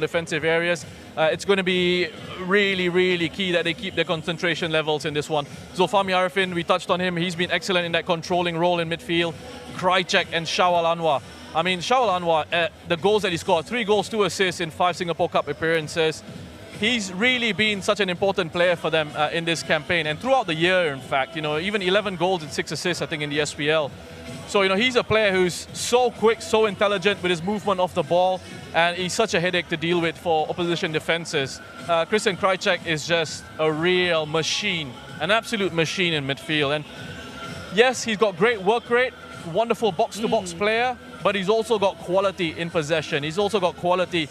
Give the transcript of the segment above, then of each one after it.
defensive areas. It's going to be really, really key that they keep their concentration levels in this one. Zulfami Arifin, we touched on him. He's been excellent in that controlling role in midfield. Krajcek and Shawal Anwar. I mean, Shawal Anwar, the goals that he scored, 3 goals, 2 assists in 5 Singapore Cup appearances. He's really been such an important player for them in this campaign. And throughout the year, in fact, even 11 goals and 6 assists, I think, in the SPL. So, he's a player who's so quick, so intelligent with his movement off the ball, and he's such a headache to deal with for opposition defenses. Christian Krajcek is just a real machine, an absolute machine in midfield. And yes, he's got great work rate, wonderful box-to-box player, but he's also got quality in possession. He's also got quality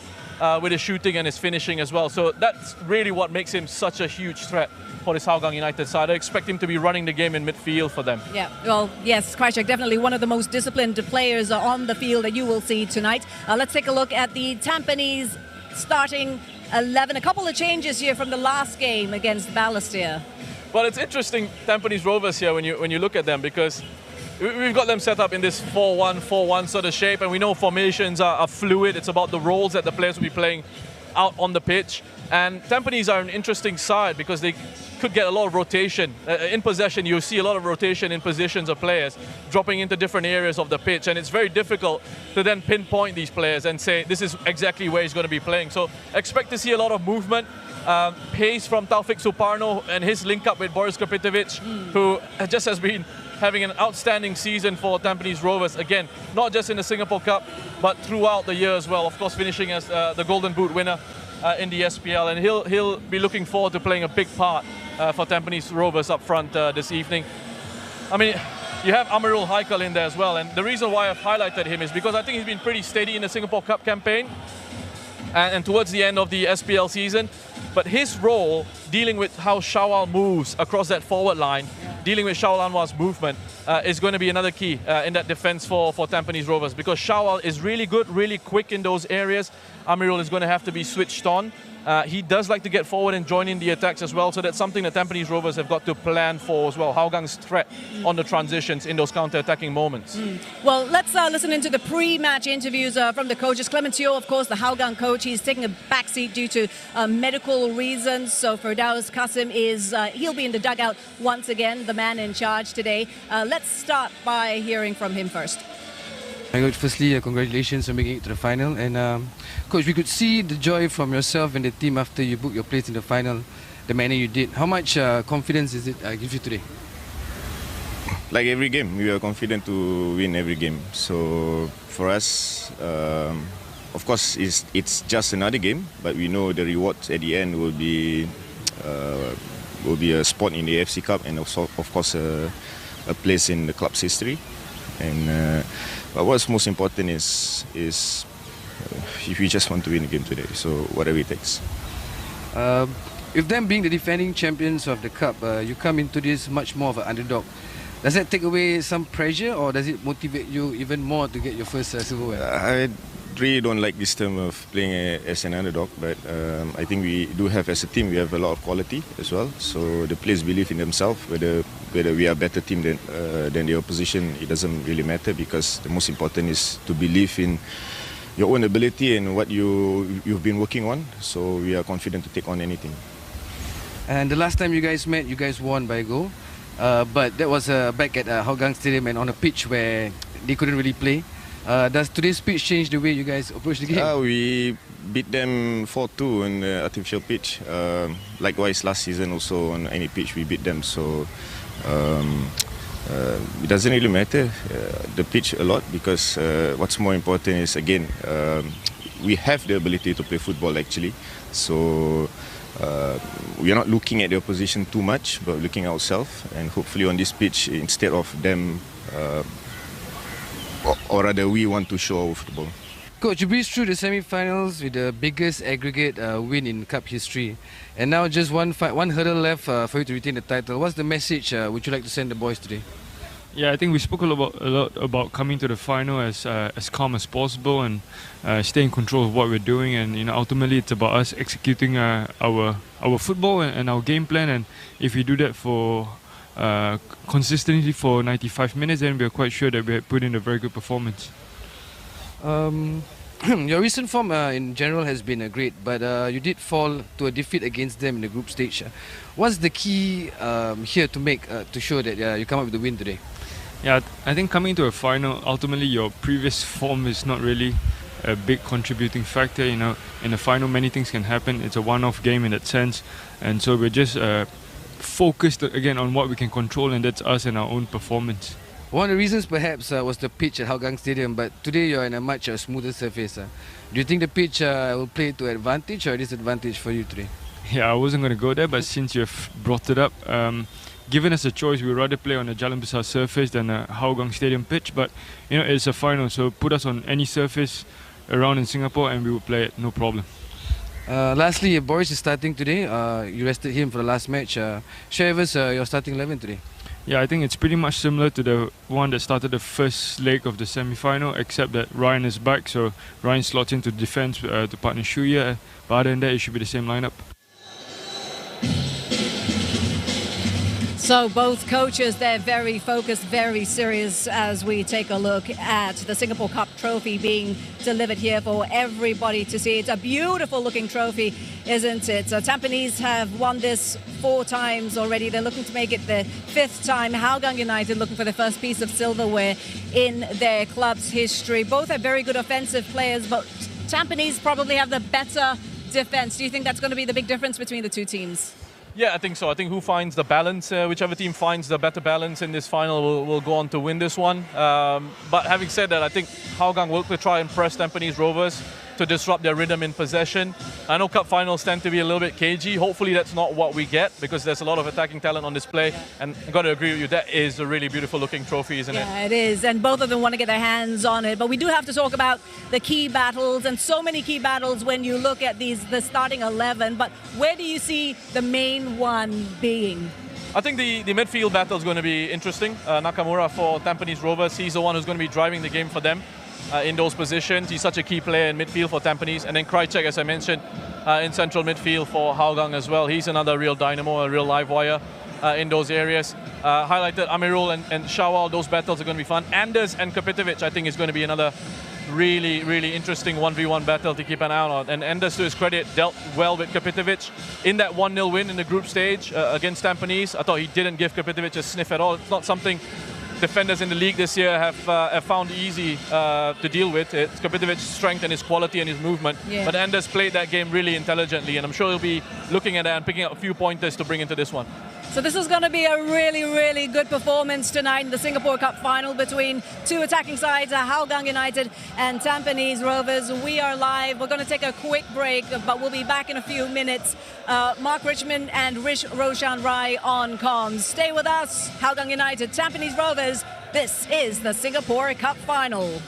with his shooting and his finishing as well. So that's really what makes him such a huge threat for this Hougang United side. I expect him to be running the game in midfield for them. Yeah, well, yes, Krajcek definitely one of the most disciplined players on the field that you will see tonight. Let's take a look at the Tampines starting 11. A couple of changes here from the last game against Balestier. Well, it's interesting, Tampines Rovers here, when you look at them, because we've got them set up in this 4-1-4-1 sort of shape, and we know formations are fluid. It's about the roles that the players will be playing out on the pitch. And Tampines are an interesting side because they could get a lot of rotation. In possession, you'll see a lot of rotation in positions of players dropping into different areas of the pitch, and it's very difficult to then pinpoint these players and say this is exactly where he's going to be playing. So expect to see a lot of movement, pace from Taufik Suparno and his link up with Boris Kapitovic, who just has been having an outstanding season for Tampines Rovers. Again, not just in the Singapore Cup, but throughout the year as well. Of course, finishing as the Golden Boot winner in the SPL, and he'll be looking forward to playing a big part for Tampines Rovers up front this evening. I mean, you have Amirul Haikal in there as well, and the reason why I've highlighted him is because I think he's been pretty steady in the Singapore Cup campaign and towards the end of the SPL season. But his role, dealing with how Shawal moves across that forward line, dealing with Shawal Anwar's movement, is going to be another key in that defense for Tampines Rovers, because Shawal is really good, really quick in those areas. Amirul is going to have to be switched on. He does like to get forward and join in the attacks as well, so that's something that Tampines Rovers have got to plan for as well. Hougang's threat on the transitions in those counter-attacking moments. Well, let's listen into the pre-match interviews from the coaches. Clementio, of course, the Hougang coach, he's taking a backseat due to medical reasons. So Firdaus Qasim he'll be in the dugout once again, the man in charge today. Let's start by hearing from him first. Coach, firstly, congratulations on making it to the final. And Coach, we could see the joy from yourself and the team after you booked your place in the final, the manner you did. How much confidence does it give you today? Like every game, we are confident to win every game. So for us, of course, it's just another game, but we know the rewards at the end will be a spot in the AFC Cup, and also, of course, a place in the club's history. And but what's most important is if we just want to win the game today, so whatever it takes. With them being the defending champions of the cup, you come into this much more of an underdog. Does that take away some pressure, or does it motivate you even more to get your first silverware? I really don't like this term of playing as an underdog, but I think we do have, as a team, we have a lot of quality as well. So the players believe in themselves. Whether we are a better team than the opposition, it doesn't really matter, because the most important is to believe in your own ability and what you've been working on. So we are confident to take on anything. And the last time you guys met, you guys won by a goal. But that was back at Hougang Stadium and on a pitch where they couldn't really play. Does today's pitch change the way you guys approach the game? We beat them 4-2 on the artificial pitch. Likewise, last season also on any pitch we beat them. So it doesn't really matter the pitch a lot, because what's more important is, again, we have the ability to play football actually. So we are not looking at the opposition too much, but looking at ourselves, and hopefully on this pitch, instead of them, or rather we want to show our football. Coach, you breezed through the semi-finals with the biggest aggregate win in cup history, and now just one hurdle left for you to retain the title. What's the message would you like to send the boys today? Yeah, I think we spoke a lot about coming to the final as calm as possible and stay in control of what we're doing, and ultimately it's about us executing our football and our game plan, and if we do that for consistently for 95 minutes, then we're quite sure that we had put in a very good performance. your recent form in general has been great, but you did fall to a defeat against them in the group stage. What's the key here to make to show that you come up with the win today? Yeah, I think coming to a final, ultimately your previous form is not really a big contributing factor. You know, in the final, many things can happen. It's a one-off game in that sense, and so we're just focused again on what we can control, and that's us and our own performance. One of the reasons perhaps was the pitch at Hougang Stadium, but today you're in a much smoother surface. Do you think the pitch will play to advantage or disadvantage for you today? Yeah, I wasn't going to go there, but since you've brought it up, given us a choice, we'd rather play on a Jalan Besar surface than a Hougang Stadium pitch. But you know, it's a final, so put us on any surface around in Singapore and we will play it, no problem. Lastly, Boris is starting today. You rested him for the last match. Share with us your starting 11 today. Yeah, I think it's pretty much similar to the one that started the first leg of the semi-final, except that Ryan is back, so Ryan slots into defence to partner Shuya. But other than that, it should be the same lineup. So both coaches, they're very focused, very serious as we take a look at the Singapore Cup trophy being delivered here for everybody to see. It's a beautiful looking trophy, isn't it? So Tampines have won this 4 times already. They're looking to make it the 5th time. Hougang United looking for the first piece of silverware in their club's history. Both are very good offensive players, but Tampines probably have the better defense. Do you think that's going to be the big difference between the two teams? Yeah, I think so. I think who finds the balance, whichever team finds the better balance in this final will go on to win this one. But having said that, I think Hougang will try and press Tampines Rovers to disrupt their rhythm in possession. I know cup finals tend to be a little bit cagey. Hopefully that's not what we get, because there's a lot of attacking talent on display. And I've got to agree with you, that is a really beautiful looking trophy, isn't it? Yeah, it is. And both of them want to get their hands on it. But we do have to talk about the key battles, and so many key battles when you look at the starting 11. But where do you see the main one being? I think the midfield battle is going to be interesting. Nakamura for Tampines Rovers, he's the one who's going to be driving the game for them. In those positions. He's such a key player in midfield for Tampines. And then Krajcek, as I mentioned, in central midfield for Hougang as well. He's another real dynamo, a real live wire in those areas. Highlighted Amirul and Shawal, those battles are going to be fun. Anders and Kapitovic, I think, is going to be another really, really interesting 1v1 battle to keep an eye on. And Anders, to his credit, dealt well with Kapitovic in that 1-0 win in the group stage against Tampines. I thought he didn't give Kapitovic a sniff at all. It's not something defenders in the league this year have found easy to deal with. It's Kapitovic's strength and his quality and his movement. Yeah. But Anders played that game really intelligently, and I'm sure he'll be looking at that and picking up a few pointers to bring into this one. So this is going to be a really, really good performance tonight in the Singapore Cup final between two attacking sides, Hougang United and Tampines Rovers. We are live. We're going to take a quick break, but we'll be back in a few minutes. Mark Richmond and Rish Roshan Rai on comms. Stay with us. Hougang United, Tampines Rovers. This is the Singapore Cup final.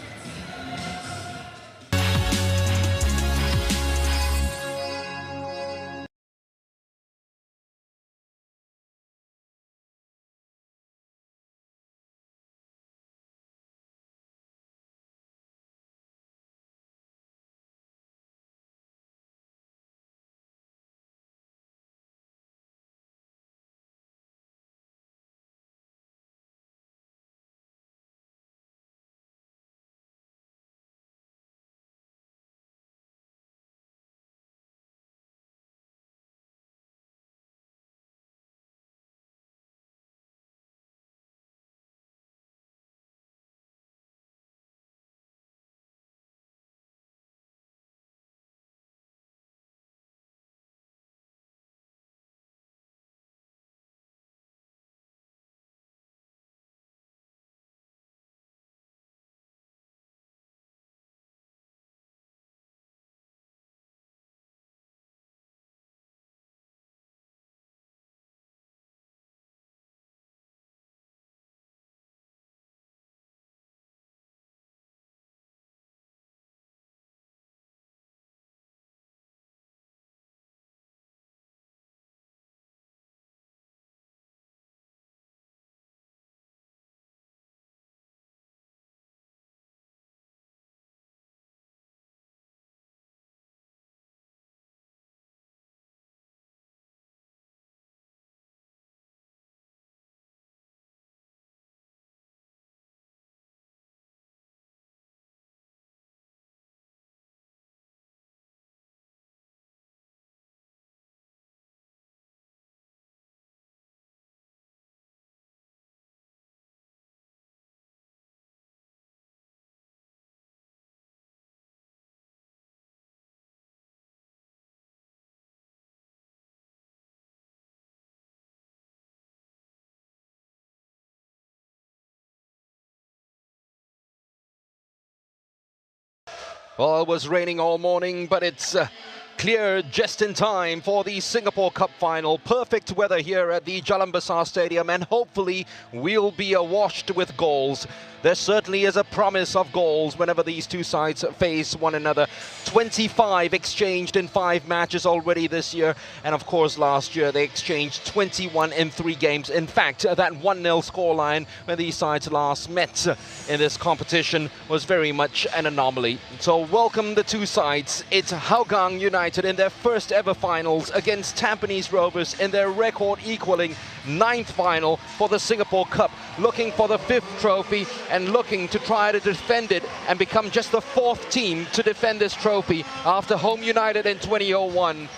Well, it was raining all morning, but it's clear just in time for the Singapore Cup final. Perfect weather here at the Jalan Besar Stadium, and hopefully we'll be awashed with goals. There certainly is a promise of goals whenever these two sides face one another. 25 exchanged in 5 matches already this year, and of course last year they exchanged 21 in 3 games. In fact, that 1-0 scoreline when these sides last met in this competition was very much an anomaly. So welcome the two sides. It's Hougang United in their first ever finals against Tampines Rovers in their record equaling 9th final for the Singapore Cup, looking for the 5th trophy and looking to try to defend it and become just the 4th team to defend this trophy after Home United in 2001.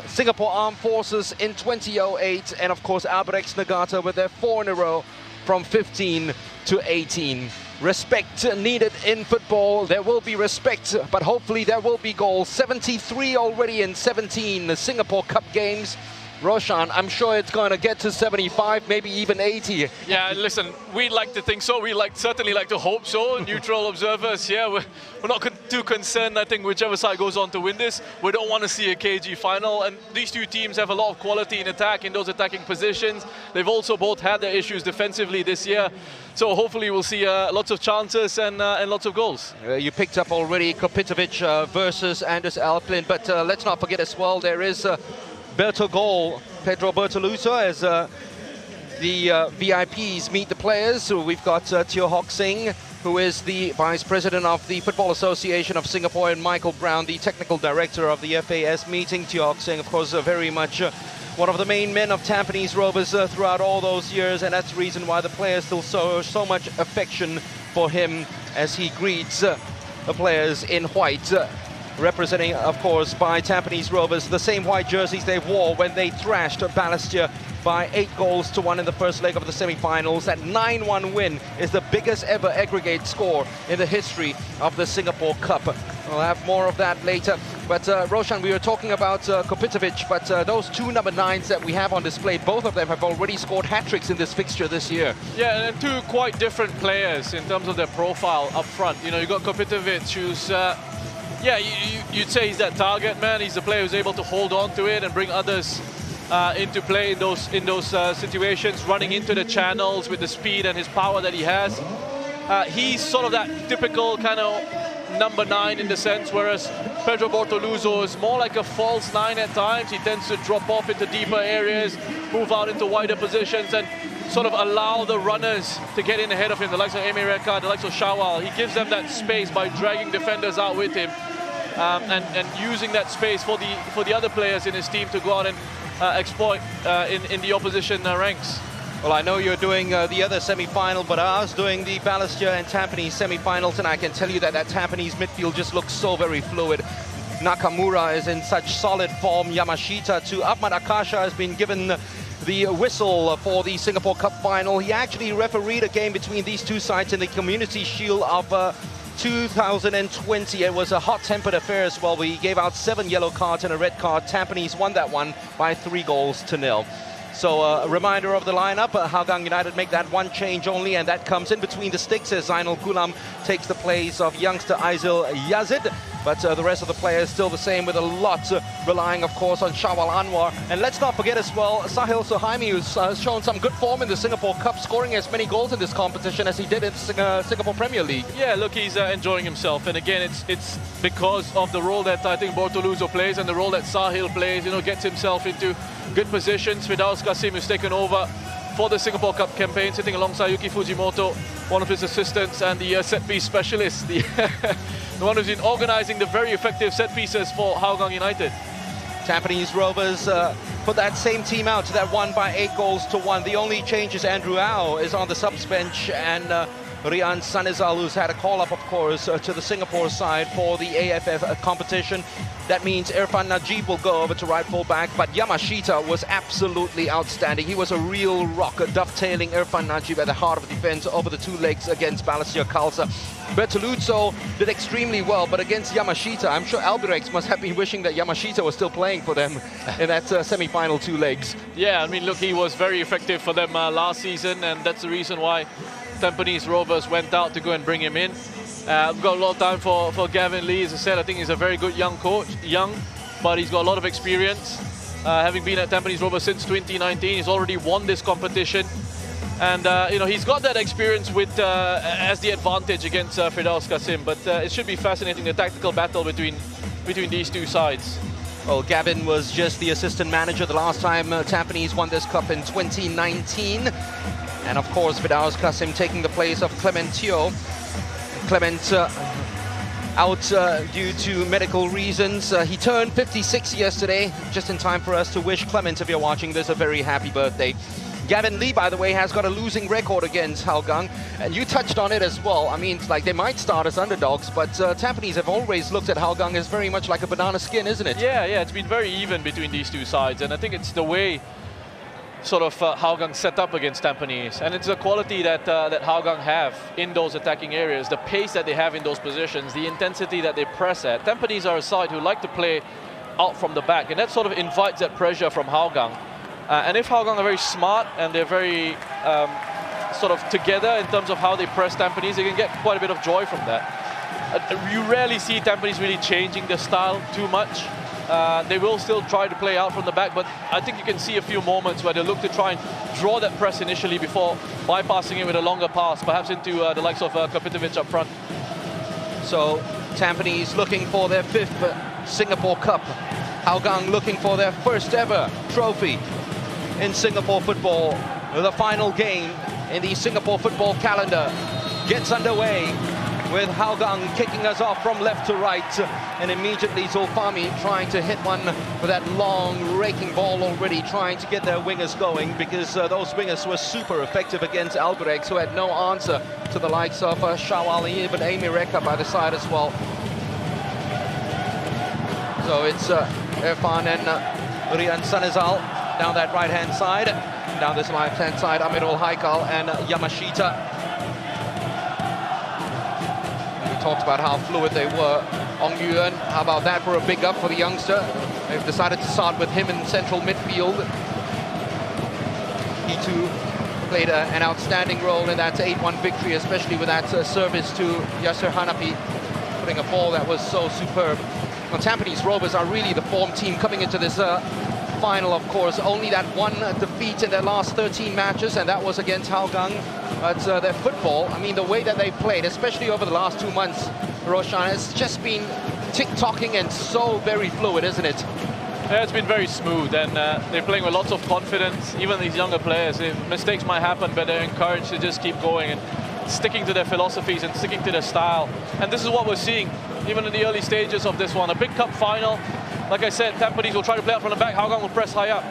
Singapore Armed Forces in 2008, and of course Albirex Niigata with their 4 in a row from 15 to 18. Respect needed in football. There will be respect, but hopefully there will be goals. 73 already in 17 Singapore Cup games. Roshan, I'm sure it's going to get to 75, maybe even 80. Yeah, listen, we'd like to think so. We certainly like to hope so. Neutral observers, yeah, we're not too concerned. I think whichever side goes on to win this, we don't want to see a KG final. And these two teams have a lot of quality in attack, in those attacking positions. They've also both had their issues defensively this year. So hopefully we'll see lots of chances and lots of goals. You picked up already Kopitovic versus Anders Alplin, but let's not forget as well, there is Bertogol, Pedro Bertoluso, as the VIPs meet the players. So we've got Teo Hock Sing, who is the Vice President of the Football Association of Singapore, and Michael Brown, the Technical Director of the FAS, meeting Teo Hock Sing, of course, very much one of the main men of Tampines Rovers throughout all those years, and that's the reason why the players still show so much affection for him as he greets the players in white. Representing, of course, by Tampines Rovers, the same white jerseys they wore when they thrashed Balestier by 8-1 in the first leg of the semi-finals. That 9-1 win is the biggest ever aggregate score in the history of the Singapore Cup. We'll have more of that later. But Roshan, we were talking about Kopitovic, but those 2 number 9s that we have on display, both of them have already scored hat-tricks in this fixture this year. Yeah, and 2 quite different players in terms of their profile up front. You know, you got Kopitovic, who's yeah, you'd say he's that target man. He's the player who's able to hold on to it and bring others into play in those situations, running into the channels with the speed and his power that he has. He's sort of that typical kind of number 9 in the sense, whereas Pedro Bertoluso is more like a false 9 at times. He tends to drop off into deeper areas, move out into wider positions, and sort of allow the runners to get in ahead of him, the likes of Amy Reka, the likes of Shawal. He gives them that space by dragging defenders out with him and using that space for the other players in his team to go out and exploit in the opposition ranks. Well, I know you're doing the other semi-final, but I was doing the Balestier and Tampines semi-finals, and I can tell you that Tampines midfield just looks so very fluid. Nakamura is in such solid form. Yamashita to Ahmad Akasha has been given the whistle for the Singapore Cup final. He actually refereed a game between these two sides in the Community Shield of 2020. It was a hot-tempered affair as well. We gave out 7 yellow cards and a red card. Tampines won that one by 3-0. So a reminder of the lineup. Hougang United make that 1 change only, and that comes in between the sticks as Zainul Kulam takes the place of youngster Aizil Yazid. But the rest of the players still the same, with a lot relying, of course, on Shawal Anwar. And let's not forget as well, Sahil Suhaimi, who's shown some good form in the Singapore Cup, scoring as many goals in this competition as he did in the Singapore Premier League. Yeah, look, he's enjoying himself. And again, it's because of the role that I think Bertoluso plays and the role that Sahil plays, you know, gets himself into good positions. Firdaus Qasim, who's taken over for the Singapore Cup campaign, sitting alongside Yuki Fujimoto, one of his assistants, and the set-piece specialist, the one who's been organising the very effective set pieces for Hougang United. Tampines Rovers put that same team out to that one by 8-1. The only change is Andrew Au is on the subs bench, and Rian Sanizal, who's had a call-up, of course, to the Singapore side for the AFF competition. That means Irfan Najib will go over to right full-back, but Yamashita was absolutely outstanding. He was a real rock, dovetailing Irfan Najib at the heart of the defense over the 2 legs against Balestier Khalsa. Bertoluso did extremely well, but against Yamashita, I'm sure Albirex must have been wishing that Yamashita was still playing for them in that semi-final 2 legs. Yeah, I mean, look, he was very effective for them last season, and that's the reason why Tampines Rovers went out to go and bring him in. We've got a lot of time for Gavin Lee. As I said, I think he's a very good young coach, but he's got a lot of experience. Having been at Tampines Rovers since 2019, he's already won this competition. And he's got that experience with as the advantage against Firdaus Qasim. But it should be fascinating, the tactical battle between these two sides. Well, Gavin was just the assistant manager the last time Tampines won this cup in 2019. And of course, Firdaus Qasim taking the place of Clement Teo. Clement out due to medical reasons. He turned 56 yesterday, just in time for us to wish Clement, if you're watching this, a very happy birthday. Gavin Lee, by the way, has got a losing record against Hougang, and you touched on it as well. I mean, it's like they might start as underdogs, but Tampines have always looked at Hougang as very much like a banana skin, isn't it? Yeah, it's been very even between these two sides, and I think it's the way sort of Hougang set up against Tampines, and it's the quality that Hougang have in those attacking areas, the pace that they have in those positions, the intensity that they press at. Tampines are a side who like to play out from the back, and that sort of invites that pressure from Hougang. And if Hougang are very smart and they're very sort of together in terms of how they press Tampines, they can get quite a bit of joy from that. You rarely see Tampines really changing their style too much. They will still try to play out from the back, but I think you can see a few moments where they look to try and draw that press initially before bypassing it with a longer pass, perhaps into the likes of Kapitovic up front. So Tampines looking for their 5th Singapore Cup. Hougang looking for their first ever trophy in Singapore football. The final game in the Singapore football calendar gets underway with Hougang kicking us off from left to right, and immediately Zulfami trying to hit one with that long raking ball already, trying to get their wingers going, because those wingers were super effective against Albrecht, who had no answer to the likes of Shawali, but Amy Reka by the side as well. So it's Irfan and Rian Sanizal down that right-hand side. Down this left-hand side, Amirul Haikal and Yamashita. We talked about how fluid they were. Ong Yuan, how about that for a big up for the youngster? They've decided to start with him in central midfield. He too played an outstanding role in that 8-1 victory, especially with that service to Yasser Hanapi, putting a ball that was so superb. Well, Tampines Rovers are really the form team coming into this final, of course. Only that one defeat in their last 13 matches, and that was against Hougang. But their football, I mean, the way that they played, especially over the last 2 months, Roshan, has just been tick-tocking and so very fluid, isn't it? Yeah, it's been very smooth, and they're playing with lots of confidence. Even these younger players, mistakes might happen, but they're encouraged to just keep going and sticking to their philosophies and sticking to their style. And this is what we're seeing, even in the early stages of this one. A big cup final. Like I said, Tampines will try to play out from the back. Hougang will press high up.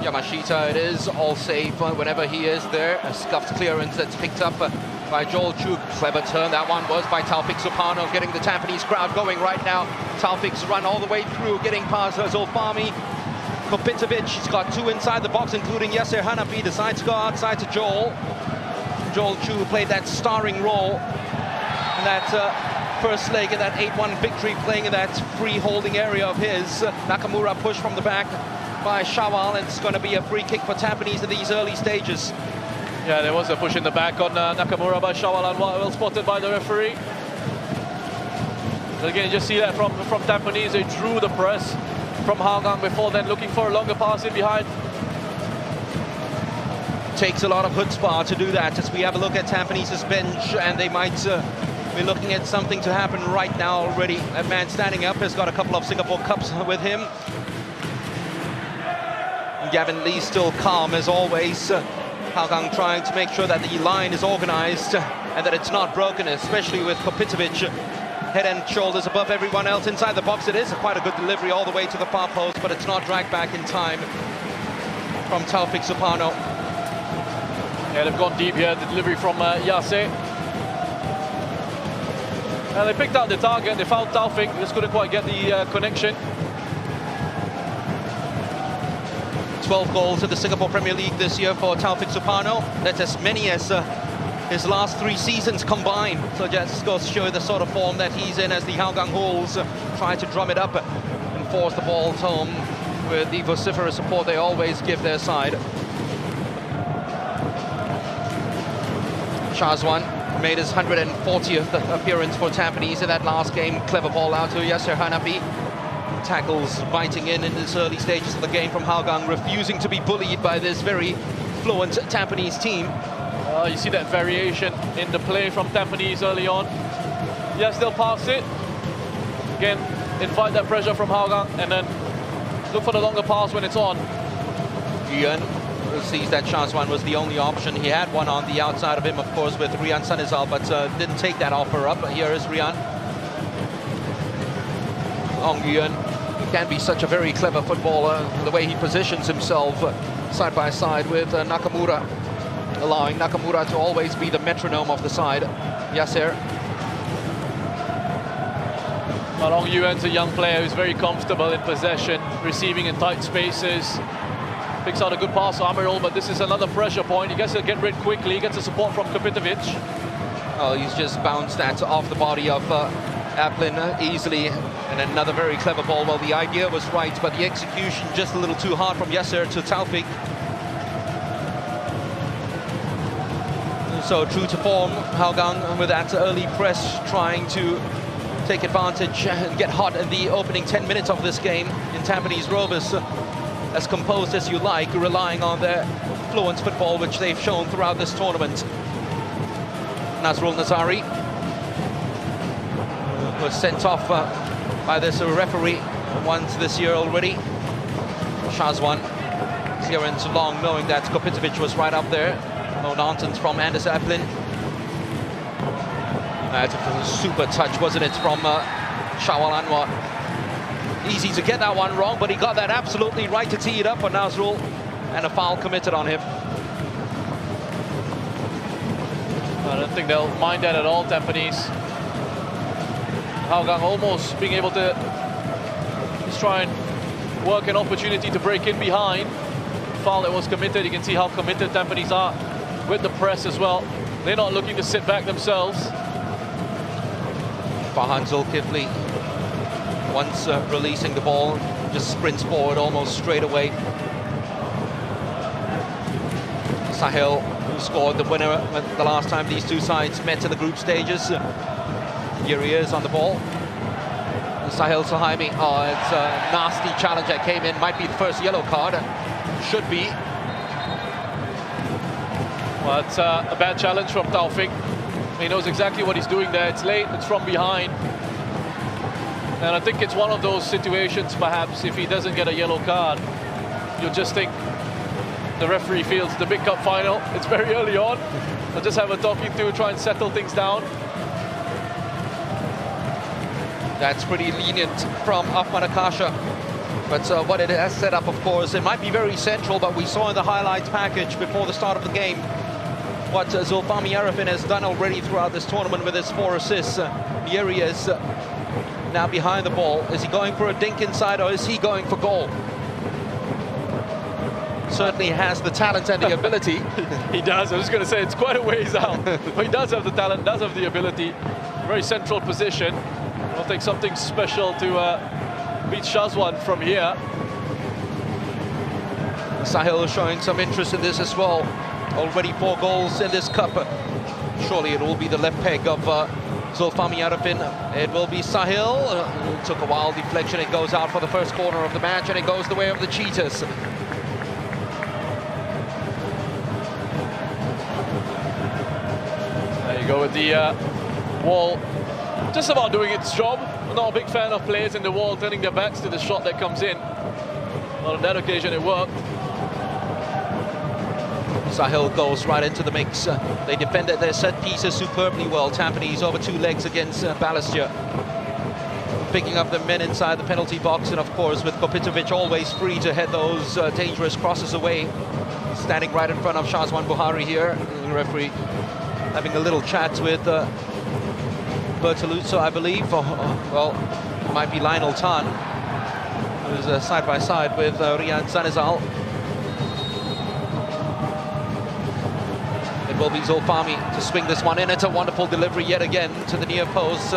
Yamashita, it is all safe whenever he is there. A scuffed clearance that's picked up by Joel Chu. Clever turn that one was by Taufik Supano, getting the Tampines crowd going right now. Taufik's run all the way through, getting past Zulfami. Kopitovic, he's got 2 inside the box, including Yasser Hanapi. Decides to go outside to Joel. Joel Chu played that starring role in that first leg in that 8-1 victory, playing in that free holding area of his. Nakamura push from the back by Shawal, and it's going to be a free kick for Tampines in these early stages. Yeah, there was a push in the back on Nakamura by Shawal, and well spotted by the referee. But again, you just see that from Tampines, they drew the press from Hougang before then, looking for a longer pass in behind. Takes a lot of chutzpah to do that, as we have a look at Tampines' bench, and they might we're looking at something to happen right now already. That man standing up has got a couple of Singapore Cups with him. Gavin Lee still calm as always. Hougang trying to make sure that the line is organized and that it's not broken, especially with Kopitovic head and shoulders above everyone else inside the box. It is quite a good delivery all the way to the far post, but it's not dragged back in time from Taufik Supano. Yeah, they've gone deep here. The delivery from Yase. They picked out the target. They found Taufik. Just couldn't quite get the connection. 12 goals in the Singapore Premier League this year for Taufik Supano. That's as many as his last 3 seasons combined. So just goes to show you the sort of form that he's in as the Hougang Wolves try to drum it up and force the balls home with the vociferous support they always give their side. Shazwan Made his 140th appearance for Tampines in that last game. Clever ball out to Yasser Hanafi. Tackles biting in this early stages of the game from Hougang, refusing to be bullied by this very fluent Tampines team. You see that variation in the play from Tampines early on. Yes, they'll pass it. Again, invite that pressure from Hougang and then look for the longer pass when it's on. Yuan sees that Shazwan was the only option. He had one on the outside of him, of course, with Rian Sanizal, but didn't take that offer up. Here is Rian. Ong Yuan can be such a very clever footballer, the way he positions himself side by side with Nakamura, allowing Nakamura to always be the metronome of the side. Yasser. Well, Ong Yuan's a young player who's very comfortable in possession, receiving in tight spaces. Picks out a good pass to Amirul, but this is another pressure point. He gets to get rid quickly. He gets the support from Kapitovic. Oh, he's just bounced that off the body of Aplin easily. And another very clever ball. Well, the idea was right, but the execution just a little too hard from Yasser to Taufik. So true to form, Hougang with that early press, trying to take advantage and get hot in the opening 10 minutes of this game. In Tampines Rovers, as composed as you like, relying on their fluent football, which they've shown throughout this tournament. Nazrul Nazari was sent off by this referee once this year already. Shazwan clearance long, knowing that Kopitovic was right up there. No nonsense from Anders Aplin. That's a super touch, wasn't it, from Shawal Anwar. Easy to get that one wrong, but he got that absolutely right to tee it up for Nazrul, and a foul committed on him. I don't think they'll mind that at all, Tampines. Hougang almost being able to just try and work an opportunity to break in behind. Foul that was committed. You can see how committed Tampines are with the press as well. They're not looking to sit back themselves. Farhan Zulkifli, once releasing the ball, just sprints forward almost straight away. Sahil, who scored the winner the last time these two sides met in the group stages. Here he is on the ball. Sahil Suhaimi. Oh, it's a nasty challenge that came in. Might be the first yellow card. Should be. Well, it's a bad challenge from Taufik. He knows exactly what he's doing there. It's late, it's from behind. And I think it's one of those situations, perhaps, if he doesn't get a yellow card, you'll just think the referee feels the big cup final. It's very early on. I'll just have a talking to, try and settle things down. That's pretty lenient from Ahmad Akasha. But what it has set up, of course, it might be very central, but we saw in the highlights package before the start of the game what Zulfami Arifin has done already throughout this tournament with his 4 assists. Here he is now behind the ball. Is he going for a dink inside, or is he going for goal? Certainly has the talent and the ability. He does. I was just going to say, it's quite a ways out. But he does have the talent, does have the ability. Very central position. It'll take something special to beat Shazwan from here. Sahil showing some interest in this as well. Already 4 goals in this cup. Surely it will be the left peg of Zulfami Arifin. It will be Sahil. Took a wild deflection. It goes out for the first corner of the match, and it goes the way of the Cheetahs. There you go with the wall. Just about doing its job. I'm not a big fan of players in the wall turning their backs to the shot that comes in. Well, on that occasion it worked. Sahil goes right into the mix. They defended their set pieces superbly well. Tampines over 2 legs against Balestier. Picking up the men inside the penalty box, and of course with Kopitovic always free to head those dangerous crosses away. Standing right in front of Shazwan Buhari here. The referee having a little chat with Bertoluzzo, I believe. Well, it might be Lionel Tan, who's side by side with Rian Sanizal. It will be Zulfami to swing this one in. It's a wonderful delivery yet again to the near post.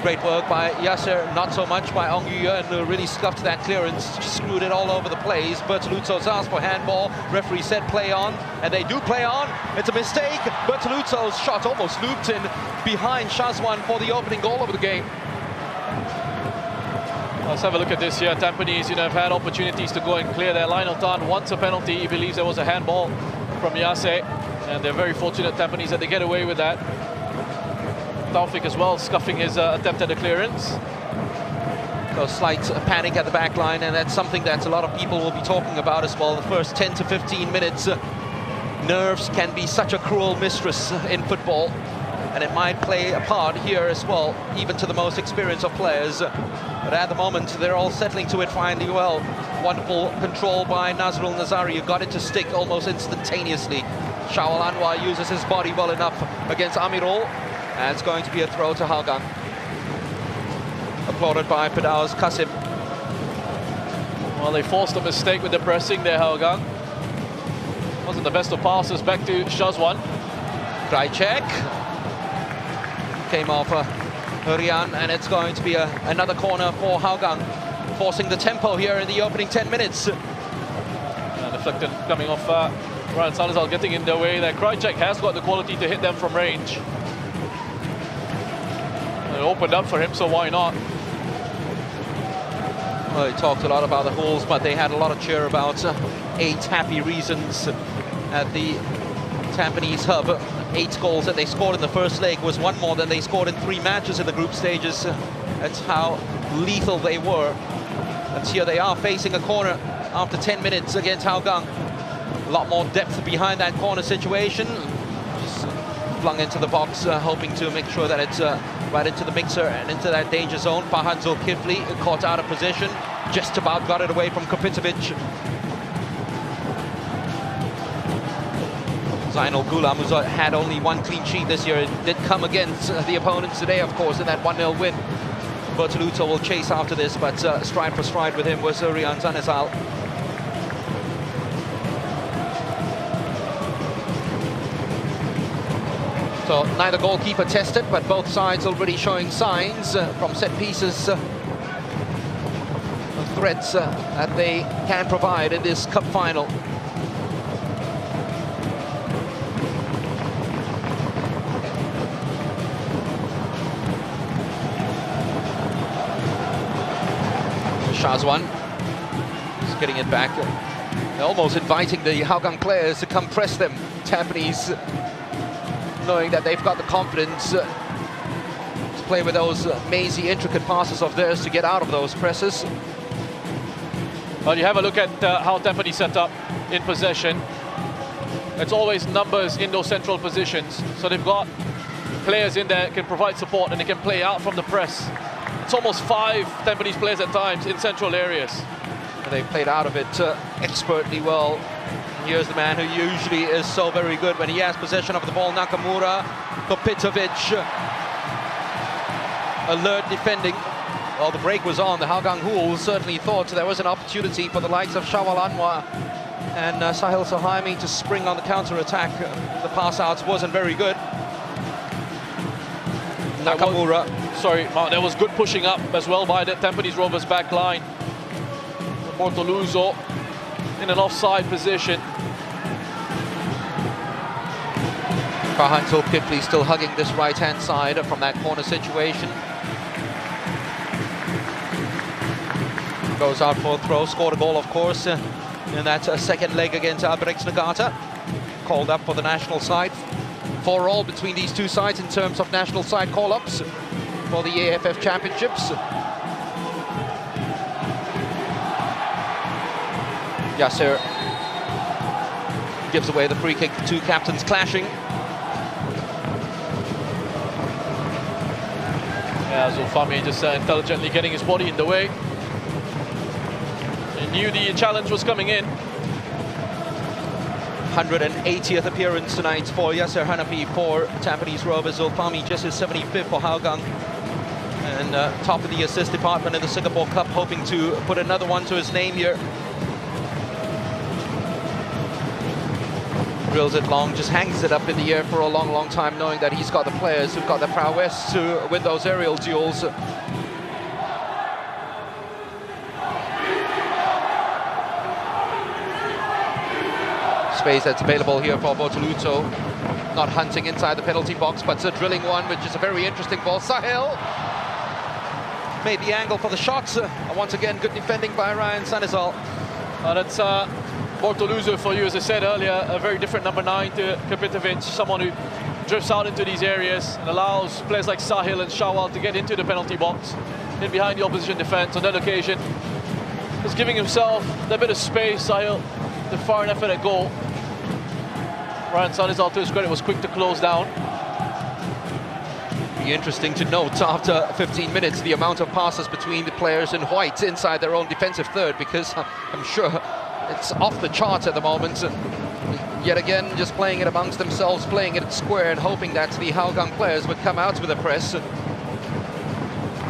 Great work by Yasser, not so much by Ong Yu, and really scuffed that clearance, screwed it all over the place. Bertoluzzo's asked for handball. Referee said play on, and they do play on. It's a mistake. Bertoluzzo's shot almost looped in behind Shazwan for the opening goal of the game. Let's have a look at this here. Tampines, have had opportunities to go and clear their line. Tan wants a penalty. He believes there was a handball from Yase, and they're very fortunate, Tampines, that they get away with that. Taufik as well, scuffing his attempt at the clearance. So slight panic at the back line, and that's something that a lot of people will be talking about as well. The first 10 to 15 minutes, nerves can be such a cruel mistress in football, and it might play a part here as well, even to the most experienced of players. But at the moment, they're all settling to it finally well. Wonderful control by Nazrul Nazari, who got it to stick almost instantaneously. Shawal Anwar uses his body well enough against Amirul, and it's going to be a throw to Hougang. Applauded by Padao's Kasim. Well, they forced a mistake with the pressing there, Hougang. Wasn't the best of passes. Back to Shazwan. Krajcek. Came off Rian, and it's going to be another corner for Hougang, forcing the tempo here in the opening 10 minutes. Deflected coming off Ryan Salazar, getting in their way there. Krajcek has got the quality to hit them from range. It opened up for him, so why not? Well, he talked a lot about the Hools, but they had a lot of cheer about 8 happy reasons at the Tampines hub. 8 goals that they scored in the first leg was one more than they scored in 3 matches in the group stages. That's how lethal they were. And here they are facing a corner after 10 minutes against Hougang. A lot more depth behind that corner situation. Just flung into the box, hoping to make sure that it's right into the mixer and into that danger zone. Fahan Zulkifli caught out of position, just about got it away from Kopitovic. Zainul Gulam, who's had only 1 clean sheet this year, did come against the opponents today, of course, in that 1-0 win. Bertoluzzo will chase after this, but stride for stride with him was Rian Zanezal. So neither goalkeeper tested, but both sides already showing signs from set pieces of threats that they can provide in this cup final. Shazwan is getting it back. They're almost inviting the Hougang players to come press them. Tampines, knowing that they've got the confidence to play with those mazy, intricate passes of theirs to get out of those presses. Well, you have a look at how Tampines set up in possession. It's always numbers in those central positions. So they've got players in there that can provide support, and they can play out from the press. It's almost 5 Tampines players at times in central areas. They played out of it expertly well. Here's the man who usually is so very good when he has possession of the ball, Nakamura. Kopitovic, alert defending. Well, the break was on. The Hougang Hools certainly thought there was an opportunity for the likes of Shawal Anwar and Sahil Sohaimi to spring on the counter-attack. The pass-outs wasn't very good. Nakamura. Sorry, Mark, there was good pushing up as well by the Tampines Rovers back line. Bertoluzzo in an offside position. Fahan Zulkifli still hugging this right-hand side from that corner situation. Goes out for a throw, scored a goal, of course, in that second leg against Albrecht Nagata. Called up for the national side. 4-4 between these two sides in terms of national side call-ups for the AFF Championships. Yasser gives away the free kick, the 2 captains clashing. Yeah, Zulfami just intelligently getting his body in the way. He knew the challenge was coming in. 180th appearance tonight for Yasser Hanafi for Tampines Rovers. Zulfami just his 75th for Hougang. And top of the assist department in the Singapore Cup, hoping to put another one to his name here. Drills it long, just hangs it up in the air for a long time, knowing that he's got the players who've got the prowess to win those aerial duels. Space that's available here for Bortoluto. Not hunting inside the penalty box, but drilling one, which is a very interesting ball. Sahil made the angle for the shots. Once again, good defending by Ryan Sanizal. That's Bortoluto for you, as I said earlier, a very different number 9 to Kapitovic, someone who drifts out into these areas and allows players like Sahil and Shawal to get into the penalty box, in behind the opposition defence. On that occasion, just giving himself a bit of space. Sahil, the far effort at goal. Ryan Sanizal, to his credit, was quick to close down. Be interesting to note after 15 minutes the amount of passes between the players in white inside their own defensive third, because I'm sure it's off the charts at the moment. And yet again, just playing it amongst themselves, playing it square and hoping that the Hougang players would come out with a press.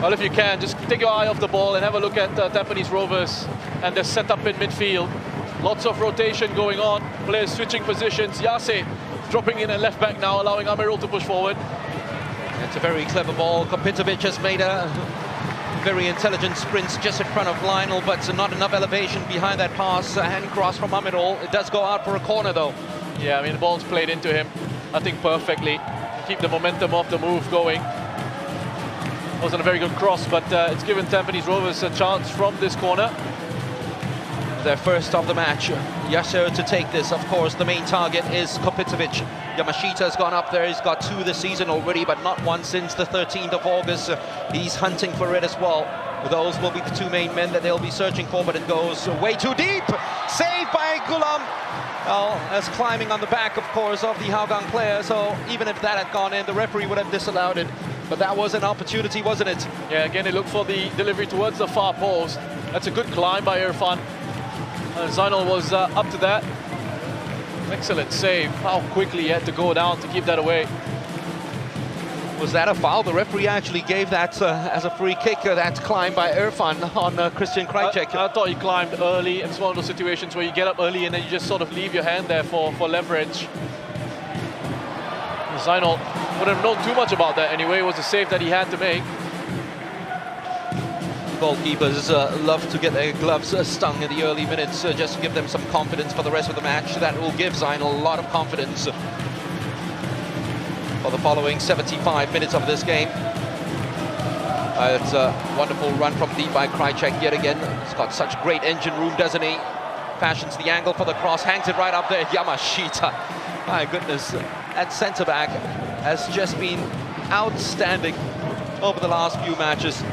Well, if you can, just take your eye off the ball and have a look at Tampines Rovers and their setup in midfield. Lots of rotation going on, players switching positions. Yase dropping in at left back now, allowing Amirul to push forward. It's a very clever ball. Kopitovic has made a very intelligent sprint just in front of Lionel, but not enough elevation behind that pass. A hand cross from Amirul. It does go out for a corner though. Yeah, I mean, the ball's played into him, I think, perfectly. Keep the momentum of the move going. Wasn't a very good cross, but it's given Tampines Rovers a chance from this corner. Their first of the match. Yasser to take this, of course. The main target is Kopitovic. Yamashita's gone up there. He's got 2 this season already, but not one since the 13th of August. He's hunting for it as well. Those will be the 2 main men that they'll be searching for, but it goes way too deep. Saved by Gulam. Well, that's climbing on the back, of course, of the Hougang player. So even if that had gone in, the referee would have disallowed it. But that was an opportunity, wasn't it? Yeah, again, they look for the delivery towards the far post. That's a good climb by Irfan. Zainal was up to that. Excellent save. How quickly he had to go down to keep that away. Was that a foul? The referee actually gave that as a free kick, that climb by Irfan on Christian Krajcek. I thought he climbed early. It's one of those situations where you get up early and then you just sort of leave your hand there for leverage. Zainal wouldn't have known too much about that anyway. It was a save that he had to make. Goalkeepers love to get their gloves stung in the early minutes just to give them some confidence for the rest of the match. That will give Zainal a lot of confidence for the following 75 minutes of this game. It's a wonderful run from deep by Krajcek yet again. He's got such great engine room, doesn't he? Fashions the angle for the cross, hangs it right up there. Yamashita, my goodness, that centre-back has just been outstanding over the last few matches.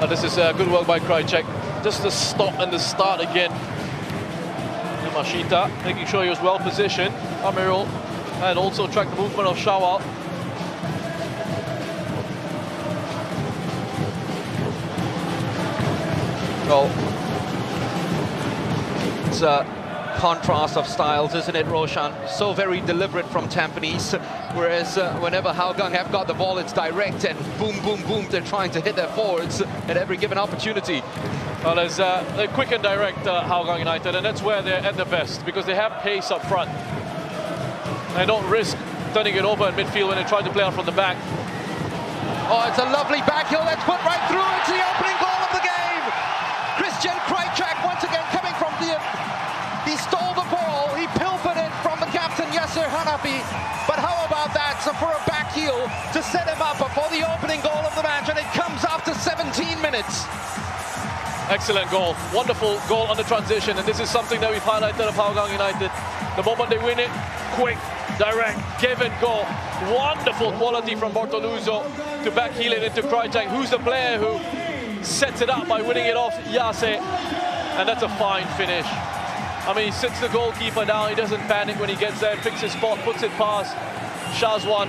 This is good work by Krajcek. Just the stop and the start again. Yamashita making sure he was well positioned. Amirul, and also track the movement of Shawal. Well, it's a contrast of styles, isn't it, Roshan? So very deliberate from Tampines, whereas whenever Hougang have got the ball, it's direct and boom, boom, boom. They're trying to hit their forwards at every given opportunity. Well, they're quick and direct, Hougang United, and that's where they're at their best, because they have pace up front. They don't risk turning it over in midfield when they try to play out from the back. Oh, it's a lovely back heel that's put right through. It's the opening goal of the game. Christian Krajcek once again coming from the... He stole the ball, he pilfered it from the captain Yasser Hanafi. But how about that? So for a back heel to set him up for the opening goal of the match, and it comes after 17 minutes. Excellent goal. Wonderful goal on the transition, and this is something that we've highlighted of Hougang United. The moment they win it, quick, direct, give and go. Wonderful quality from Bortoluto to back heel it into Krajcek, who's the player who sets it up by winning it off Yase. And that's a fine finish. I mean, he sits the goalkeeper down, he doesn't panic when he gets there, picks his spot, puts it past Shazwan.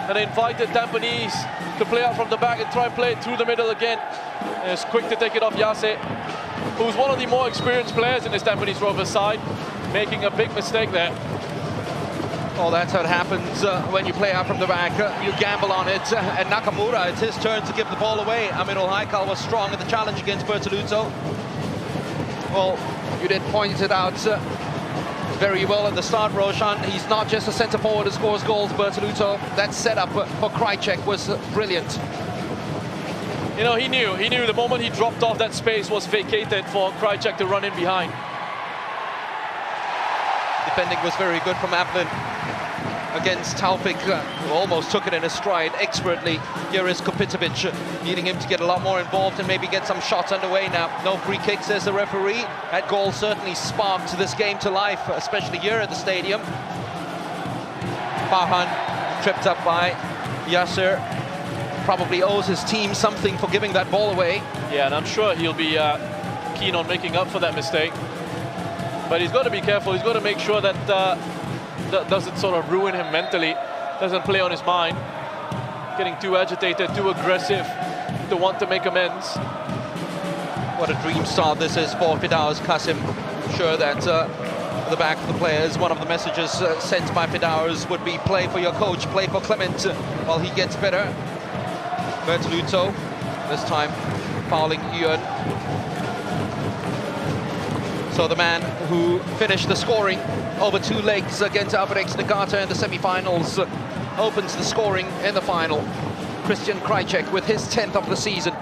And they invited Tampines to play out from the back and try and play it through the middle again. And it's quick to take it off Yase, who's one of the more experienced players in this Tampines Rovers side, making a big mistake there. Oh, that's how it happens when you play out from the back. You gamble on it. And Nakamura, it's his turn to give the ball away. Amirul Haikal was strong in the challenge against Bortoluto. Well, you did point it out. very well at the start, Roshan. He's not just a centre forward who scores goals, Bertoluto. That setup for Krajcek was brilliant. You know, he knew the moment he dropped off, that space was vacated for Krajcek to run in behind. Defending was very good from Aplin against Taufik, who almost took it in a stride expertly. Here is Kopitovic, needing him to get a lot more involved and maybe get some shots underway now. No free kicks, says the referee. That goal certainly sparked this game to life, especially here at the stadium. Farhan tripped up by Yasser. Probably owes his team something for giving that ball away. Yeah, and I'm sure he'll be keen on making up for that mistake. But he's got to be careful. He's got to make sure that that doesn't sort of ruin him mentally, doesn't play on his mind, getting too agitated, too aggressive to want to make amends. What a dream start this is for Firdaus Qasim. I'm sure that at the back of the players, one of the messages sent by Firdaus would be play for your coach, play for Clement while he gets better. Bertoluto, this time fouling Yuan. So the man who finished the scoring over 2 legs against Albirex Nagata in the semi-finals opens the scoring in the final. Christian Krajcek with his 10th of the season.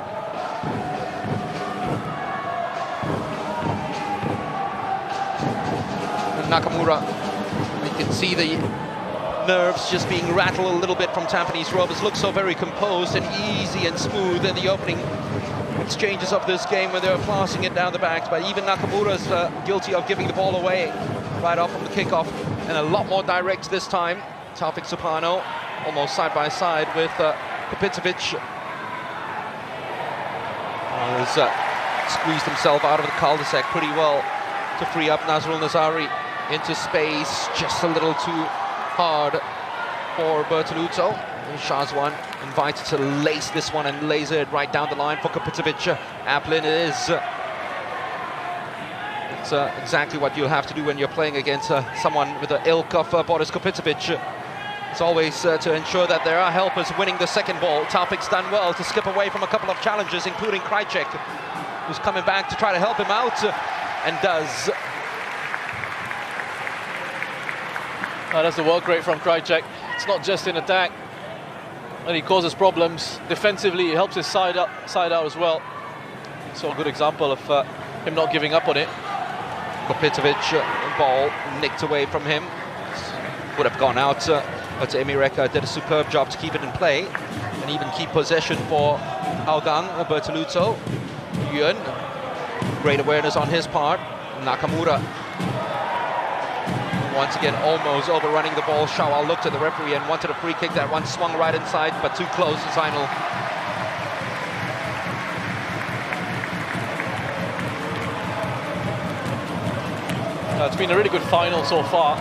And Nakamura, you can see the nerves just being rattled a little bit from Tampines Rovers. Looks so very composed and easy and smooth in the opening exchanges of this game when they were passing it down the backs, but even Nakamura's guilty of giving the ball away right off from the kickoff, and a lot more direct this time. Taufik Suparno almost side by side with Kopitovic. Squeezed himself out of the cul-de-sac pretty well to free up Nazrul Nazari into space, just a little too hard for Bertoluto. Shazwan invited to lace this one and laser it right down the line for Kopitovic. Aplin is. It's exactly what you have to do when you're playing against someone with the ilk of Boris Kopitovic. It's always to ensure that there are helpers winning the second ball. Taufik's done well to skip away from a couple of challenges, including Krajcek, who's coming back to try to help him out, and does. That's the work rate from Krajcek. It's not just in attack, and he causes problems defensively. He helps his side out as well. So a good example of him not giving up on it. Kopitovic, ball nicked away from him. Would have gone out, but Emireka did a superb job to keep it in play and even keep possession for Hougang. Bertoluto, Yuan, great awareness on his part. Nakamura, once again almost overrunning the ball. Shawal looked at the referee and wanted a free kick. That one swung right inside, but too close to Zainul. It's been a really good final so far,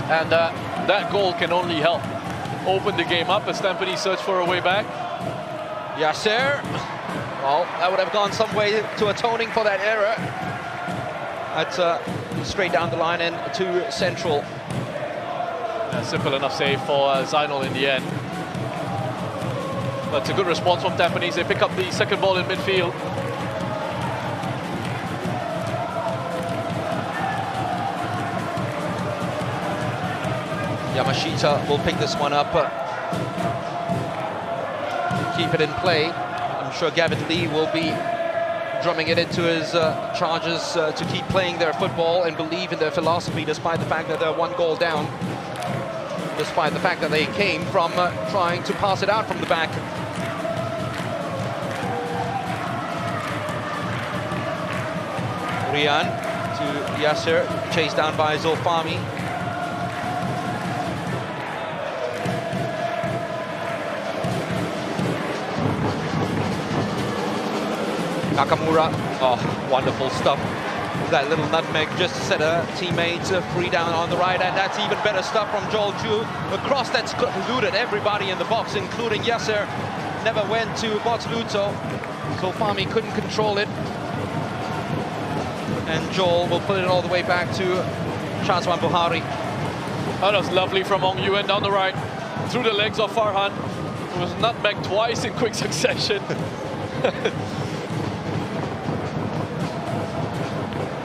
and that goal can only help open the game up as Tampines search for a way back. Yasser, well, that would have gone some way to atoning for that error. That's straight down the line and to central. Yeah, simple enough save for Zainul in the end. But it's a good response from Tampines. They pick up the second ball in midfield. Yamashita will pick this one up, keep it in play. I'm sure Gavin Lee will be drumming it into his charges to keep playing their football and believe in their philosophy, despite the fact that they're 1 goal down, despite the fact that they came from trying to pass it out from the back. Rian to Yasser, chased down by Zulfami. Nakamura, oh, wonderful stuff. That little nutmeg just to set a teammate free down on the right, and that's even better stuff from Joel Ju. A cross that's eluded everybody in the box, including Yasser. Never went to Bertoluto, so Fami couldn't control it. And Joel will put it all the way back to Shazwan Buhari. That was lovely from Ong Yuen down the right, through the legs of Farhan. It was nutmegged twice in quick succession.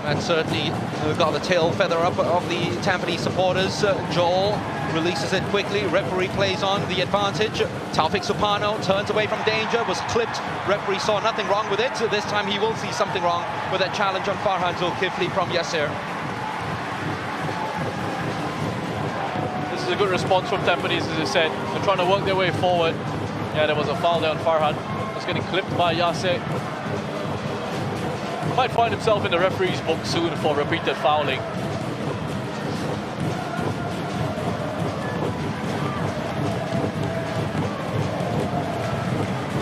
And certainly got the tail feather up of the Tampines supporters. Joel releases it quickly. Referee plays on the advantage. Taufik Supano turns away from danger, was clipped. Referee saw nothing wrong with it. So this time he will see something wrong with that challenge on Farhan Zulkifli from Yasser. This is a good response from Tampines, as I said. They're trying to work their way forward. Yeah, there was a foul there on Farhan. Just getting clipped by Yasser. Might find himself in the referee's book soon for repeated fouling.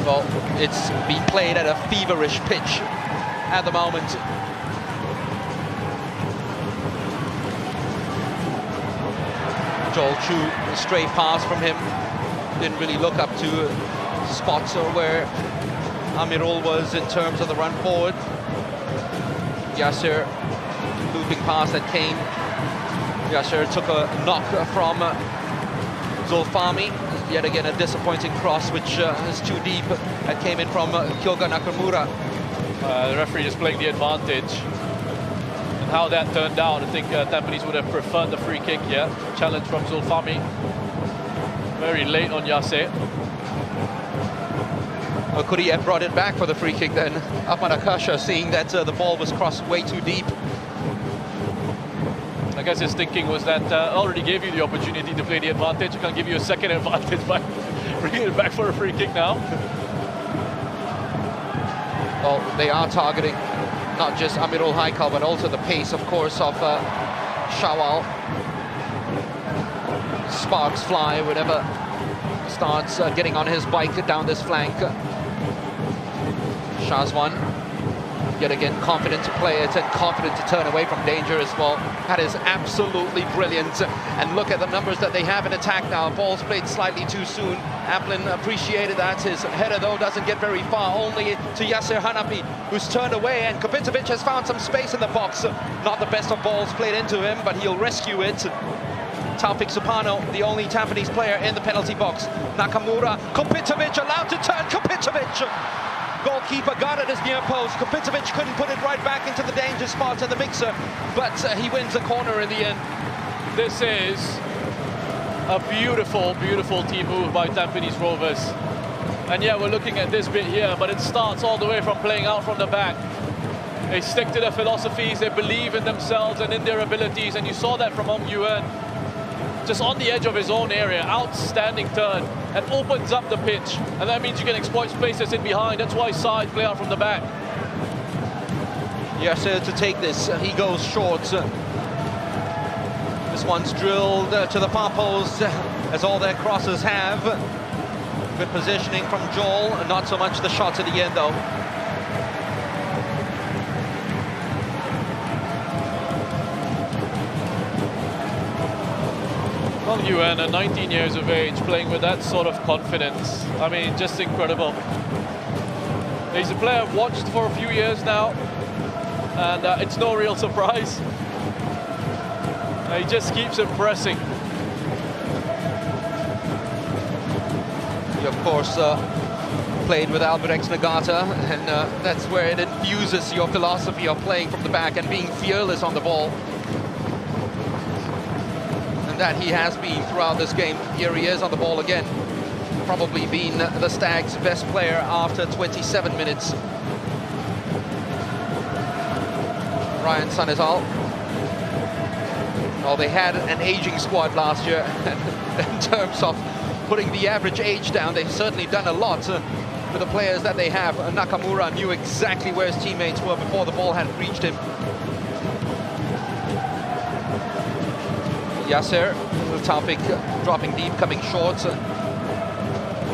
Well, it's being played at a feverish pitch at the moment. Joel Chu, a stray pass from him. Didn't really look up to spots or where Amirul was in terms of the run forward. Yasser looping pass that came. Yasser took a knock from Zulfami. Yet again a disappointing cross which is too deep. That came in from Kyoga Nakamura. The referee is playing the advantage. And how that turned out, I think Tampines would have preferred the free kick. Yeah, challenge from Zulfami. Very late on Yasser. Or could he have brought it back for the free kick then? Ahmad Akasha seeing that the ball was crossed way too deep. I guess his thinking was that I already gave you the opportunity to play the advantage. I can't give you a second advantage by bringing it back for a free kick now. Well, they are targeting not just Amirul Haikal, but also the pace, of course, of Shawal. Sparks fly whenever starts getting on his bike down this flank. Shazwan, yet again, confident to play it and confident to turn away from danger as well. That is absolutely brilliant. And look at the numbers that they have in attack now. Ball's played slightly too soon. Aplin appreciated that. His header, though, doesn't get very far, only to Yasser Hanapi, who's turned away, and Kopitovic has found some space in the box. Not the best of balls played into him, but he'll rescue it. Taufik Supano, the only Tampines player in the penalty box. Nakamura, Kopitovic allowed to turn. Kopitovic! Goalkeeper got it as near post. Kopitovic couldn't put it right back into the danger spot in the mixer, but he wins the corner in the end. This is a beautiful, beautiful team move by Tampines Rovers. And yeah, we're looking at this bit here, but it starts all the way from playing out from the back. They stick to their philosophies, they believe in themselves and in their abilities, and you saw that from Hong Yuan. Just on the edge of his own area, outstanding turn, and opens up the pitch. And that means you can exploit spaces in behind. That's why sides play out from the back. Yasser to take this, he goes short. This one's drilled to the far post, as all their crosses have. Good positioning from Joel, not so much the shot at the end though. Hong Yuan, 19 years of age, playing with that sort of confidence. I mean, just incredible. He's a player I've watched for a few years now, and it's no real surprise. He just keeps impressing. He, of course, played with Albirex Nagata, and that's where it infuses your philosophy of playing from the back and being fearless on the ball. That he has been throughout this game. Here he is on the ball again. Probably been the Stags' best player after 27 minutes. Ryan Sanizal. Well, they had an aging squad last year. In terms of putting the average age down, they've certainly done a lot with the players that they have. Nakamura knew exactly where his teammates were before the ball had reached him. Yasser, Taufik dropping deep, coming short.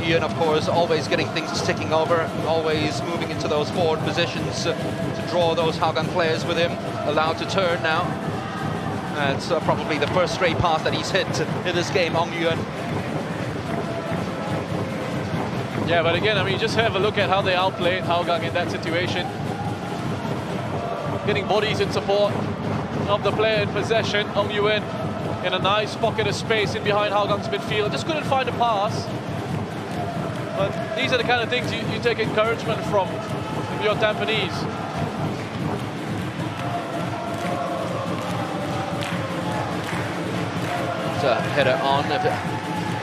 Ian, of course, always getting things ticking over, always moving into those forward positions to draw those Hougang players with him. Allowed to turn now. That's probably the first straight pass that he's hit in this game, Hong Yuan. Yeah, but again, I mean, just have a look at how they outplayed Hougang in that situation. Getting bodies in support of the player in possession, Hong Yuan, in a nice pocket of space in behind Hougang's midfield. Just couldn't find a pass. But these are the kind of things you take encouragement from if you're Tampines. header on. If it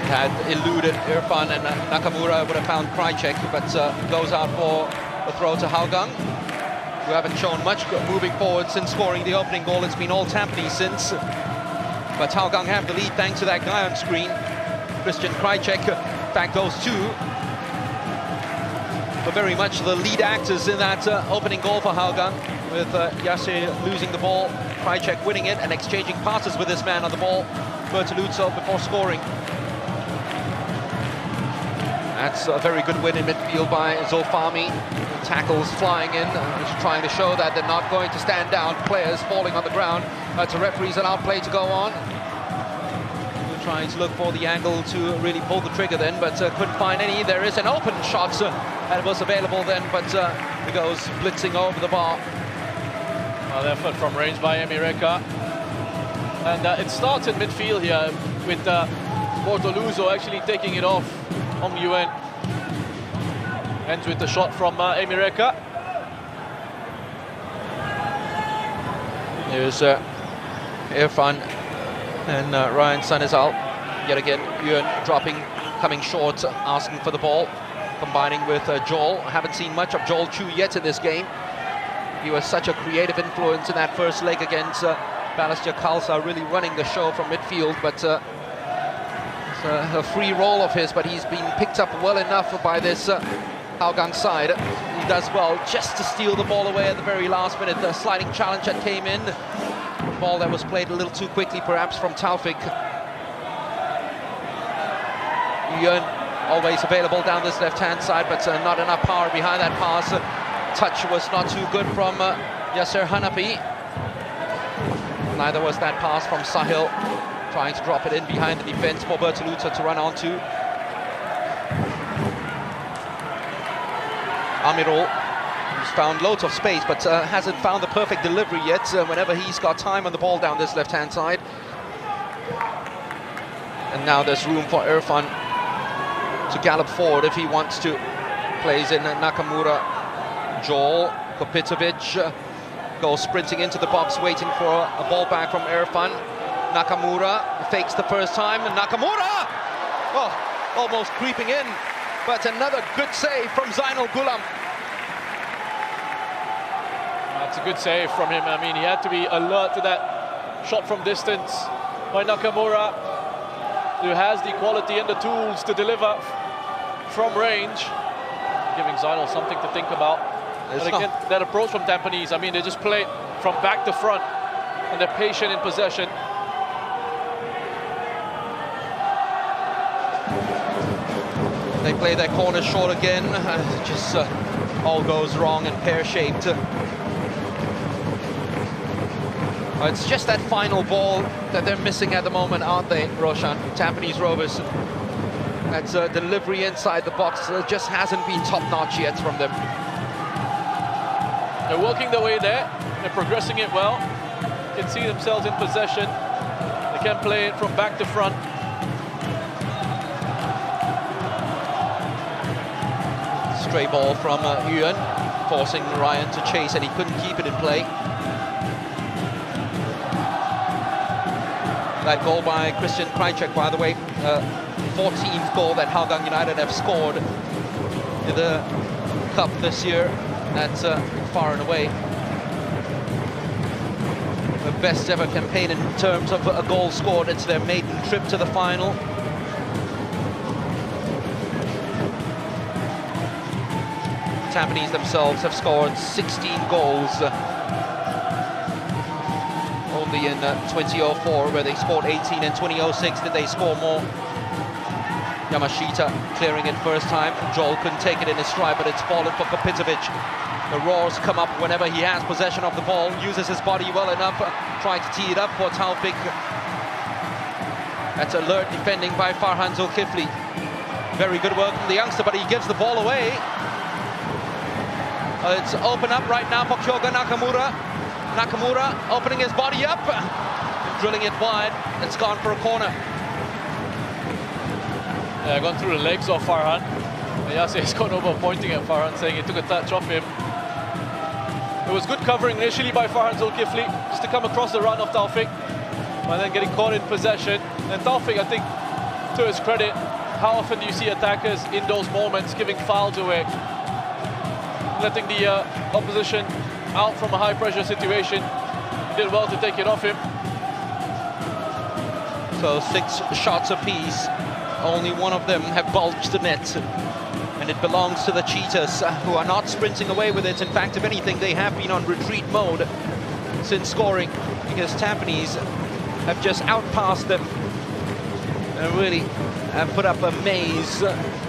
had eluded Irfan and Nakamura would have found Krajcek, but goes out for the throw to Hougang, who haven't shown much moving forward since scoring the opening goal. It's been all Tampines since. But Hougang have the lead thanks to that guy on screen. Christian Krajcek, in fact, those two were very much the lead actors in that opening goal for Hougang, with Yasser losing the ball, Krajcek winning it and exchanging passes with this man on the ball, Bertoluzzo, before scoring. That's a very good win in midfield by Zolfami. Tackles flying in, trying to show that they're not going to stand down. Players falling on the ground. To referees allowed play to go on. Trying to look for the angle to really pull the trigger then, but couldn't find any. There is an open shot that was available then, but it goes blitzing over the bar. Well, effort from range by Emireka. And it starts in midfield here with Bortoluzzo actually taking it off Hong Yuan. Ends with the shot from Emireka. Here's Irfan and Ryan Sanizal. Yet again, Yuan dropping, coming short, asking for the ball, combining with Joel. I haven't seen much of Joel Chu yet in this game. He was such a creative influence in that first leg against Balestier Khalsa, really running the show from midfield, but it's a free role of his, but he's been picked up well enough by this Hougang side. He does well just to steal the ball away at the very last minute. The sliding challenge that came in, ball that was played a little too quickly perhaps from Taufik. Yuan always available down this left-hand side, but not enough power behind that pass. Touch was not too good from Yasser Hanapi. Neither was that pass from Sahil, trying to drop it in behind the defense for Bertoluzzo to run onto. Amirul, who's found loads of space, but hasn't found the perfect delivery yet whenever he's got time on the ball down this left-hand side. And now there's room for Irfan to gallop forward if he wants to. Plays in Nakamura. Joel Kopitovic goes sprinting into the box, waiting for a ball back from Irfan. Nakamura fakes the first time, and Nakamura! Oh, almost creeping in, but another good save from Zainul Gulam. That's a good save from him. I mean, he had to be alert to that shot from distance by Nakamura, who has the quality and the tools to deliver from range, giving Zainul something to think about. And again, that approach from Tampines, I mean, they just play from back to front, and they're patient in possession. They play their corner short again, just all goes wrong and pear-shaped. It's just that final ball that they're missing at the moment, aren't they, Roshan? Tampines Rovers. That's delivery inside the box just hasn't been top-notch yet from them. They're working their way there. They're progressing it well. They can see themselves in possession. They can play it from back to front. Stray ball from Yuan, forcing Ryan to chase, and he couldn't keep it in play. That goal by Christian Krajcek, by the way, 14th goal that Hougang United have scored in the Cup this year. That's far and away the best ever campaign in terms of a goal scored. It's their maiden trip to the final. Tampines themselves have scored 16 goals. Only in 2004, where they scored 18, and 2006 did they score more. Yamashita clearing it first time. Joel couldn't take it in his stride, but it's fallen for Kopitovic. The roars come up whenever he has possession of the ball, uses his body well enough, trying to tee it up for Taufik. That's alert defending by Farhan Zulkifli. Very good work from the youngster, but he gives the ball away. It's open up right now for Kyoga Nakamura. Nakamura opening his body up, drilling it wide. It's gone for a corner. Yeah, gone through the legs of Farhan. Yasser has gone over pointing at Farhan, saying he took a touch off him. It was good covering initially by Farhan Zulkifli, just to come across the run of Taufik, but then getting caught in possession. And Taufik, I think, to his credit, how often do you see attackers in those moments giving fouls away, letting the opposition out from a high-pressure situation? He did well to take it off him. So 6 shots apiece. Only one of them have bulged the net. And it belongs to the Cheetahs, who are not sprinting away with it. In fact, if anything, they have been on retreat mode since scoring, because Tampines have just outpassed them and really have put up a maze,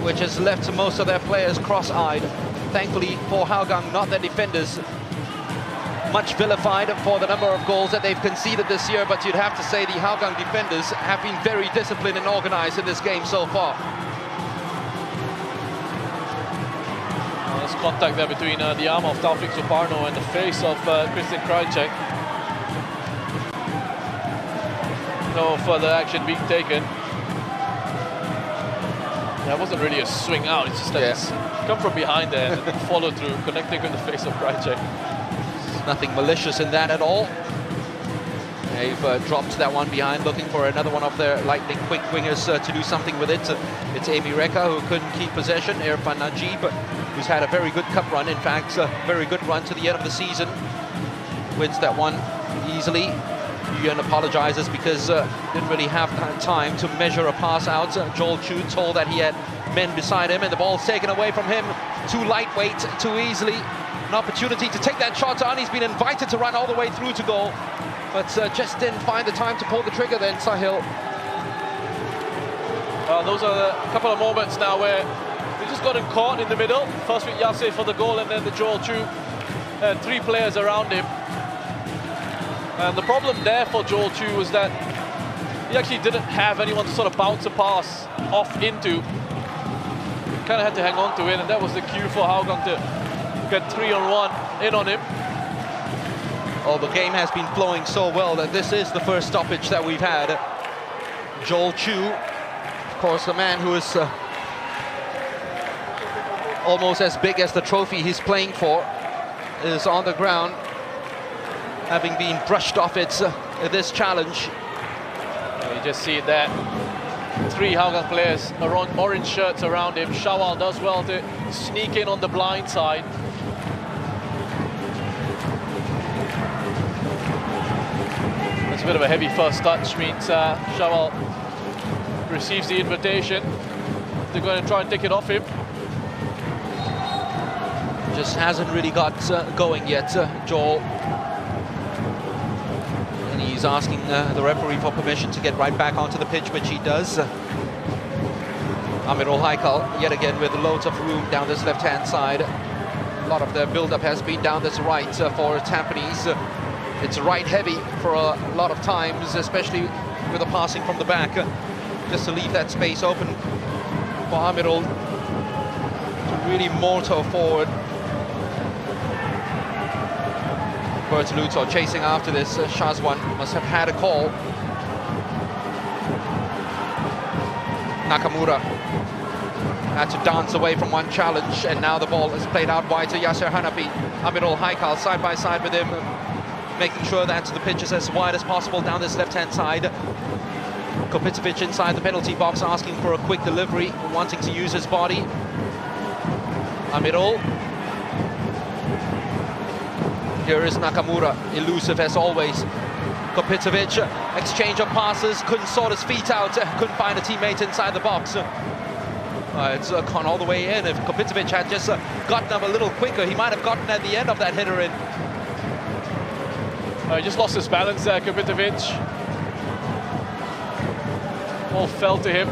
which has left most of their players cross-eyed. Thankfully for Hougang, not their defenders. Much vilified for the number of goals that they've conceded this year, but you'd have to say the Hougang defenders have been very disciplined and organized in this game so far. There's contact there between the arm of Taufik Suparno and the face of Christian Krajicek. No further action being taken. That wasn't really a swing out, it's just that it's come from behind there and then follow through, connecting with the face of Krajicek. Nothing malicious in that at all. They've dropped that one behind, looking for another one of their lightning quick wingers to do something with it. It's Amy Reka, who couldn't keep possession. Irfan Najib, who's had a very good cup run, in fact, a very good run to the end of the season. Wins that one easily. Yuan apologizes because didn't really have time to measure a pass out. Joel Chu told that he had men beside him, and the ball's taken away from him. Too lightweight, too easily. An opportunity to take that shot on. He's been invited to run all the way through to goal, but just didn't find the time to pull the trigger then, Sahil. Those are a couple of moments now where they just got him caught in the middle. First with Yase for the goal, and then the Joel Chu. 3 players around him. And the problem there for Joel Chu was that he actually didn't have anyone to sort of bounce a pass off into. Kind of had to hang on to it, and that was the cue for Hougang to get 3-on-1 in on him. Oh, the game has been flowing so well that this is the first stoppage that we've had. Joel Chu, of course, a man who is almost as big as the trophy he's playing for, is on the ground, having been brushed off this challenge. You just see it there. 3 Hougang players, orange shirts around him. Shawal does well to sneak in on the blind side. That's a bit of a heavy first touch, means Shawal receives the invitation. They're going to try and take it off him. Just hasn't really got going yet, Joel. And he's asking the referee for permission to get right back onto the pitch, which he does. Amirul Haikal, yet again with loads of room down this left-hand side. A lot of their build-up has been down this right for Tampines. It's right heavy for a lot of times, especially with the passing from the back. Just to leave that space open for Amirul to really motor forward. Bertoluto chasing after this. Shazwan must have had a call. Nakamura had to dance away from one challenge, and now the ball is played out wide to Yasser Hanafi. Amirul Haikal side by side with him, making sure that the pitch is as wide as possible down this left-hand side. Kopitovic inside the penalty box, asking for a quick delivery, wanting to use his body. Amirul. Here is Nakamura, elusive as always. Kopitovic, exchange of passes, couldn't sort his feet out, couldn't find a teammate inside the box. It's gone all the way in. If Kopitovic had just gotten up a little quicker, he might have gotten at the end of that header in. He just lost his balance there, Kopitovic. All fell to him.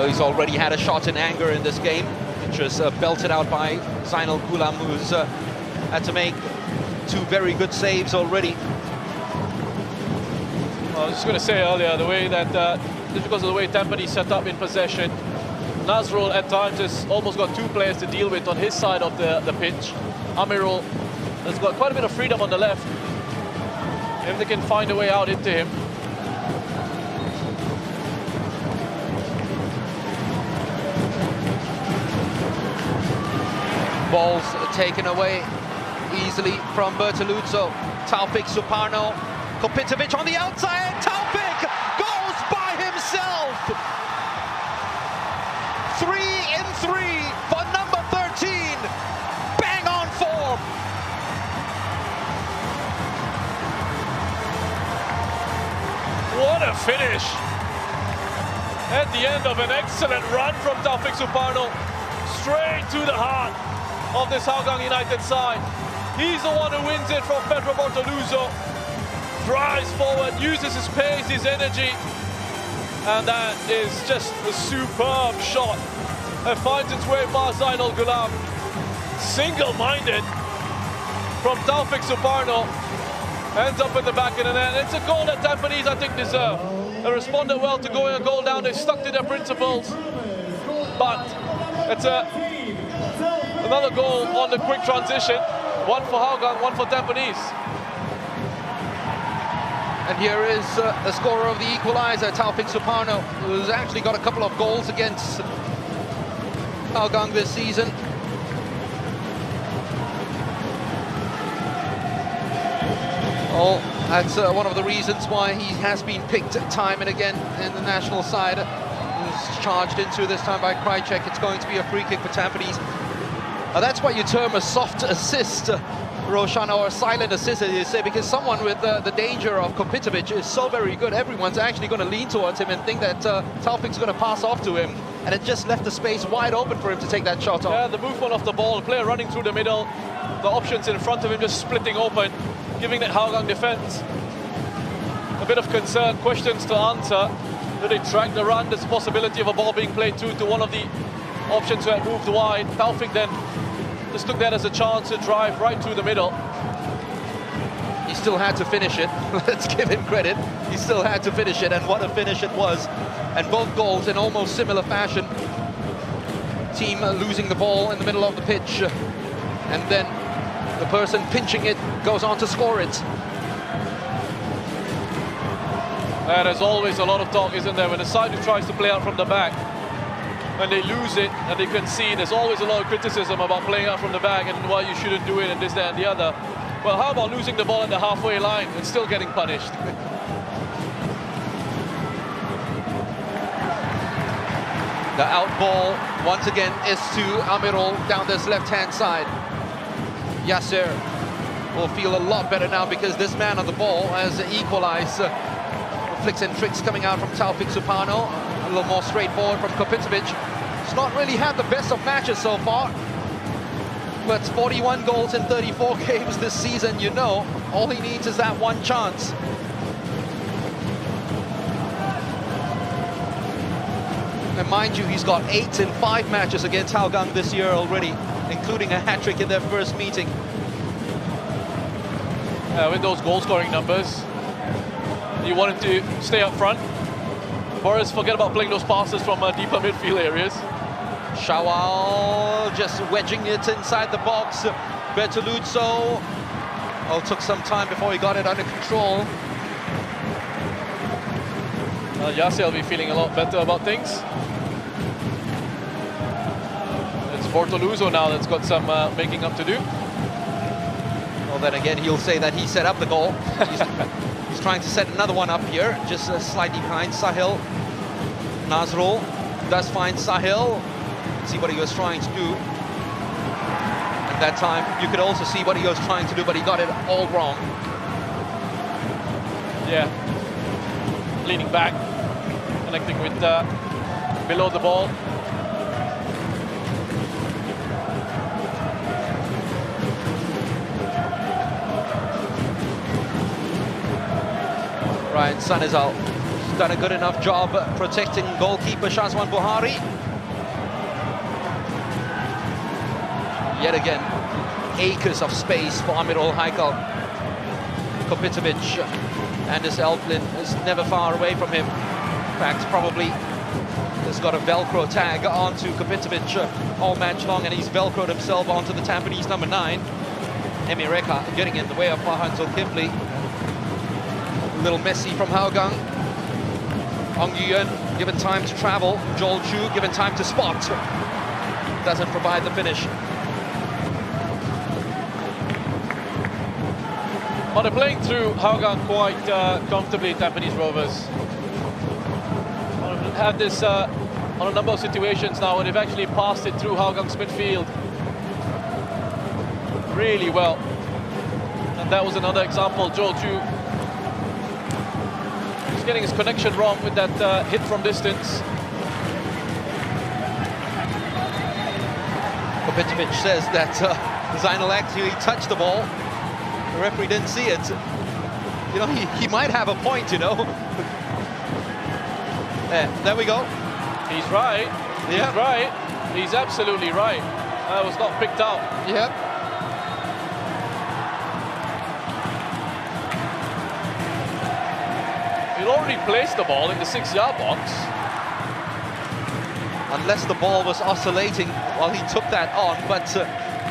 He's already had a shot in anger in this game, which was belted out by Zainal Ghulam, who's had to make 2 very good saves already. Well, I was just going to say earlier, the way that, just because of the way Tampines set up in possession, Nazrul at times has almost got 2 players to deal with on his side of the pitch. Amirul has got quite a bit of freedom on the left. If they can find a way out into him. Balls taken away easily from Bertoluzzo. Taufik Suparno. Kopitovic on the outside. Taufik goes by himself. 3 in 3 for number 13. Bang on form. What a finish. At the end of an excellent run from Taufik Suparno, straight to the heart of this Hougang United side. He's the one who wins it from Pedro Bertoluzzo. Drives forward, uses his pace, his energy, and that is just a superb shot. It finds its way past Zainul Ghulam. Single-minded from Taufik Suparno. Ends up in the back of the net. It's a goal that Tampines, I think, deserve. They responded well to going a goal down. They stuck to their principles. But it's another goal on the quick transition. One for Hougang, one for Tampines. And here is the scorer of the equalizer, Taufik Suparno, who's actually got a couple of goals against Hougang this season. Oh, that's one of the reasons why he has been picked time and again in the national side. He's charged into this time by Krajcek. It's going to be a free kick for Tampines. That's what you term a soft assist, Roshan, or a silent assist, as you say, because someone with the danger of Kopitovic is so very good. Everyone's actually going to lean towards him and think that Taufik's going to pass off to him. And it just left the space wide open for him to take that shot off. Yeah, the movement of the ball, the player running through the middle, the options in front of him just splitting open, giving that Hougang defense a bit of concern, questions to answer. Do they track the run? There's a possibility of a ball being played through to one of the options where it moved wide. Taufik then just took that as a chance to drive right through the middle. He still had to finish it. Let's give him credit. He still had to finish it, and what a finish it was. And both goals in almost similar fashion. Team losing the ball in the middle of the pitch, and then the person pinching it goes on to score it. There's always a lot of talk, isn't there, when the side who tries to play out from the back, when they lose it and they concede, there's always a lot of criticism about playing out from the back and why you shouldn't do it and this, that and the other. Well, how about losing the ball at the halfway line and still getting punished? The out ball once again is to Amirul down this left-hand side. Yasser will feel a lot better now because this man on the ball has equalized. Flicks and tricks coming out from Taufik Suparno. A little more straightforward from Kopitovic. He's not really had the best of matches so far. But 41 goals in 34 games this season, you know, all he needs is that one chance. And mind you, he's got 8 in 5 matches against Hougang this year already, including a hat-trick in their first meeting. With those goal-scoring numbers, you want him to stay up front. Boris, forget about playing those passes from deeper midfield areas. Shawal just wedging it inside the box. Bertoluzzo took some time before he got it under control. Yasser will be feeling a lot better about things. It's Bertoluzzo now that's got some making up to do. Well, then again, he'll say that he set up the goal. He's trying to set another one up here, just slightly behind Sahil. Nazrul does find Sahil. See what he was trying to do. At that time, you could also see what he was trying to do, but he got it all wrong. Yeah. Leaning back, connecting with below the ball. Ryan Sanizal has done a good enough job protecting goalkeeper Shazwan Buhari. Yet again, acres of space for Amirul Haikal. Kopitovic and his Elflin is never far away from him. In fact, probably has got a Velcro tag onto Kopitovic all match long, and he's Velcroed himself onto the Tampines number 9. Emireka getting in the way of Farhan Zulkifli. A little messy from Hougang. Ong Yuan given time to travel. Joel Chu given time to spot. Doesn't provide the finish. Oh, they're playing through Hougang quite comfortably, Tampines Rovers. Had this on a number of situations now, and they've actually passed it through Hougang's midfield really well. And that was another example. Joel Chu was getting his connection wrong with that hit from distance. Kopitovic says that Zainal actually touched the ball. The referee didn't see it. You know, he might have a point, you know. There we go. He's right. Yeah. He's right. He's absolutely right. That was not picked out. Yep. He'd already placed the ball in the 6-yard box. Unless the ball was oscillating while he took that on, but...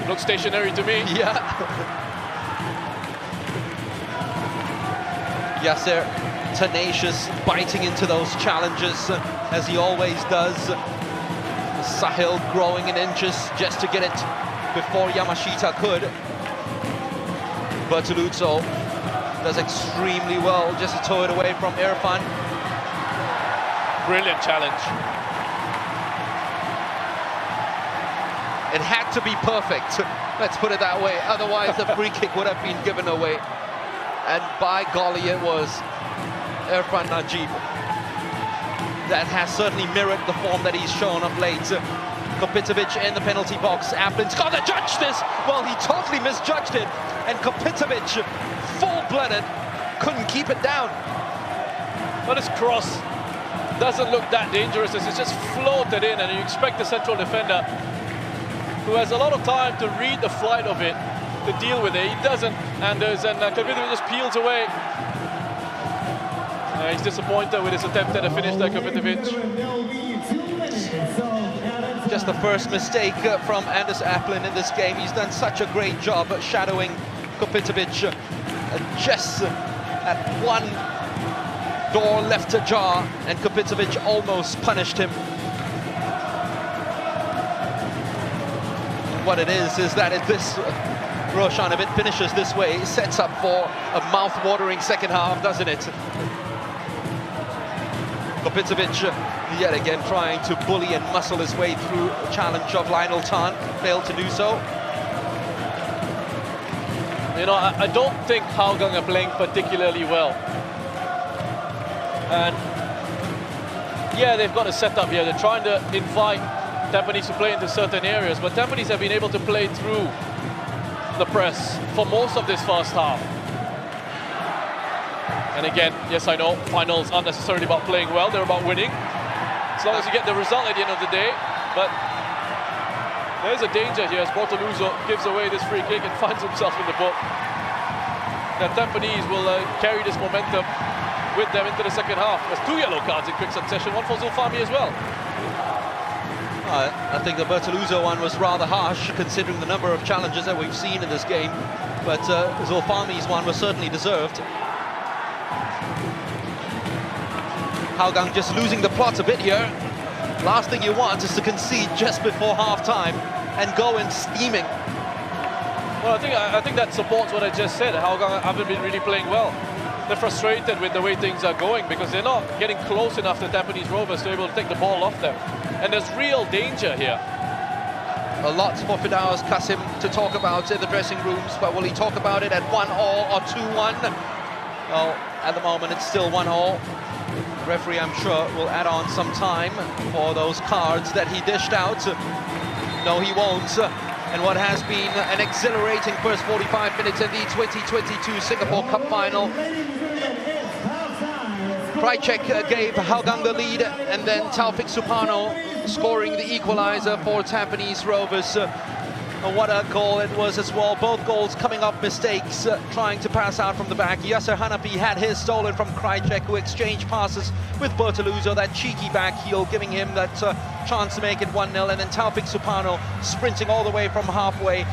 It looks stationary to me. Yeah. Yasser, tenacious, biting into those challenges, as he always does. Sahil growing in inches just to get it before Yamashita could. Bertoluzzo does extremely well just to tow it away from Irfan. Brilliant challenge. It had to be perfect, let's put it that way. Otherwise, the free kick would have been given away. And by golly, it was Irfan Najib. That has certainly mirrored the form that he's shown of late. Kopitovic in the penalty box. Aplin's got to judge this. Well, he totally misjudged it. And Kopitovic, full-blooded, couldn't keep it down. But his cross doesn't look that dangerous as it's just floated in, and you expect the central defender, who has a lot of time to read the flight of it, to deal with it. He doesn't, and Kopitovic just peels away. He's disappointed with his attempt at a finish there, Kopitovic. Just the first mistake from Anders Aplin in this game. He's done such a great job shadowing Kopitovic. Just at one door left ajar, and Kopitovic almost punished him. What it is that if this Roshan, if it finishes this way, it sets up for a mouth-watering second half, doesn't it? Kopitovic yet again trying to bully and muscle his way through a challenge of Lionel Tan, failed to do so. You know, I don't think Hougang are playing particularly well. And yeah, they've got a setup here. They're trying to invite Tampines to play into certain areas, but Tampines have been able to play through the press for most of this first half. And again, yes, I know, finals aren't necessarily about playing well, they're about winning. As long as you get the result at the end of the day. But there's a danger here as Bertoluzzo gives away this free kick and finds himself in the book. Now Tampines will carry this momentum with them into the second half. There's 2 yellow cards in quick succession, one for Zulfami as well. I think the Bertoluzzo one was rather harsh, considering the number of challenges that we've seen in this game. But Zulfami's one was certainly deserved. Hougang just losing the plot a bit here. Last thing you want is to concede just before half-time and go in steaming. Well, I think that supports what I just said. Hougang haven't been really playing well. They're frustrated with the way things are going because they're not getting close enough to Tampines Rovers to be able to take the ball off them. And there's real danger here. A lot for Firdaus Qasim to talk about in the dressing rooms, but will he talk about it at 1-1 or 2-1? Well, at the moment it's still 1-1. The referee, I'm sure, will add on some time for those cards that he dished out. No, he won't. And what has been an exhilarating first 45 minutes in the 2022 Singapore Cup Final. Krajcek gave Hougang the lead, and then Taufik Supano scoring the equalizer for Tampines Rovers. What a goal it was as well. Both goals coming off mistakes, trying to pass out from the back. Yasser Hanapi had his stolen from Krajcek, who exchanged passes with Bertoluzzo, that cheeky back heel, giving him that chance to make it 1-0. And then Taufik Supano sprinting all the way from halfway.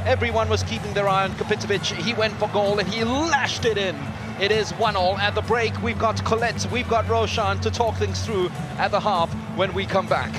Everyone was keeping their eye on Kopitovic. He went for goal and he lashed it in. It is 1-1 at the break. We've got Colette, we've got Roshan to talk things through at the half when we come back.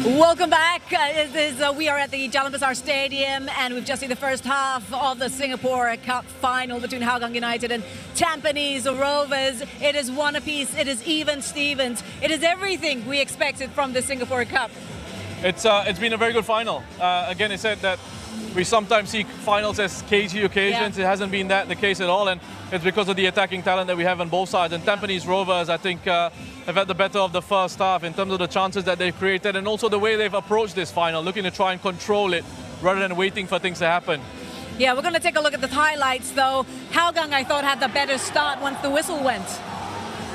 Welcome back. We are at the Jalan Besar Stadium, and we've just seen the first half of the Singapore Cup final between Hougang United and Tampines Rovers. It is one apiece. It is even Stevens. It is everything we expected from the Singapore Cup. It's been a very good final. Again, it said that we sometimes see finals as cagey occasions. Yeah. It hasn't been the case at all, and it's because of the attacking talent that we have on both sides. And Tampines Rovers, I think, have had the better of the first half in terms of the chances that they've created and also the way they've approached this final, looking to try and control it rather than waiting for things to happen. Yeah, we're going to take a look at the highlights, though. Hougang, I thought, had the better start once the whistle went.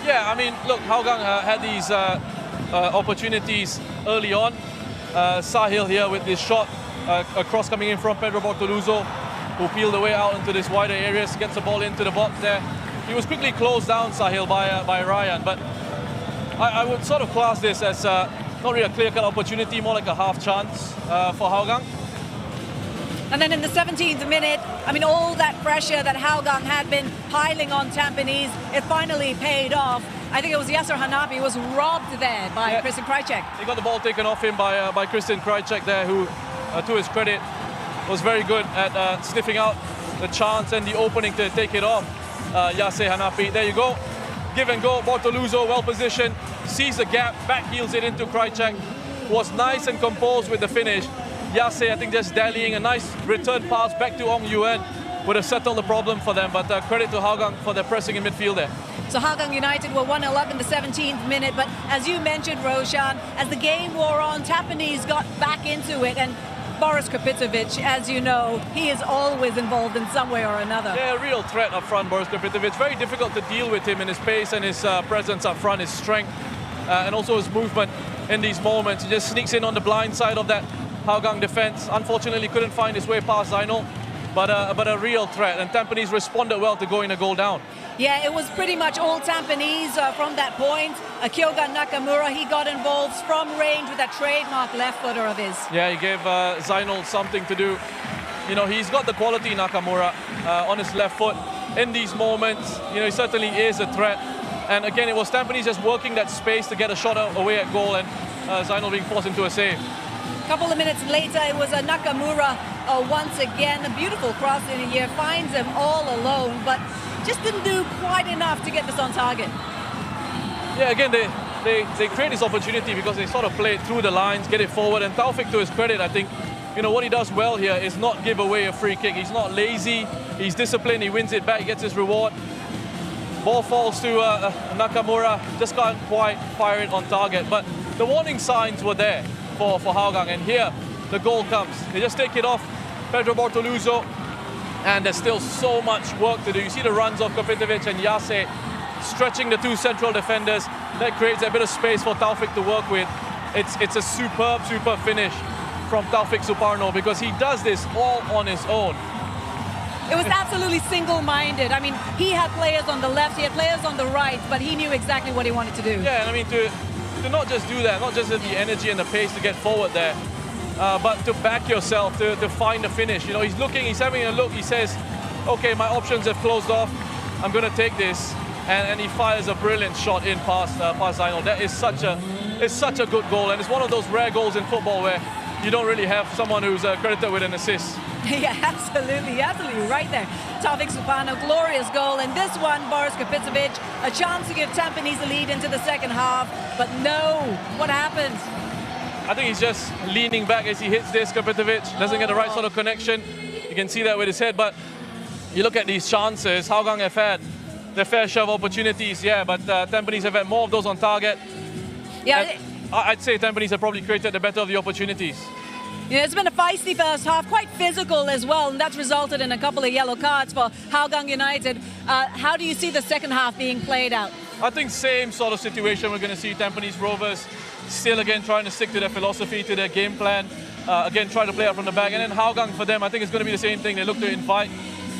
Yeah, I mean, look, Hougang had these opportunities early on. Sahil here with this shot, a cross coming in from Pedro Bortoluzo, who peeled the way out into this wider areas, gets the ball into the box there. He was quickly closed down, Sahil, by Ryan, but I would sort of class this as not really a clear-cut opportunity, more like a half chance for Hougang. And then in the 17th minute, I mean, all that pressure that Hougang had been piling on Tampines, it finally paid off. I think it was Yasser Hanapi was robbed there by Christian Krajcek. He got the ball taken off him by Christian Krajcek there, who, to his credit, was very good at sniffing out the chance and the opening to take it off. Yasser Hanapi, there you go. Give and go, Bortoluzo well positioned, sees the gap, back heels it into Krajcek. Was nice and composed with the finish. Yasser, I think, just dallying, a nice return pass back to Ong Yuen would have settled the problem for them, but credit to Hougang for their pressing in midfield there. So Hougang United were 1-0 up in the 17th minute, but as you mentioned, Roshan, as the game wore on, Tampines got back into it, and Boris Krapitovic, as you know, he is always involved in some way or another. Yeah, a real threat up front, Boris Krapitovic. Very difficult to deal with him in his pace and his presence up front, his strength, and also his movement in these moments. He just sneaks in on the blind side of that Hougang defense. Unfortunately, couldn't find his way past Zainul, but a real threat. And Tampines responded well to going a goal down. Yeah, it was pretty much all Tampines from that point. Kyoga Nakamura, he got involved from range with that trademark left footer of his. Yeah, he gave Zainul something to do. You know, he's got the quality, Nakamura, on his left foot. In these moments, you know, he certainly is a threat. And again, it was Tampines just working that space to get a shot away at goal, and Zainul being forced into a save. A couple of minutes later, it was a Nakamura once again. A beautiful cross in here, finds him all alone, but just didn't do quite enough to get this on target. Yeah, again, they create this opportunity because they sort of play it through the lines, get it forward, and Taufik, to his credit, I think, you know, what he does well here is not give away a free kick. He's not lazy, he's disciplined, he wins it back, he gets his reward. Ball falls to Nakamura, just can't quite fire it on target, but the warning signs were there for Hougang, and here the goal comes. They just take it off Pedro Bortoluzo, and there's still so much work to do. You see the runs of Krapitovic and Yasser stretching the two central defenders. That creates a bit of space for Taufik to work with. It's a superb finish from Taufik Suparno, because he does this all on his own. It was absolutely single-minded. I mean, he had players on the left, he had players on the right, but he knew exactly what he wanted to do. Yeah, and I mean, to not just do that, not just have the energy and the pace to get forward there, but to back yourself, to find the finish. You know, he's looking, he's having a look, he says, okay, my options have closed off, I'm going to take this. And he fires a brilliant shot in past Zainul. That is such a good goal, and it's one of those rare goals in football where you don't really have someone who's credited with an assist. Yeah, absolutely, right there. Taufik Suparno, glorious goal, and this one, Boris Krapitovic, a chance to give Tampines the lead into the second half, but no, what happens? I think he's just leaning back as he hits this. Krapitovic doesn't get the right sort of connection. You can see that with his head, but you look at these chances, Hougang have had their fair share of opportunities, yeah, but Tampines have had more of those on target. Yeah, I'd say Tampines have probably created the better of the opportunities. Yeah, it's been a feisty first half, quite physical as well, and that's resulted in a couple of yellow cards for Hougang United. How do you see the second half being played out? I think same sort of situation. We're going to see Tampines Rovers still again trying to stick to their philosophy, to their game plan, again try to play out from the back, and then Hougang, for them, I think it's going to be the same thing. They look to invite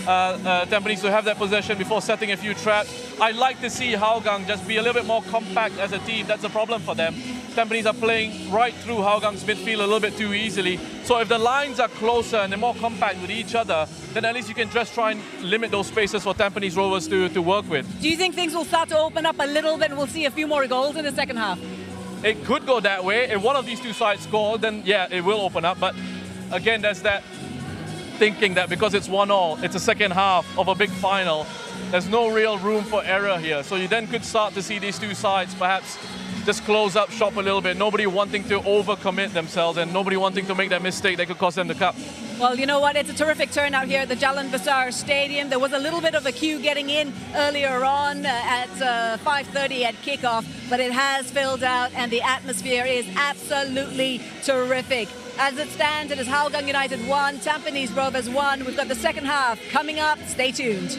Tampines to have that possession before setting a few traps. I'd like to see Hougang just be a little bit more compact as a team. That's a problem for them. Tampines are playing right through Hougang's midfield a little bit too easily. So if the lines are closer and they're more compact with each other, then at least you can just try and limit those spaces for Tampines Rovers to work with. Do you think things will start to open up a little bit and we'll see a few more goals in the second half? it could go that way. If one of these two sides score, then yeah, it will open up. But again, there's that thinking that because it's 1-1, it's a second half of a big final, there's no real room for error here. So you then could start to see these two sides perhaps just close up shop a little bit. Nobody wanting to overcommit themselves and nobody wanting to make that mistake that could cost them the cup. Well, you know what? It's a terrific turnout here at the Jalan Besar Stadium. There was a little bit of a queue getting in earlier on at 5:30 at kickoff, but it has filled out and the atmosphere is absolutely terrific. As it stands, it is Hougang United 1, Tampines Rovers 1. We've got the second half coming up. Stay tuned.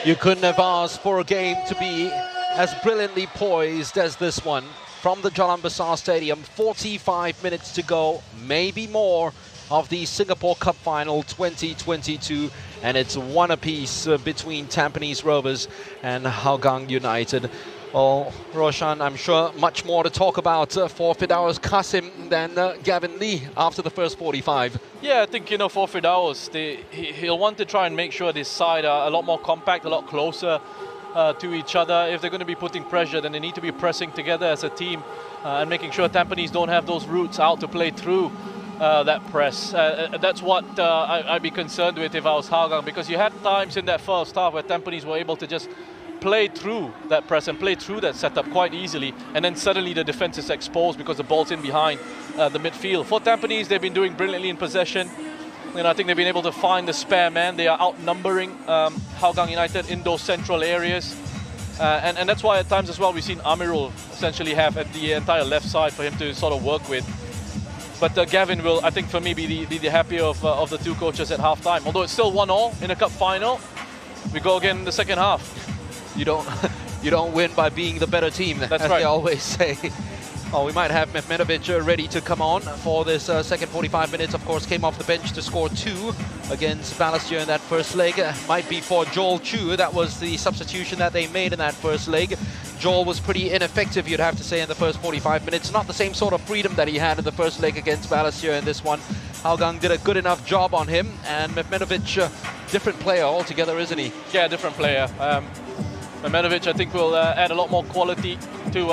You couldn't have asked for a game to be as brilliantly poised as this one. From the Jalan Besar Stadium, 45 minutes to go, maybe more, of the Singapore Cup Final 2022. And it's one apiece between Tampines Rovers and Hougang United. Well, Roshan, I'm sure much more to talk about for Firdaus Qasim than Gavin Lee after the first 45. Yeah, I think, for Firdaus, he'll want to try and make sure this side are a lot more compact, a lot closer to each other. If they're going to be putting pressure, then they need to be pressing together as a team and making sure Tampines don't have those routes out to play through that press. That's what I'd be concerned with if I was Hougang, because you had times in that first half where Tampines were able to just play through that press and play through that setup quite easily, and then suddenly the defense is exposed because the ball's in behind the midfield. For Tampines, they've been doing brilliantly in possession. I think they've been able to find the spare man. They are outnumbering Hougang United in those central areas. And that's why at times as well we've seen Amirul essentially have at the entire left side for him to sort of work with. But Gavin will, I think, for me, be the happier of the two coaches at half-time. Although it's still 1-1 in a cup final, we go again in the second half. You don't win by being the better team, That's as right. they always say. Oh, we might have Mehmedovic ready to come on for this second 45 minutes. Of course, came off the bench to score 2 against Balestier in that first leg. Might be for Joel Chu. That was the substitution that they made in that first leg. Joel was pretty ineffective, you'd have to say, in the first 45 minutes. Not the same sort of freedom that he had in the first leg against Balestier in this one. Hougang did a good enough job on him. And Mehmedovic, different player altogether, isn't he? Yeah, different player. Mehmedovic, I think, will add a lot more quality to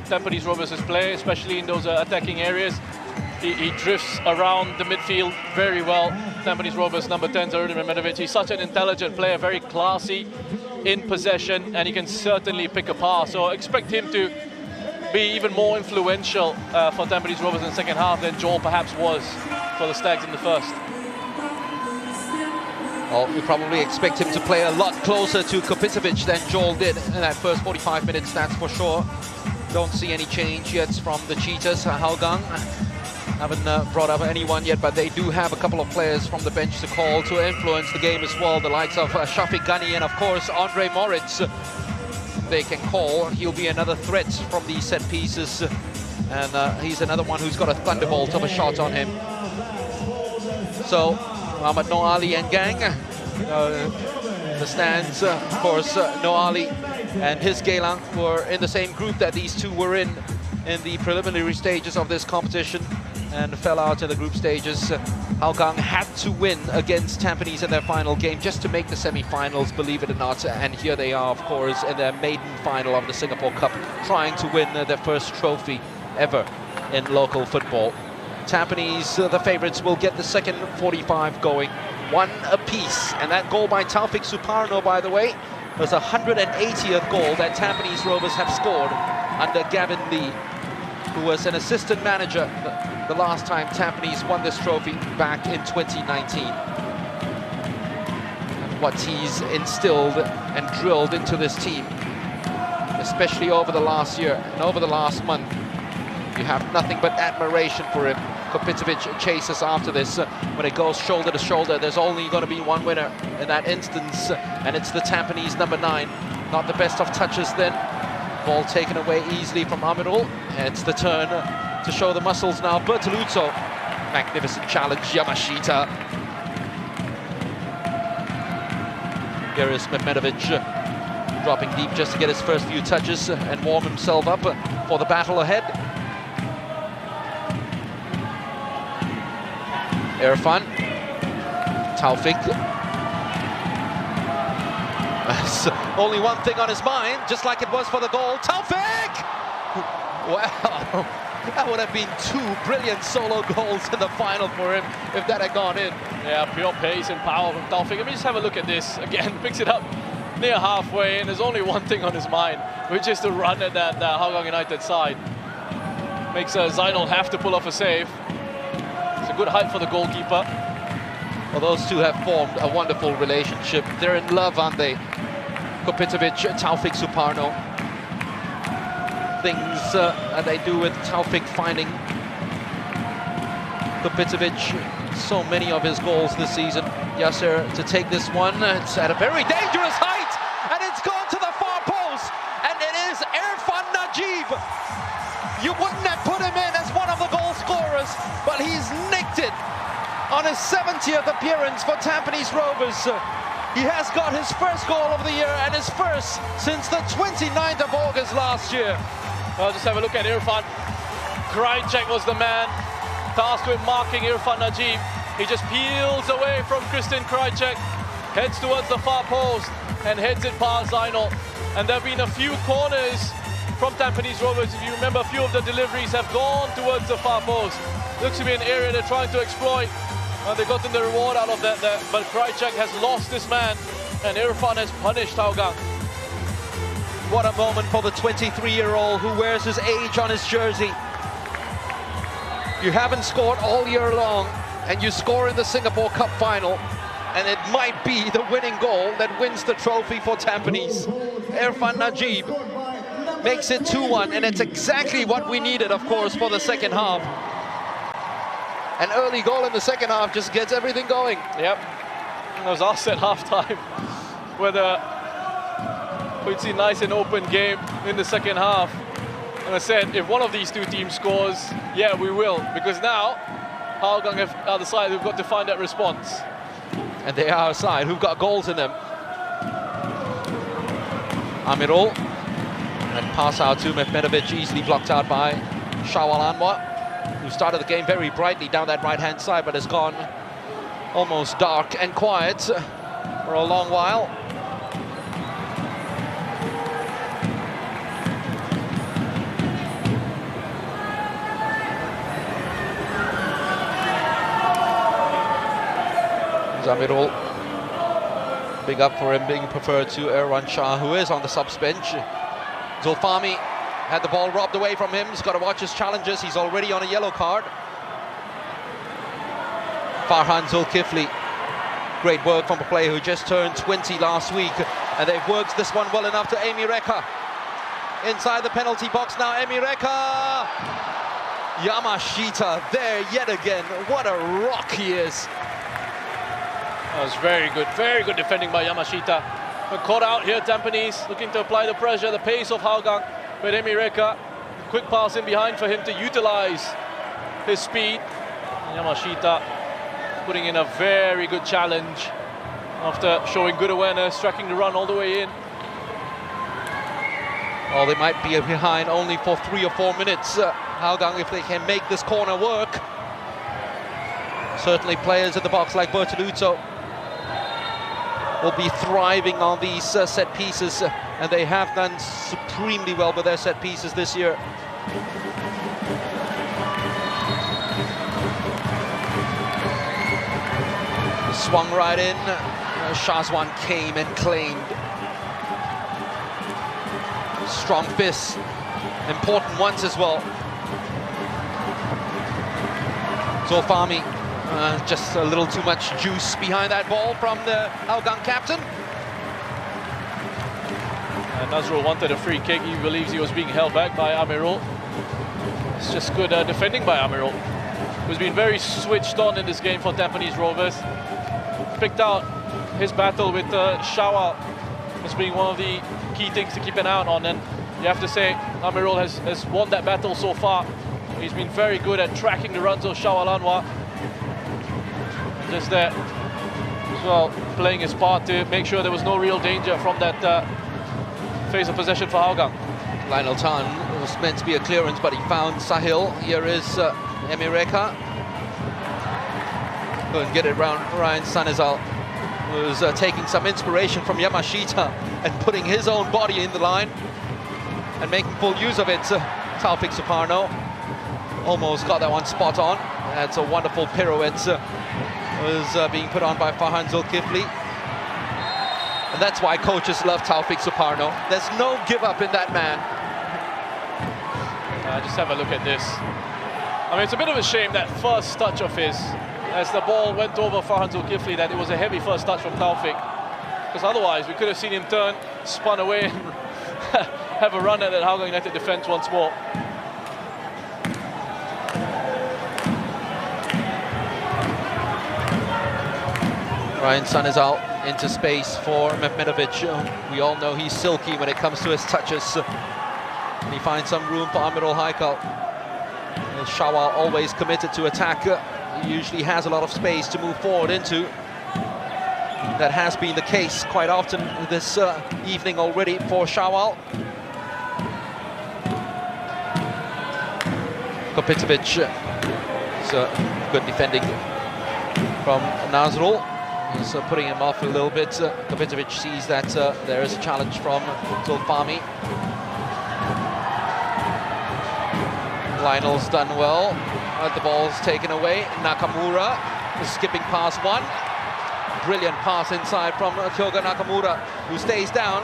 Tampines Rovers' play, especially in those attacking areas. He drifts around the midfield very well. Tampines Rovers number 10, Zarudin Mehmedovic. He's such an intelligent player, very classy in possession, and he can certainly pick a pass. So expect him to be even more influential for Tampines Rovers in the second half than Joel perhaps was for the Stags in the first. Well, we probably expect him to play a lot closer to Kopitovic than Joel did in that first 45 minutes, that's for sure. Don't see any change yet from the Cheetahs. Hougang haven't brought up anyone yet, but they do have a couple of players from the bench to call to influence the game as well. The likes of Shafiq Ghani and, of course, Andre Moritz. They can call. He'll be another threat from these set pieces. And he's another one who's got a thunderbolt of a shot on him. So, Muhammad Noor Ali and gang. The stands, of course, Noor Ali and his Geylang were in the same group that these two were in the preliminary stages of this competition and fell out in the group stages. Hougang had to win against Tampines in their final game just to make the semi-finals, believe it or not. And here they are, of course, in their maiden final of the Singapore Cup, trying to win their first trophy ever in local football. Tampines, the favourites, will get the second 45 going, 1 apiece. And that goal by Taufik Suparno, by the way, was the 180th goal that Tampines Rovers have scored under Gavin Lee, who was an assistant manager the last time Tampines won this trophy back in 2019. And what he's instilled and drilled into this team, especially over the last year and over the last month, you have nothing but admiration for him. Kopitovic chases after this. When it goes shoulder to shoulder, there's only going to be one winner in that instance, and it's the Tampines number 9. Not the best of touches then. Ball taken away easily from Amirul. It's the turn to show the muscles now. Bertoluzzo. Magnificent challenge, Yamashita. Here is Mehmedovic dropping deep just to get his first few touches and warm himself up for the battle ahead. Irfan, Taufik. Only one thing on his mind, just like it was for the goal. Taufik! Wow, that would have been 2 brilliant solo goals in the final for him if that had gone in. Yeah, pure pace and power from Taufik. I mean, just have a look at this. Again, picks it up near halfway, and there's only one thing on his mind, which is to run at that Hougang United side. Makes Zainul have to pull off a save. It's a good height for the goalkeeper. Well, those two have formed a wonderful relationship. They're in love, aren't they? Kopitovic, Taufik Suparno. Things that they do with Taufik finding Kopitovic so many of his goals this season. Yasser to take this one. It's at a very dangerous height, and it's gone to the far post, and it is Irfan Najib. You wouldn't have put him in as one of the goal scorers, but he's nicked it on his 70th appearance for Tampines Rovers. He has got his first goal of the year and his first since the 29th of August last year. Well, just have a look at Irfan. Krajcek was the man tasked with marking Irfan Najib. He just peels away from Christian Krajcek, heads towards the far post and heads it past Zainul. And there have been a few corners from Tampines Rovers. If you remember, a few of the deliveries have gone towards the far post. Looks to be an area they're trying to exploit. And they've gotten the reward out of that there. But Krajcek has lost this man, and Irfan has punished Hougang. What a moment for the 23-year-old who wears his age on his jersey. You haven't scored all year long, and you score in the Singapore Cup final, and it might be the winning goal that wins the trophy for Tampines. Irfan Najib makes it 2-1, and it's exactly what we needed, of course, for the second half. An early goal in the second half just gets everything going. Yep, that was us at halftime, where we'd see nice and open game in the second half. And I said, if one of these two teams scores, yeah, we will. Because now, Hougang are the side who've got to find that response. And they are a side who've got goals in them. Amirul. And pass out to Mehmedovic, easily blocked out by Shawal Anwar, who started the game very brightly down that right-hand side, but has gone almost dark and quiet for a long while. Zamirul, big up for him being preferred to Erwan Shah, who is on the subs bench. Zulfami had the ball robbed away from him. He's got to watch his challenges. He's already on a yellow card. Farhan Zulkifli, great work from a player who just turned 20 last week, and they've worked this one well enough to Amy Reka. Inside the penalty box now, Amy Reka. Yamashita there yet again. What a rock he is. That was very good defending by Yamashita. But caught out here, Tampines, looking to apply the pressure, the pace of Hougang. With Emi Reka, quick pass in behind for him to utilize his speed. Yamashita putting in a very good challenge after showing good awareness, tracking the run all the way in. Well, they might be behind only for 3 or 4 minutes. Hougang, if they can make this corner work. Certainly players in the box like Bertoluto will be thriving on these set pieces, and they have done supremely well with their set pieces this year. Swung right in. Shazwan came and claimed. Strong fists, important ones as well. Zulfami. Just a little too much juice behind that ball from the Hougang captain. Nazrul wanted a free kick. He believes he was being held back by Amirul. It's just good defending by Amirul, who's been very switched on in this game for Tampines Rovers. Picked out his battle with Shawal as being one of the key things to keep an eye on. And you have to say, Amirul has won that battle so far. He's been very good at tracking the runs of Shawal Anwar. Just there as well, playing his part to make sure there was no real danger from that phase of possession for Hougang. Lionel Tan was meant to be a clearance, but he found Sahil. Here is Emi Reka. Couldn't get it round Ryan Sanizal, who's taking some inspiration from Yamashita and putting his own body in the line and making full use of it. Taufik Suparno almost got that one spot on. That's a wonderful pirouette. Was being put on by Farhan Zulkifli. And that's why coaches love Taufik Suparno. There's no give up in that man. Just have a look at this. I mean, it's a bit of a shame that first touch of his, as the ball went over Farhan Zulkifli, that it was a heavy first touch from Taufik. Because otherwise, we could have seen him turn, spun away, and have a run at that Hougang United defense once more. Ryan Sanizal into space for Mehmedovic. We all know he's silky when it comes to his touches. And he finds some room for Amirul Haikal. And Shawal always committed to attack. He usually has a lot of space to move forward into. That has been the case quite often this evening already for Shawal. Kopitovic. So good defending from Nazrul. He's putting him off a little bit. Kopitovic sees that there is a challenge from Zulfami. Lionel's done well. The ball's taken away. Nakamura is skipping past one. Brilliant pass inside from Kyoga Nakamura, who stays down.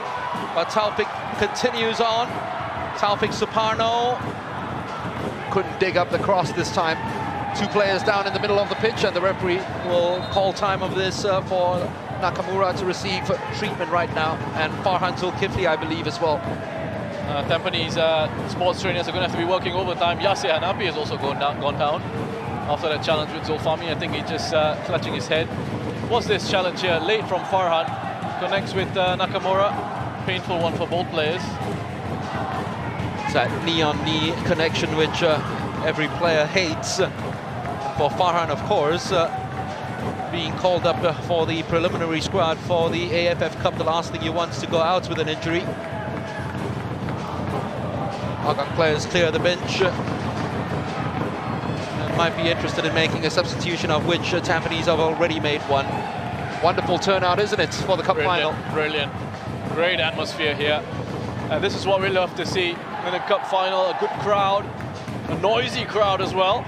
But Taufik continues on. Taufik Suparno couldn't dig up the cross this time. 2 players down in the middle of the pitch, and the referee will call time of this for Nakamura to receive treatment right now, and Farhan Zulkifli, I believe, as well. Tampines sports trainers are going to have to be working overtime. Yasir Hanapi has also gone down after that challenge with Zulfami. I think he's just clutching his head. What's this challenge here? Late from Farhan. Connects with Nakamura. Painful one for both players. It's that knee-on-knee connection which every player hates. For Farhan, of course, being called up for the preliminary squad for the AFF Cup, the last thing he wants to go out with an injury. Hougang players clear the bench. Might be interested in making a substitution, of which Tampines have already made one. Wonderful turnout, isn't it, for the cup final? Brilliant. Great atmosphere here. And this is what we love to see in a cup final. A good crowd, a noisy crowd as well.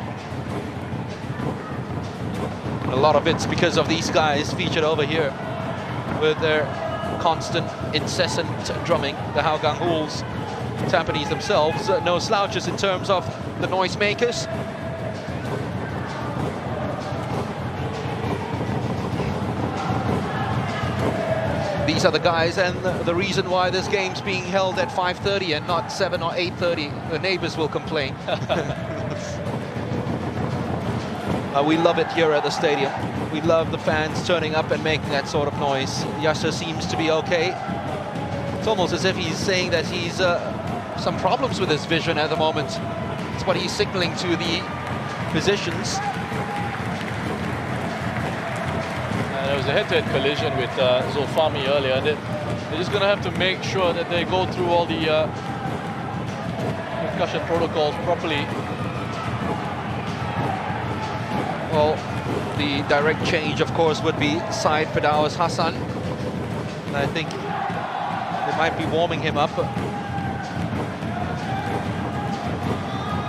A lot of it's because of these guys featured over here with their constant, incessant drumming, the Hougang Hools. Tampines themselves, no slouches in terms of the noisemakers. These are the guys, and the reason why this game's being held at 5:30 and not 7 or 8:30. The neighbors will complain. We love it here at the stadium. We love the fans turning up and making that sort of noise. Yasser seems to be okay. It's almost as if he's saying that he's some problems with his vision at the moment. It's what he's signaling to the physicians. There was a head-to-head collision with Zulfami earlier, and they're just going to have to make sure that they go through all the concussion protocols properly. Well, the direct change, of course, would be Syed Firdaus Hassan. And I think they might be warming him up.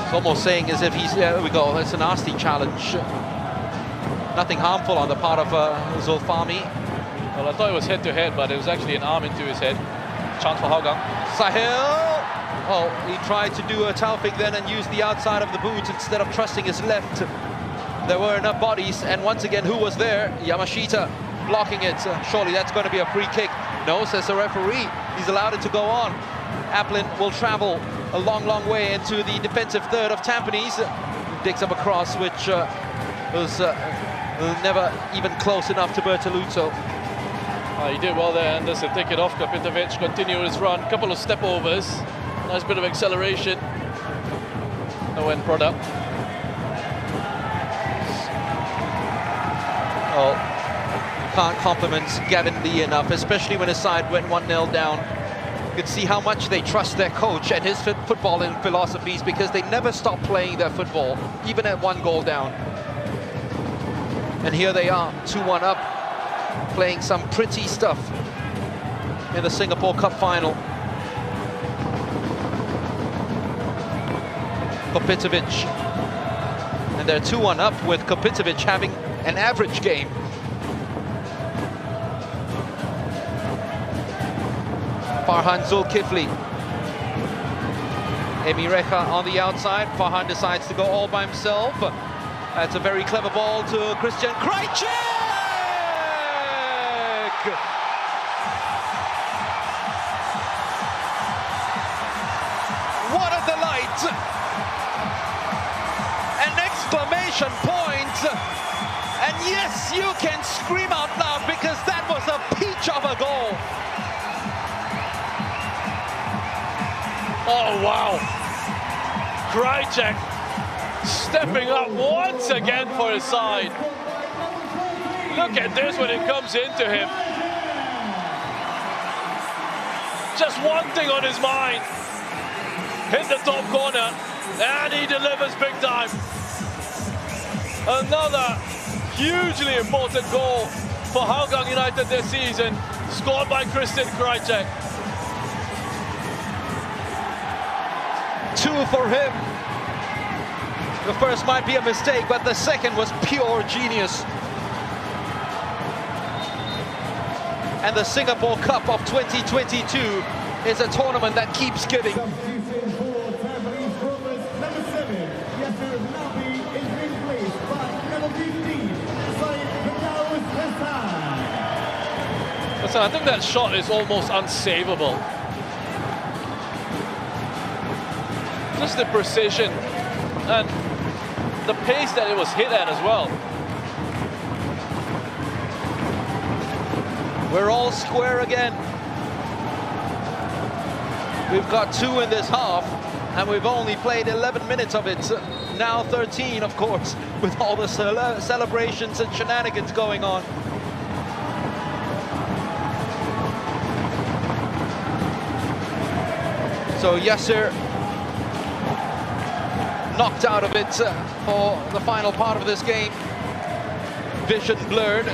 It's almost saying as if he's, there we go, it's a nasty challenge. Nothing harmful on the part of Zulfami. Well, I thought it was head-to-head, but it was actually an arm into his head. Chance for Hougang. Sahil! Oh, he tried to do a Taufik then and used the outside of the boot instead of trusting his left. There were enough bodies, and once again, who was there? Yamashita blocking it. Surely that's going to be a free kick. No, says the referee. He's allowed it to go on. Applin will travel a long, long way into the defensive third of Tampines. Digs up a cross, which was never even close enough to Bertoluzzo. He did well there, Anderson. Take it off. Kapitovic continue his run. Couple of step overs. Nice bit of acceleration. No end product. Oh, can't compliment Gavin Lee enough, especially when his side went 1-0 down. You could see how much they trust their coach and his footballing philosophies, because they never stop playing their football, even at 1 goal down. And here they are, 2-1 up, playing some pretty stuff in the Singapore Cup final. Kopitovic. And they're 2-1 up with Kopitovic having an average game. Farhan Zulkifli. Emirecha on the outside. Farhan decides to go all by himself. That's a very clever ball to Christian Krajcik! What a delight! An exclamation point! And yes, you can scream out loud, because that was a peach of a goal. Oh, wow. Krajcik stepping up once again for his side. Look at this when it comes into him. Just one thing on his mind. Hit the top corner, and he delivers big time. Another hugely important goal for Hougang United this season, scored by Christian Krajcik. 2 for him. The first might be a mistake, but the second was pure genius. And the Singapore Cup of 2022 is a tournament that keeps giving. Listen, I think that shot is almost unsavable. Just the precision and the pace that it was hit at as well. We're all square again. We've got 2 in this half. and we've only played 11 minutes of it. Now 13, of course, with all the celebrations and shenanigans going on. So Yasser knocked out of it for the final part of this game. Vision blurred.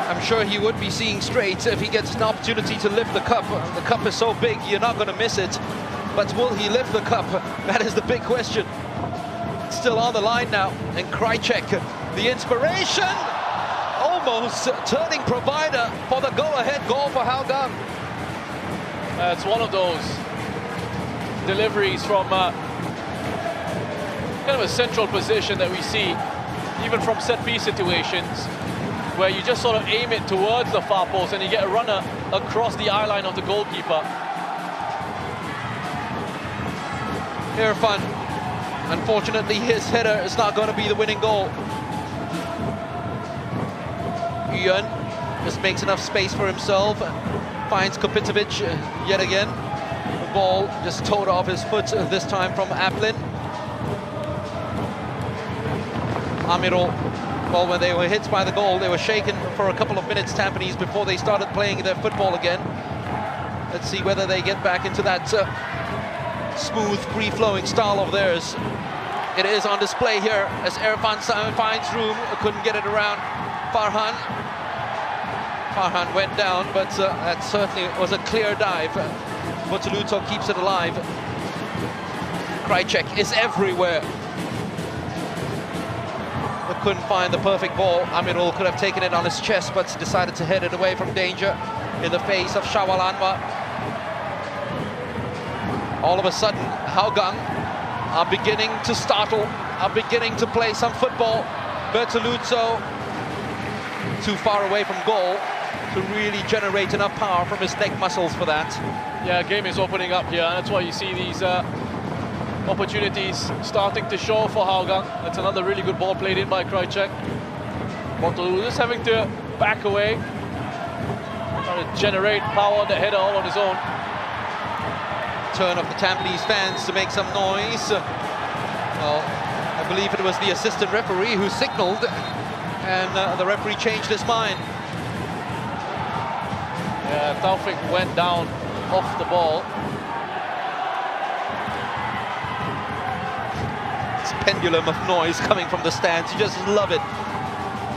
I'm sure he would be seeing straight if he gets an opportunity to lift the cup. The cup is so big, you're not going to miss it. But will he lift the cup? That is the big question. Still on the line now. And Krajcek, the inspiration, almost turning provider for the go-ahead goal for Hougang. It's one of those deliveries from kind of a central position that we see, even from set-piece situations, where you just sort of aim it towards the far post and you get a runner across the eye line of the goalkeeper. Irfan, unfortunately his header is not going to be the winning goal. Yuan just makes enough space for himself, finds Kopitovic yet again. The ball just towed off his foot, this time from Aplin. Amirul, well, when they were hit by the goal, they were shaken for a couple of minutes, Tampines, before they started playing their football again. Let's see whether they get back into that smooth, free-flowing style of theirs. It is on display here as Irfan finds room, couldn't get it around Farhan. Farhan went down, but that certainly was a clear dive. Botoluto keeps it alive. Krajcek is everywhere. But couldn't find the perfect ball. Amirul could have taken it on his chest, but decided to head it away from danger in the face of Shawal Anwar. All of a sudden, Hougang are beginning to startle, are beginning to play some football. Bertoluzzo too far away from goal to really generate enough power from his neck muscles for that. Yeah, game is opening up here, and that's why you see these opportunities starting to show for Hougang. That's another really good ball played in by Krajcek. Botolu just having to back away, trying to generate power on the header all on his own. Turn of the Tampines fans to make some noise. Well, I believe it was the assistant referee who signaled, and the referee changed his mind. Yeah, Taufik went down off the ball. This pendulum of noise coming from the stands, you just love it.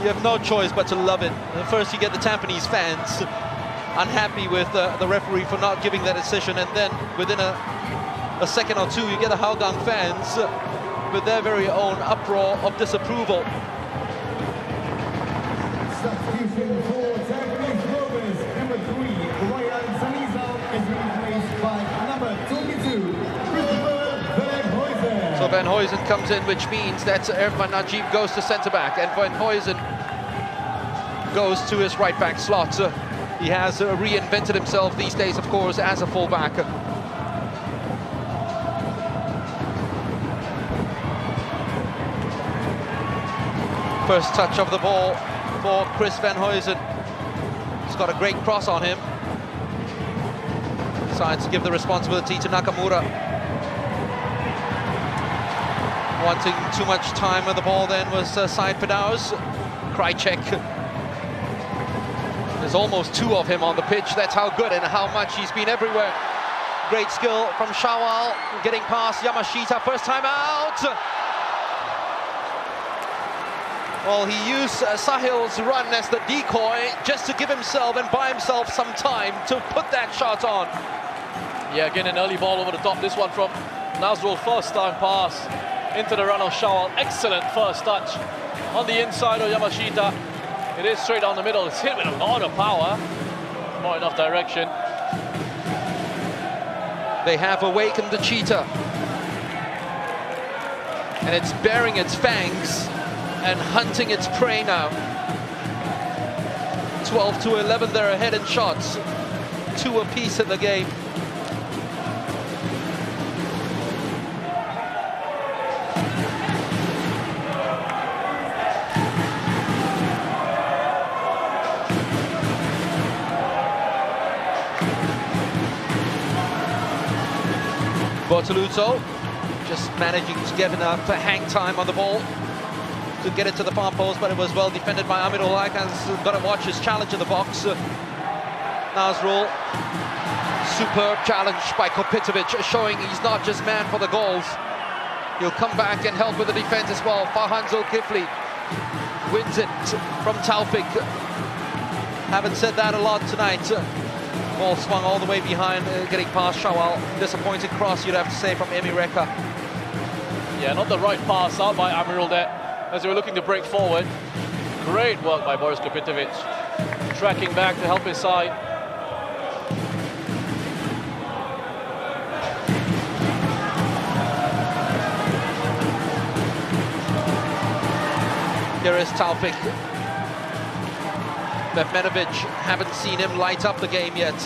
You have no choice but to love it. First you get the Tampines fans unhappy with the referee for not giving that decision, and then within a second or two you get the Hougang fans with their very own uproar of disapproval. Substitution for Tampines Rovers, number 3, Ryan Sanizal is replaced by number 22, Christopher Van Huysen. So Van Huysen comes in, which means that Irfan Najib goes to centre-back, and Van Huysen goes to his right-back slot. He has reinvented himself these days, of course, as a full-back. First touch of the ball for Chris Van Huysen. He's got a great cross on him. Decides to give the responsibility to Nakamura. Wanting too much time with the ball then was Said Fidaus. Krajcek. There's almost two of him on the pitch. That's how good and how much he's been everywhere. Great skill from Shawal, getting past Yamashita, first time out. Well, he used Sahil's run as the decoy just to give himself and buy himself some time to put that shot on. Yeah, again, an early ball over the top. This one from Nazrul, first time pass into the run of Shawal. Excellent first touch on the inside of Yamashita. It is straight down the middle. It's hit with a lot of power. Not enough direction. They have awakened the cheetah. And it's baring its fangs and hunting its prey now. 12-11, they're ahead in shots. 2 apiece in the game. Bortoluto just managing to get enough hang time on the ball to get it to the far post, but it was well defended by Amirul Hakan's got to watch his challenge in the box. Nazrul, superb challenge by Kopitovic, showing he's not just man for the goals. He'll come back and help with the defense as well. Farhan Zulkifli wins it from Taufik. Haven't said that a lot tonight. Ball swung all the way behind, getting past Shawal. Disappointing cross, you'd have to say, from Emi Reka. Yeah, not the right pass out by Amirul there, as they were looking to break forward. Great work by Boris Kopitovic, tracking back to help his side. Here is Taufik. Mehmetovic, haven't seen him light up the game yet.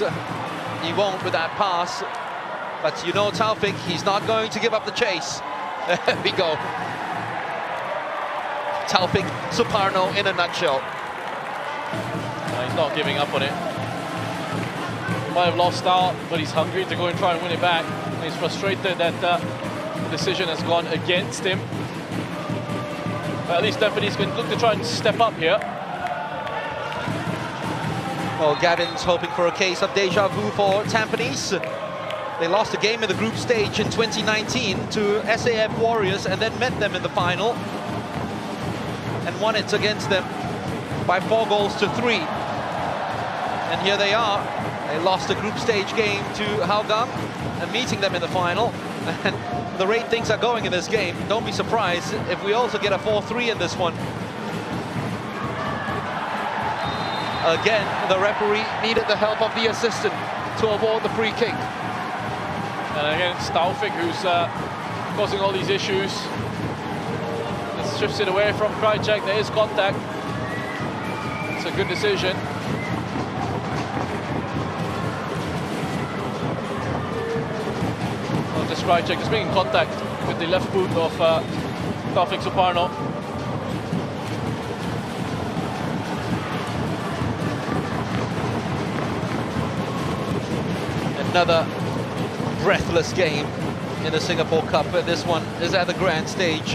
He won't with that pass. But you know Taufik, he's not going to give up the chase. There we go. Taufik Suparno in a nutshell. He's not giving up on it. He might have lost out, but he's hungry to go and try and win it back. And he's frustrated that the decision has gone against him. But at least Tampines can look to try and step up here. Well, Gavin's hoping for a case of deja vu for Tampines. They lost a game in the group stage in 2019 to SAF Warriors and then met them in the final and won it against them by 4-3. And here they are. They lost a group stage game to Hougang and meeting them in the final. And the rate things are going in this game, don't be surprised if we also get a 4-3 in this one. Again, the referee needed the help of the assistant to award the free kick. And again, it's Taufik who's causing all these issues. This shifts it away from Krajcek. There is contact. It's a good decision. Well, just Krajcek is making contact with the left boot of Taufik Suparno. Another breathless game in the Singapore Cup. This one is at the grand stage.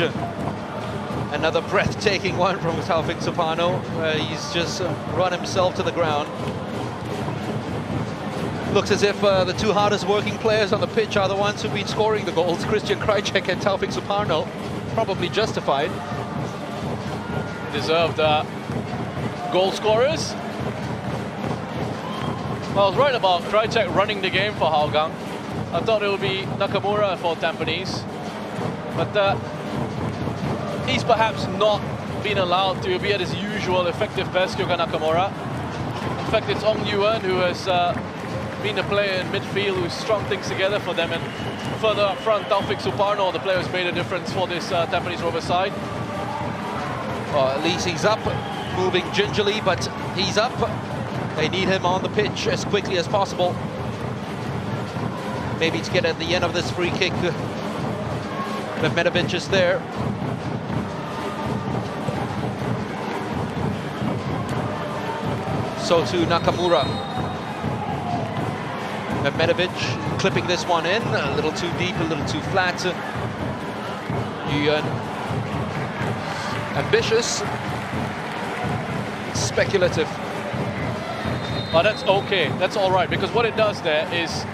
Another breathtaking one from Taufik Suparno, where he's just run himself to the ground. Looks as if the two hardest working players on the pitch are the ones who've been scoring the goals, Christian Krajcek and Taufik Suparno. Probably justified. Deserved goal scorers. Well, I was right about Krajcek running the game for Hougang. I thought it would be Nakamura for Tampines. But he's perhaps not been allowed to be at his usual effective best, Kyoga Nakamura. In fact, it's Ong Yuan who has been the player in midfield who's strung things together for them. And further up front, Taufik Suparno, the player who's made a difference for this Tampines Rovers side. Well, at least he's up, moving gingerly, but he's up. They need him on the pitch as quickly as possible. Maybe to get at the end of this free kick. Mehmetovic is there. So too Nakamura. Mehmetovic clipping this one in. A little too deep, a little too flat. Yuan. Ambitious. Speculative. But that's okay, that's all right, because what it does there is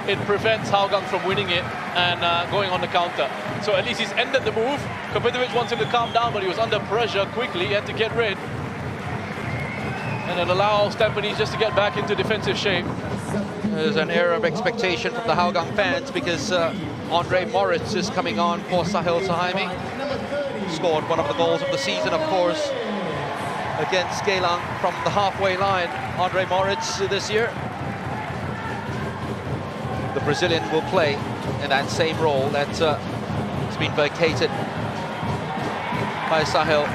it prevents Hougang from winning it and going on the counter. So at least he's ended the move. Kopitovic wants him to calm down, but he was under pressure quickly. He had to get rid. And it allows Tampines just to get back into defensive shape. There's an air of expectation from the Hougang fans because Andre Moritz is coming on for Sahil Sahaimi. Scored one of the goals of the season, of course, against Geylang from the halfway line. Andre Moritz this year. The Brazilian will play in that same role that has been vacated by Sahil.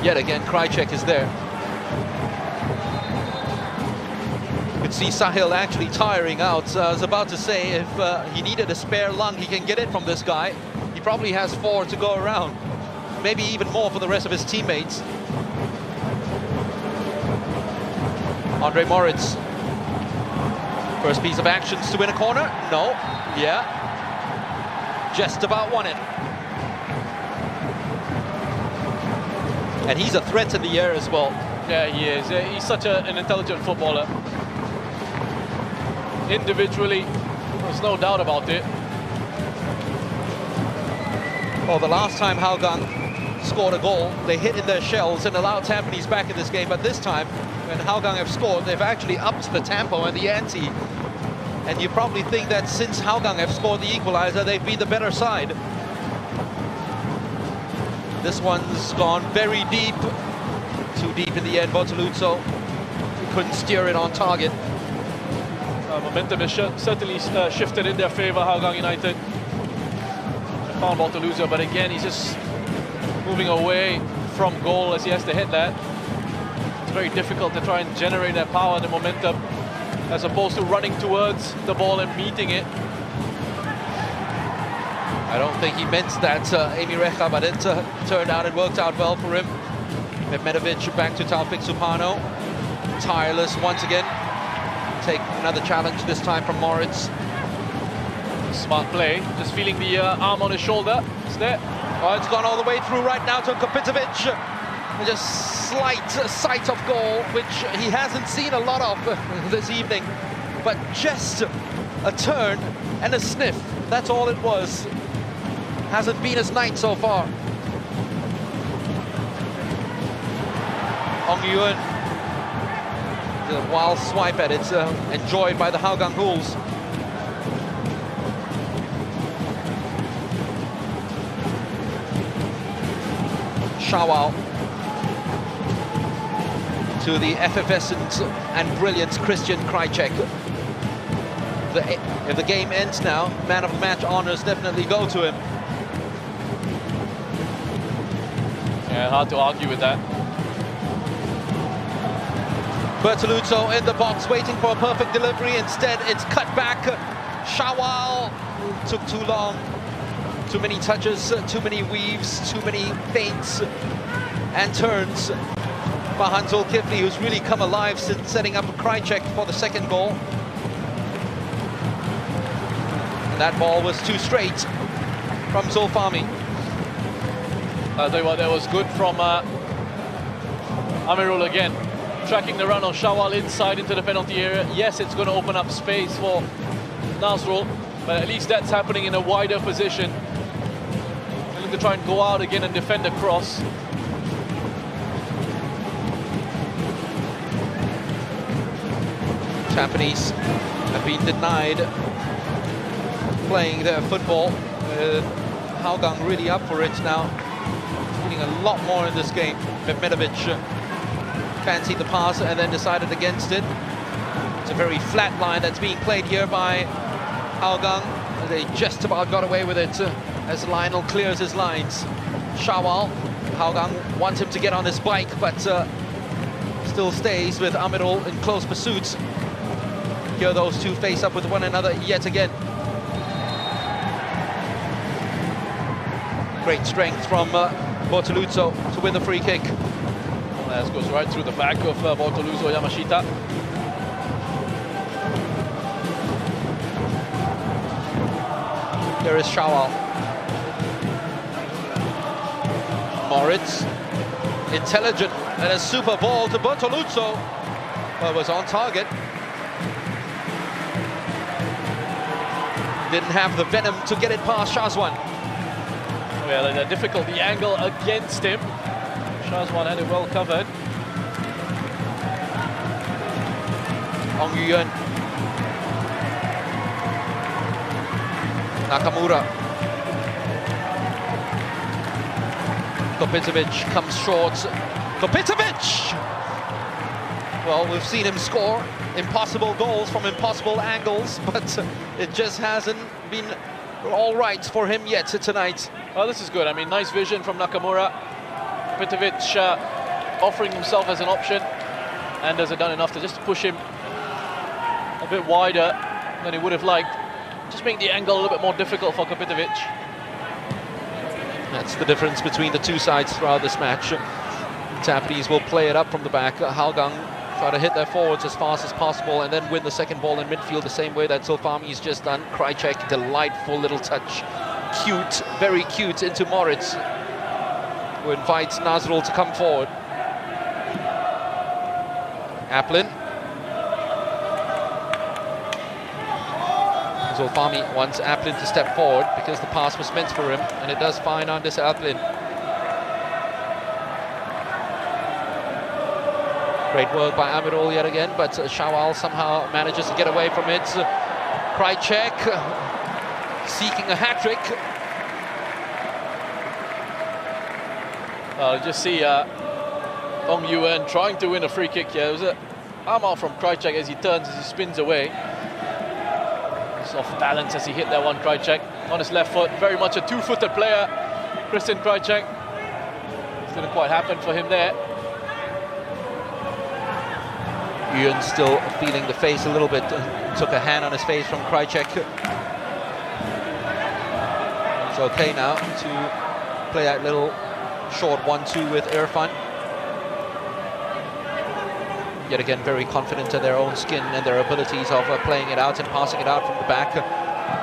Yet again, Krajcek is there. You could see Sahil actually tiring out. I was about to say, if he needed a spare lung, he can get it from this guy. He probably has 4 to go around. Maybe even more for the rest of his teammates. Andre Moritz. First piece of actions to win a corner. No. Yeah. Just about won it. And he's a threat in the air as well. Yeah, he is. He's such an intelligent footballer. Individually, there's no doubt about it. Well, the last time Hougang scored a goal, they hit in their shells and allowed Tampines back in this game. But this time, when Hougang have scored, they've actually upped the tempo and the ante. And you probably think that since Hougang have scored the equalizer, they've been the better side. This one's gone very deep. Too deep in the end, Bortoluzzo couldn't steer it on target. Momentum has certainly shifted in their favour, Hougang United. Found Bortoluzzo, but again, he's just moving away from goal as he has to hit that. It's very difficult to try and generate that power and the momentum as opposed to running towards the ball and meeting it. I don't think he meant that, Amy Recha, but it turned out, it worked out well for him. Medvedovic back to Taufik Supano. Tireless once again. Take another challenge, this time from Moritz. Smart play, just feeling the arm on his shoulder. It's there. Oh, it's gone all the way through right now to Kopitovic. Just slight sight of goal, which he hasn't seen a lot of this evening. But just a turn and a sniff, that's all it was. Hasn't been his night so far. Ong Yuan, the wild swipe at it, enjoyed by the Hougang Ghouls. Shawal to the effervescent and brilliant Christian Krajcek. If the game ends now, man of the match honors definitely go to him. Yeah, hard to argue with that. Bortoluzzo in the box waiting for a perfect delivery. Instead, it's cut back. Shawal took too long. Too many touches, too many weaves, too many feints and turns. Mahan Zulkifli, who's really come alive since setting up a Krajcek for the second goal. And that ball was too straight from Zulfami. I'll tell you what, that was good from Amirul again. Tracking the run of Shawal inside into the penalty area. Yes, it's going to open up space for Nasrul, but at least that's happening in a wider position. Looking to try and go out again and defend the cross. Tampines have been denied playing their football. Hougang really up for it now. Feeling a lot more in this game. Medvedovic fancied the pass and then decided against it. It's a very flat line that's being played here by Hougang. They just about got away with it as Lionel clears his lines. Shawal, Hougang wants him to get on his bike, but still stays with Amirul in close pursuit. Here those two face up with one another yet again. Great strength from Bortoluzzo to win the free kick. That goes right through the back of Bortoluzzo Yamashita. There is Shawal. Moritz, intelligent, and a super ball to Bortoluzzo. Well, it was on target. Didn't have the venom to get it past Shazwan. Well, difficult, the angle against him. Shazwan had it well covered. Ong Yuan. Nakamura. Kopitovic comes short. Kopitovic! Well, we've seen him score impossible goals from impossible angles, but it just hasn't been all right for him yet tonight. Well, this is good. I mean, nice vision from Nakamura. Kopitovic offering himself as an option, and has done enough to just push him a bit wider than he would have liked. Just make the angle a little bit more difficult for Kopitovic. That's the difference between the two sides throughout this match. Tampines will play it up from the back. Hougang Try to hit their forwards as fast as possible and then win the second ball in midfield the same way that Zulfami's just done. Krajcek, delightful little touch. Cute, very cute into Moritz, who invites Nazrul to come forward. Aplin. Zulfami wants Aplin to step forward because the pass was meant for him, and it does fine on this Aplin. Great work by Amirul yet again, but Shawal somehow manages to get away from it. Krajcek seeking a hat-trick. Well, you just see Ong Yuen trying to win a free kick here. It was an arm out from Krajcek as he turns, as he spins away. He's off balance as he hit that one, Krajcek, on his left foot. Very much a two-footed player, Christian Krajcek. It didn't quite happen for him there. Yuen still feeling the face a little bit. Took a hand on his face from Krajcek. He's okay now to play that little short 1-2 with Irfan. Yet again, very confident in their own skin and their abilities of playing it out and passing it out from the back.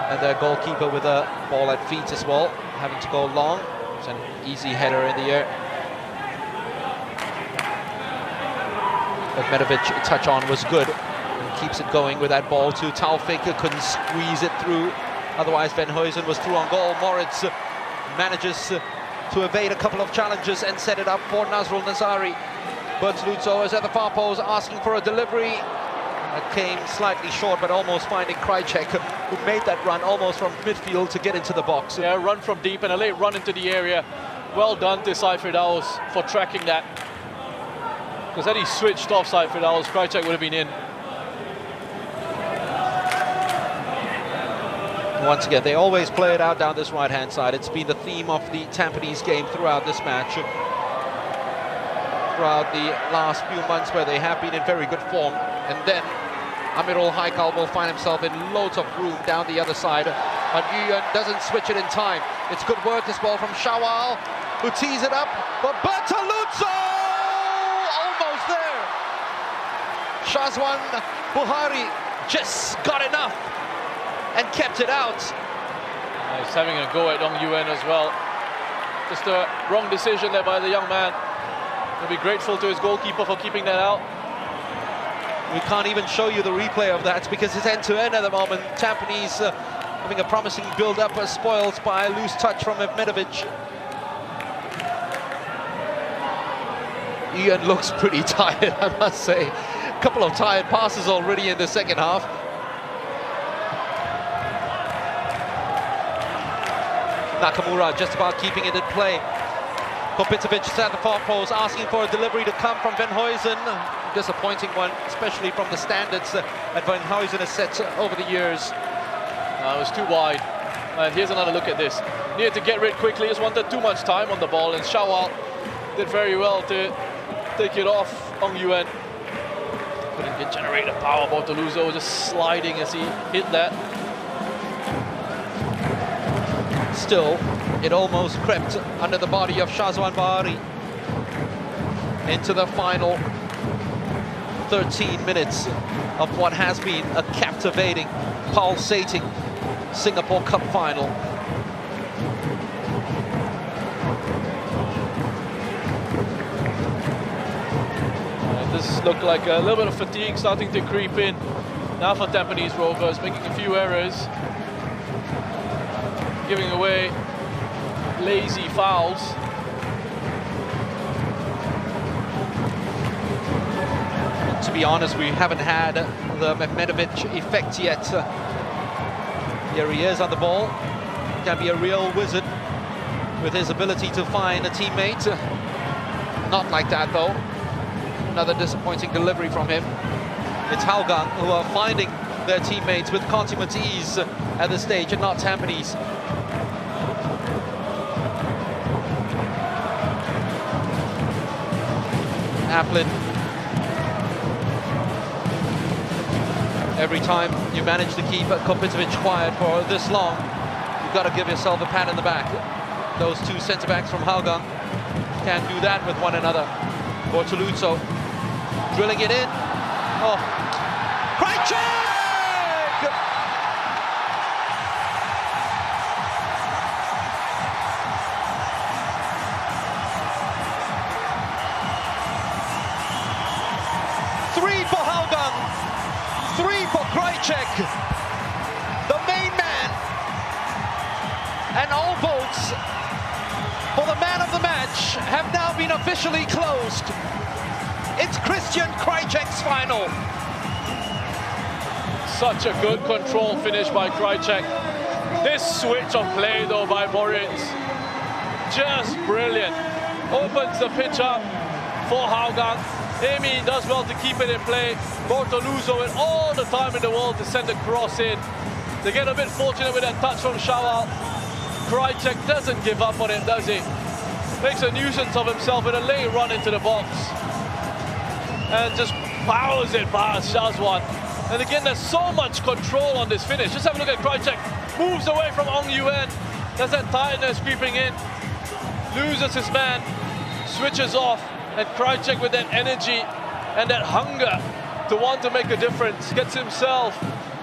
And their goalkeeper with a ball at feet as well, having to go long. It's an easy header in the air. But Medovic touch on was good. And keeps it going with that ball to Taufik. Couldn't squeeze it through. Otherwise, Venhuizen was through on goal. Moritz manages to evade a couple of challenges and set it up for Nazrul Nazari. Bertoluzzo is at the far post asking for a delivery. That came slightly short, but almost finding Krajcek, who made that run almost from midfield to get into the box. Yeah, run from deep and a late run into the area. Well done to Saif Firdaus for tracking that. Because had he switched off Saif Firdaus, Krajcek would have been in. Once again, they always play it out down this right-hand side. It's been the theme of the Tampines game throughout this match. Throughout the last few months where they have been in very good form. And then Amirul Haikal will find himself in loads of room down the other side. But Yuen doesn't switch it in time. It's good work as well from Shawal, who tees it up. But Bertoluzzo! Almost there. Shazwan Buhari just got enough and kept it out. He's having a go at Ong Yuen as well. Just a wrong decision there by the young man. He'll be grateful to his goalkeeper for keeping that out. We can't even show you the replay of that because it's end-to-end at the moment. Tampines having a promising build-up, spoiled by a loose touch from Medovic. Ian looks pretty tired, I must say. A couple of tired passes already in the second half. Nakamura just about keeping it in play. Kopitovic is at the far post, asking for a delivery to come from Venhuizen. Disappointing one, especially from the standards that Venhuizen has set over the years. It was too wide. And here's another look at this. Needed to get rid quickly, just wanted too much time on the ball, and Shawal did very well to take it off Ong Yuen. Couldn't generate the power. Bertoluzzo just sliding as he hit that. Still, it almost crept under the body of Shazwan Bahari into the final 13 minutes of what has been a captivating, pulsating Singapore Cup final. This looked like a little bit of fatigue starting to creep in now for Tampines Rovers, making a few errors, giving away lazy fouls. To be honest, we haven't had the Medovic effect yet. Here he is on the ball. Can be a real wizard with his ability to find a teammate. Not like that though. Another disappointing delivery from him. It's Hougang who are finding their teammates with consummate ease at this stage, and not Tampines. Aplin. Every time you manage to keep Kopitovic quiet for this long, you've got to give yourself a pat in the back. Those two centre-backs from Hougang can't do that with one another. Bertoluzzo Drilling it in. Oh, Krajcik! Three for Hougang, three for Krajcik, the main man, and all votes for the man of the match have now been officially closed. It's Christian Krajcik's final. Such a good control finish by Krajcik. This switch of play though by Moritz, just brilliant. Opens the pitch up for Hougang. Amy does well to keep it in play. Bortoluso with all the time in the world to send a cross in. They get a bit fortunate with that touch from Shawal. Krajcik doesn't give up on it, does he? Makes a nuisance of himself with a late run into the box. And just powers it past Shazwan. And again, there's so much control on this finish. Just have a look at Krajcik. Moves away from Ong Yuen. There's that tiredness creeping in. Loses his man. Switches off. And Krajcik with that energy and that hunger to want to make a difference. Gets himself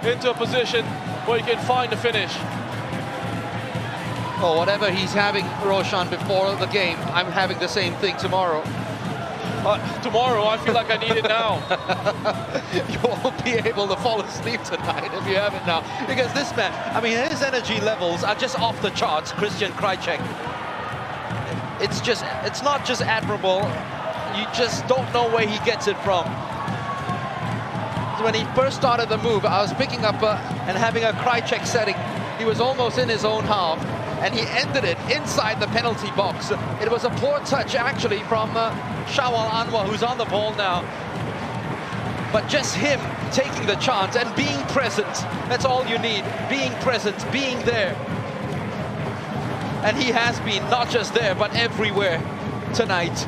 into a position where he can find the finish. Well, whatever he's having, Roshan, before the game, I'm having the same thing tomorrow. Tomorrow, I feel like I need it now. You won't be able to fall asleep tonight if you have it now. Because this man, I mean, his energy levels are just off the charts, Christian Krajcik. It's not just admirable, you just don't know where he gets it from. When he first started the move, I was picking up and having a Krajcik setting. He was almost in his own half, and he ended it inside the penalty box. It was a poor touch, actually, from Shawal Anwar, who's on the ball now. But just him taking the chance and being present, that's all you need. Being present, being there. And he has been, not just there, but everywhere tonight.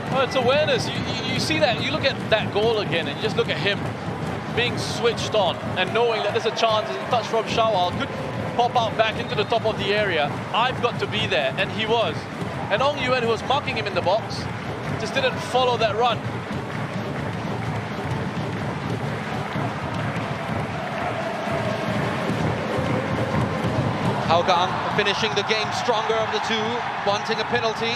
Oh, it's awareness. You see that, you look at that goal again, and you just look at him being switched on and knowing that there's a chance, a touch from Shawal could pop out back into the top of the area. I've got to be there, and he was. And Ong Yuen, who was marking him in the box, just didn't follow that run. Hougang finishing the game stronger of the two, wanting a penalty.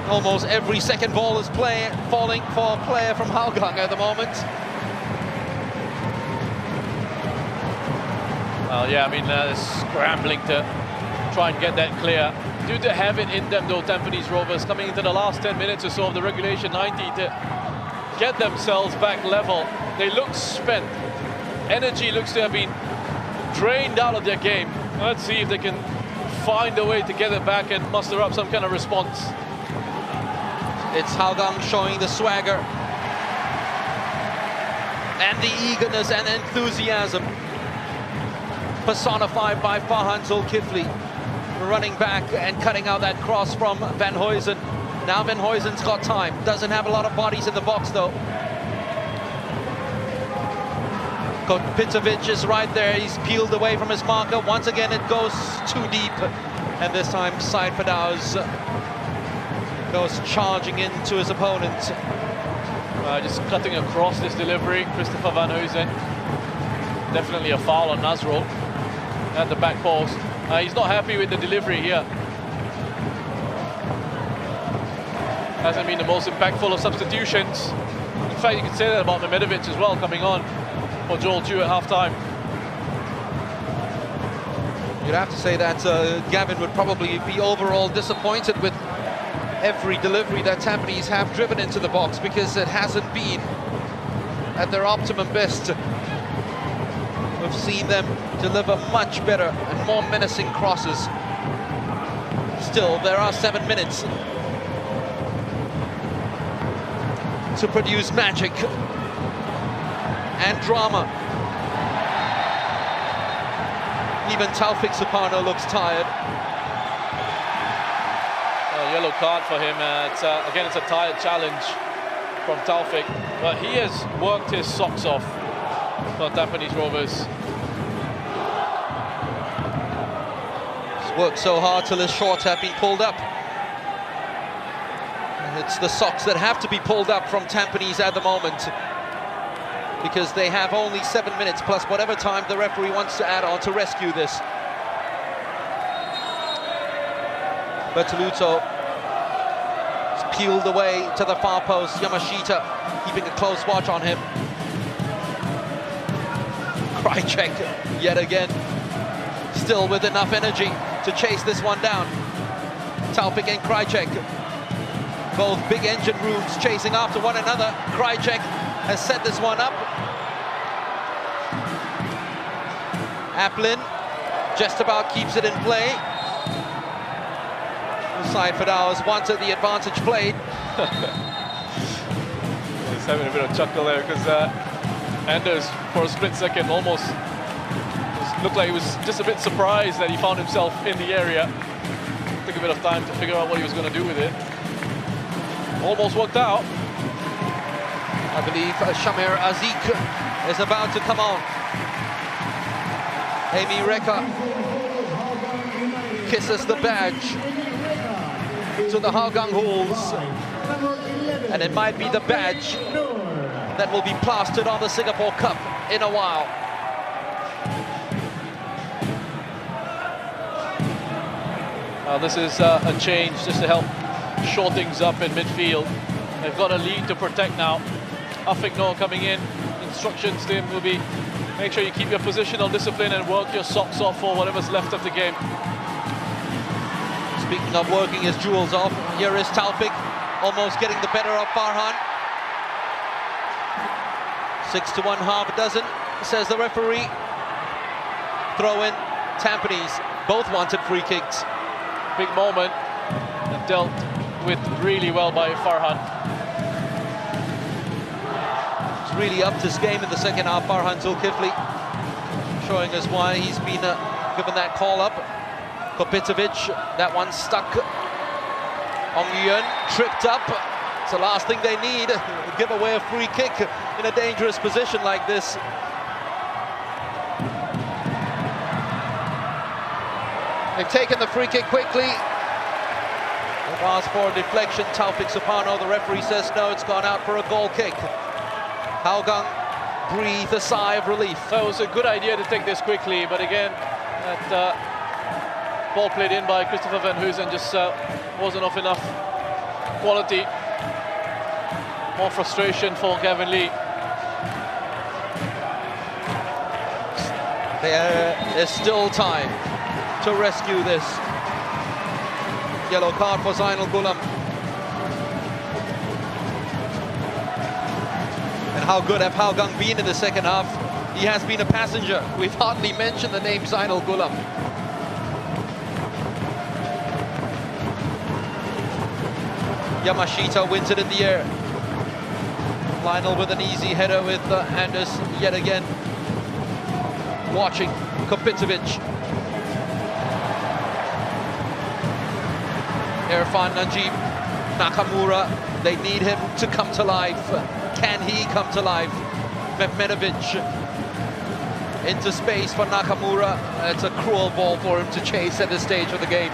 Almost every second ball is falling for a player from Hougang at the moment. Well, yeah, I mean, scrambling to try and get that clear. Due to have it in them, though, Tampines Rovers coming into the last 10 minutes or so of the regulation 90 to get themselves back level. They look spent. Energy looks to have been drained out of their game. Let's see if they can find a way to get it back and muster up some kind of response. It's Hougang showing the swagger and the eagerness and enthusiasm personified by Farhan Zulkifli, running back and cutting out that cross from Van Huysen. Now Van Huysen's got time, doesn't have a lot of bodies in the box though. Kopitovic is right there, he's peeled away from his marker. Once again it goes too deep, and this time Said Fadaus goes charging into his opponent. Just cutting across this delivery, Christopher Van Huysen. Definitely a foul on Nazrul at the back post. He's not happy with the delivery here. Hasn't been the most impactful of substitutions. In fact, you can say that about Mehmedovic as well, coming on for Joel Chu at half-time. You'd have to say that Gavin would probably be overall disappointed with every delivery that Tampines have driven into the box, because it hasn't been at their optimum best. We've seen them deliver much better and more menacing crosses. Still, there are 7 minutes to produce magic and drama. Even Taufik Suparno looks tired. Yellow card for him. Again, it's a tired challenge from Taufik, but he has worked his socks off for Tampines Rovers. He's worked so hard till his shorts have been pulled up. It's the socks that have to be pulled up from Tampines at the moment, because they have only 7 minutes plus whatever time the referee wants to add on to rescue this. Bertoluto is peeled away to the far post. Yamashita keeping a close watch on him. Krycek yet again, still with enough energy to chase this one down. Taupik and Krycek, both big engine rooms chasing after one another. Krycek has set this one up. Applin just about keeps it in play. Side Fidow's wanted the advantage played. He's having a bit of chuckle there because Anders, for a split second, almost looked like he was just a bit surprised that he found himself in the area. Took a bit of time to figure out what he was going to do with it. Almost worked out. I believe Shamir Azik is about to come on. Amy Reka kisses the badge to the Hougang Halls, and it might be the badge that will be plastered on the Singapore Cup in a while. This is a change just to help shore things up in midfield. They've got a lead to protect now. Afikno coming in. Instructions to him will be, make sure you keep your positional discipline and work your socks off for whatever's left of the game. Speaking of working his jewels off, here is Taupik, almost getting the better of Farhan. 6 to 1, half a dozen, says the referee. Throw in Tampines, both wanted free kicks. Big moment, and dealt with really well by Farhan. He's really upped his game in the second half, Farhan Zulkifli, showing us why he's been given that call up. Kopitovic, that one stuck. Ong Yun tripped up. It's the last thing they need. Give away a free kick in a dangerous position like this. They've taken the free kick quickly. They've asked for a deflection. Taufik Supano, the referee, says no, it's gone out for a goal kick. Hougang breathe a sigh of relief. So it was a good idea to take this quickly, but again, that ball played in by Christopher Van Hoosen just wasn't of enough quality. More frustration for Gavin Lee. There's still time to rescue this. Yellow card for Zainal Ghulam. And how good have Hougang been in the second half? He has been a passenger. We've hardly mentioned the name Zainal Ghulam. Yamashita wins it in the air. Lionel with an easy header with Anders yet again. Watching Kopitovic. Irfan Najib Nakamura, they need him to come to life. Can he come to life? Mehmedovic into space for Nakamura. It's a cruel ball for him to chase at this stage of the game.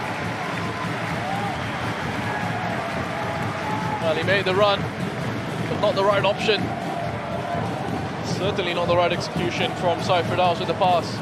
Well, he made the run, but not the right option. Certainly not the right execution from Saif Firdaus with the pass.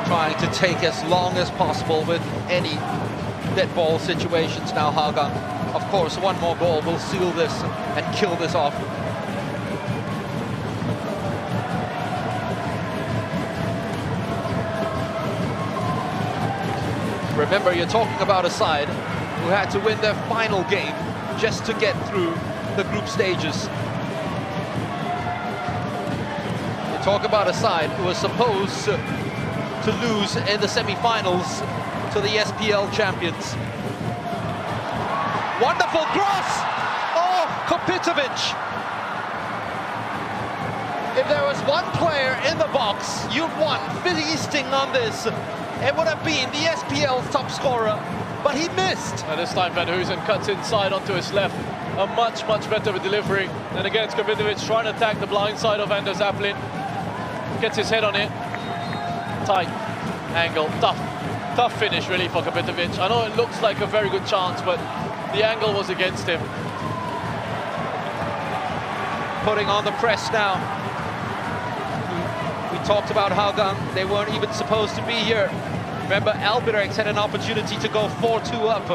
Trying to take as long as possible with any dead ball situations now, Hougang. Of course, one more goal will seal this and kill this off. Remember, you're talking about a side who had to win their final game just to get through the group stages. You talk about a side who was supposed to lose in the semi-finals to the SPL champions. Wonderful cross! Oh, Kopitovic! if there was one player in the box you'd want feasting on this, it would have been the SPL's top scorer, but he missed. And this time Van Huysen cuts inside onto his left. A much better delivery. And again, Skrbitovic trying to attack the blind side of Anders Aplin. Gets his head on it. Tight angle, tough finish really for Skrbitovic. I know it looks like a very good chance, but the angle was against him. Putting on the press now. We talked about Hougang. They weren't even supposed to be here. Remember, Albirex had an opportunity to go 4-2 up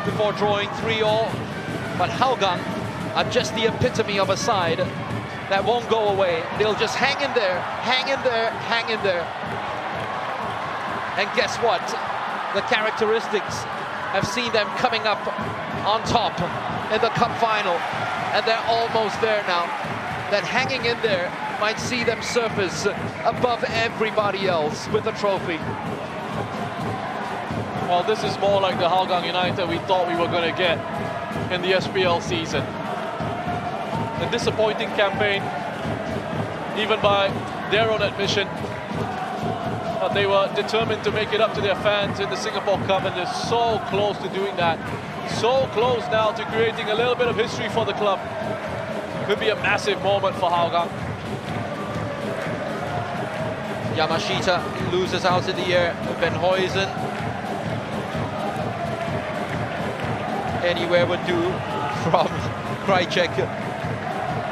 before drawing 3-all. But Hougang are just the epitome of a side that won't go away. They'll just hang in there, hang in there, hang in there. And guess what? The characteristics have seen them coming up on top in the cup final. And they're almost there now. That hanging in there might see them surface above everybody else with the trophy. Well, this is more like the Hougang United we thought we were going to get in the SPL season. A disappointing campaign, even by their own admission. But they were determined to make it up to their fans in the Singapore Cup, and they're so close to doing that. So close now to creating a little bit of history for the club. Could be a massive moment for Hougang. Yamashita loses out in the air. Van Huysen. Anywhere would do from Krajcek.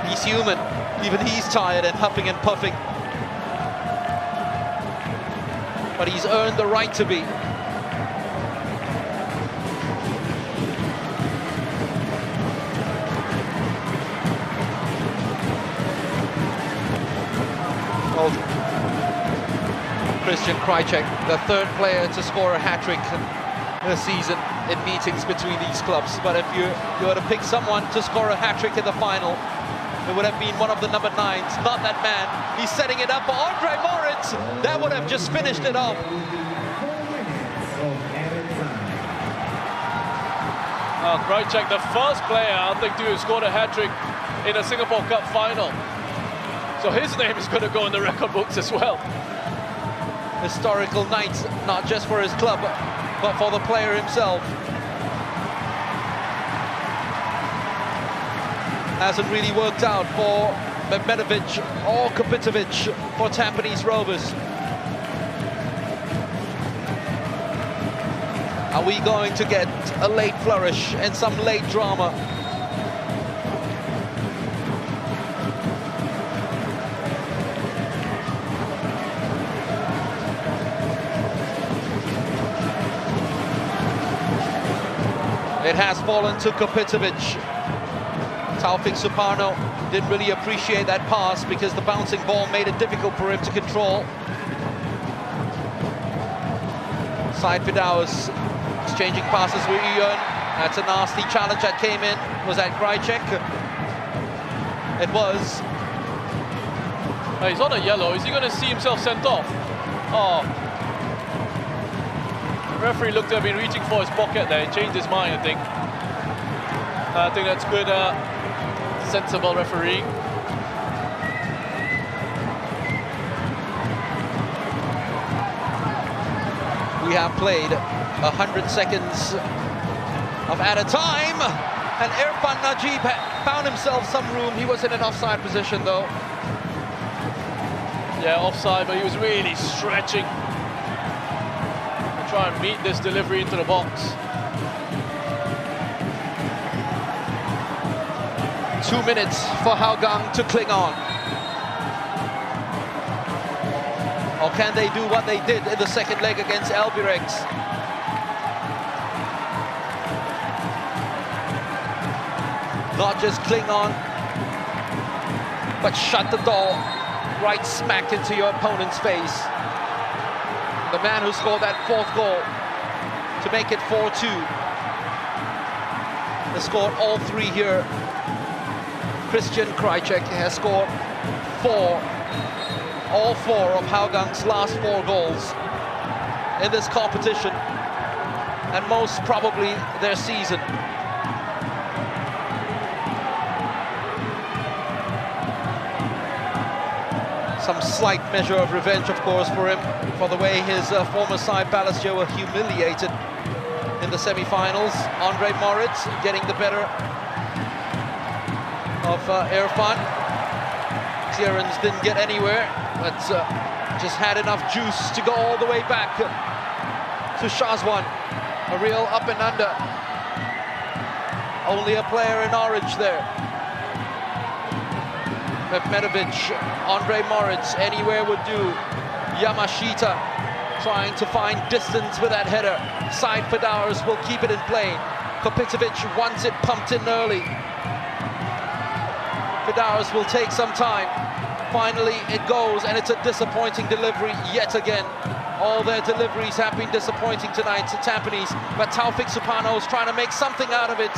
He's human. Even he's tired and huffing and puffing. But he's earned the right to be. Well, Christian Krajcek, the third player to score a hat-trick this season in meetings between these clubs. But if you were to pick someone to score a hat-trick in the final, it would have been one of the number 9s, not that man. He's setting it up for Andre Moritz. That would have just finished it off. Krajcek, the first player, I think, to have scored a hat-trick in a Singapore Cup final. So his name is going to go in the record books as well. Historical night, not just for his club, but for the player himself. Hasn't really worked out for Medvedevic or Skrbitovic for Tampines Rovers. Are we going to get a late flourish and some late drama? It has fallen to Skrbitovic. Taufik Suparno didn't really appreciate that pass because the bouncing ball made it difficult for him to control. Side Fidaus exchanging passes with Ian. That's a nasty challenge that came in. Was that Krajcek? It was. He's on a yellow. Is he going to see himself sent off? Oh. The referee looked to have been reaching for his pocket there. He changed his mind, I think. I think that's good, sensible refereeing. We have played 100 seconds of added time, and Irfan Najib found himself some room. He was in an offside position though. Yeah, offside, but he was really stretching to try and meet this delivery into the box. 2 minutes for Hougang to cling on. Or can they do what they did in the second leg against Albirex? Not just cling on, but shut the door right smack into your opponent's face. The man who scored that 4th goal to make it 4-2 has scored all 3 here. Christian Krajcek has scored 4. All 4 of Hougang's last 4 goals in this competition, and most probably their season. Some slight measure of revenge, of course, for him, for the way his former side Balestier were humiliated in the semi-finals. Andre Moritz getting the better of Irfan. Clearance didn't get anywhere, but just had enough juice to go all the way back to Shazwan. A real up and under. Only a player in orange there. Mehmedovic, Andre Moritz, anywhere would do. Yamashita trying to find distance with that header. Side Fedowers will keep it in play. Kopitovic wants it pumped in early. Fedowers will take some time. Finally it goes, and it's a disappointing delivery yet again. All their deliveries have been disappointing tonight to Tampines, but Taufik Supano is trying to make something out of it.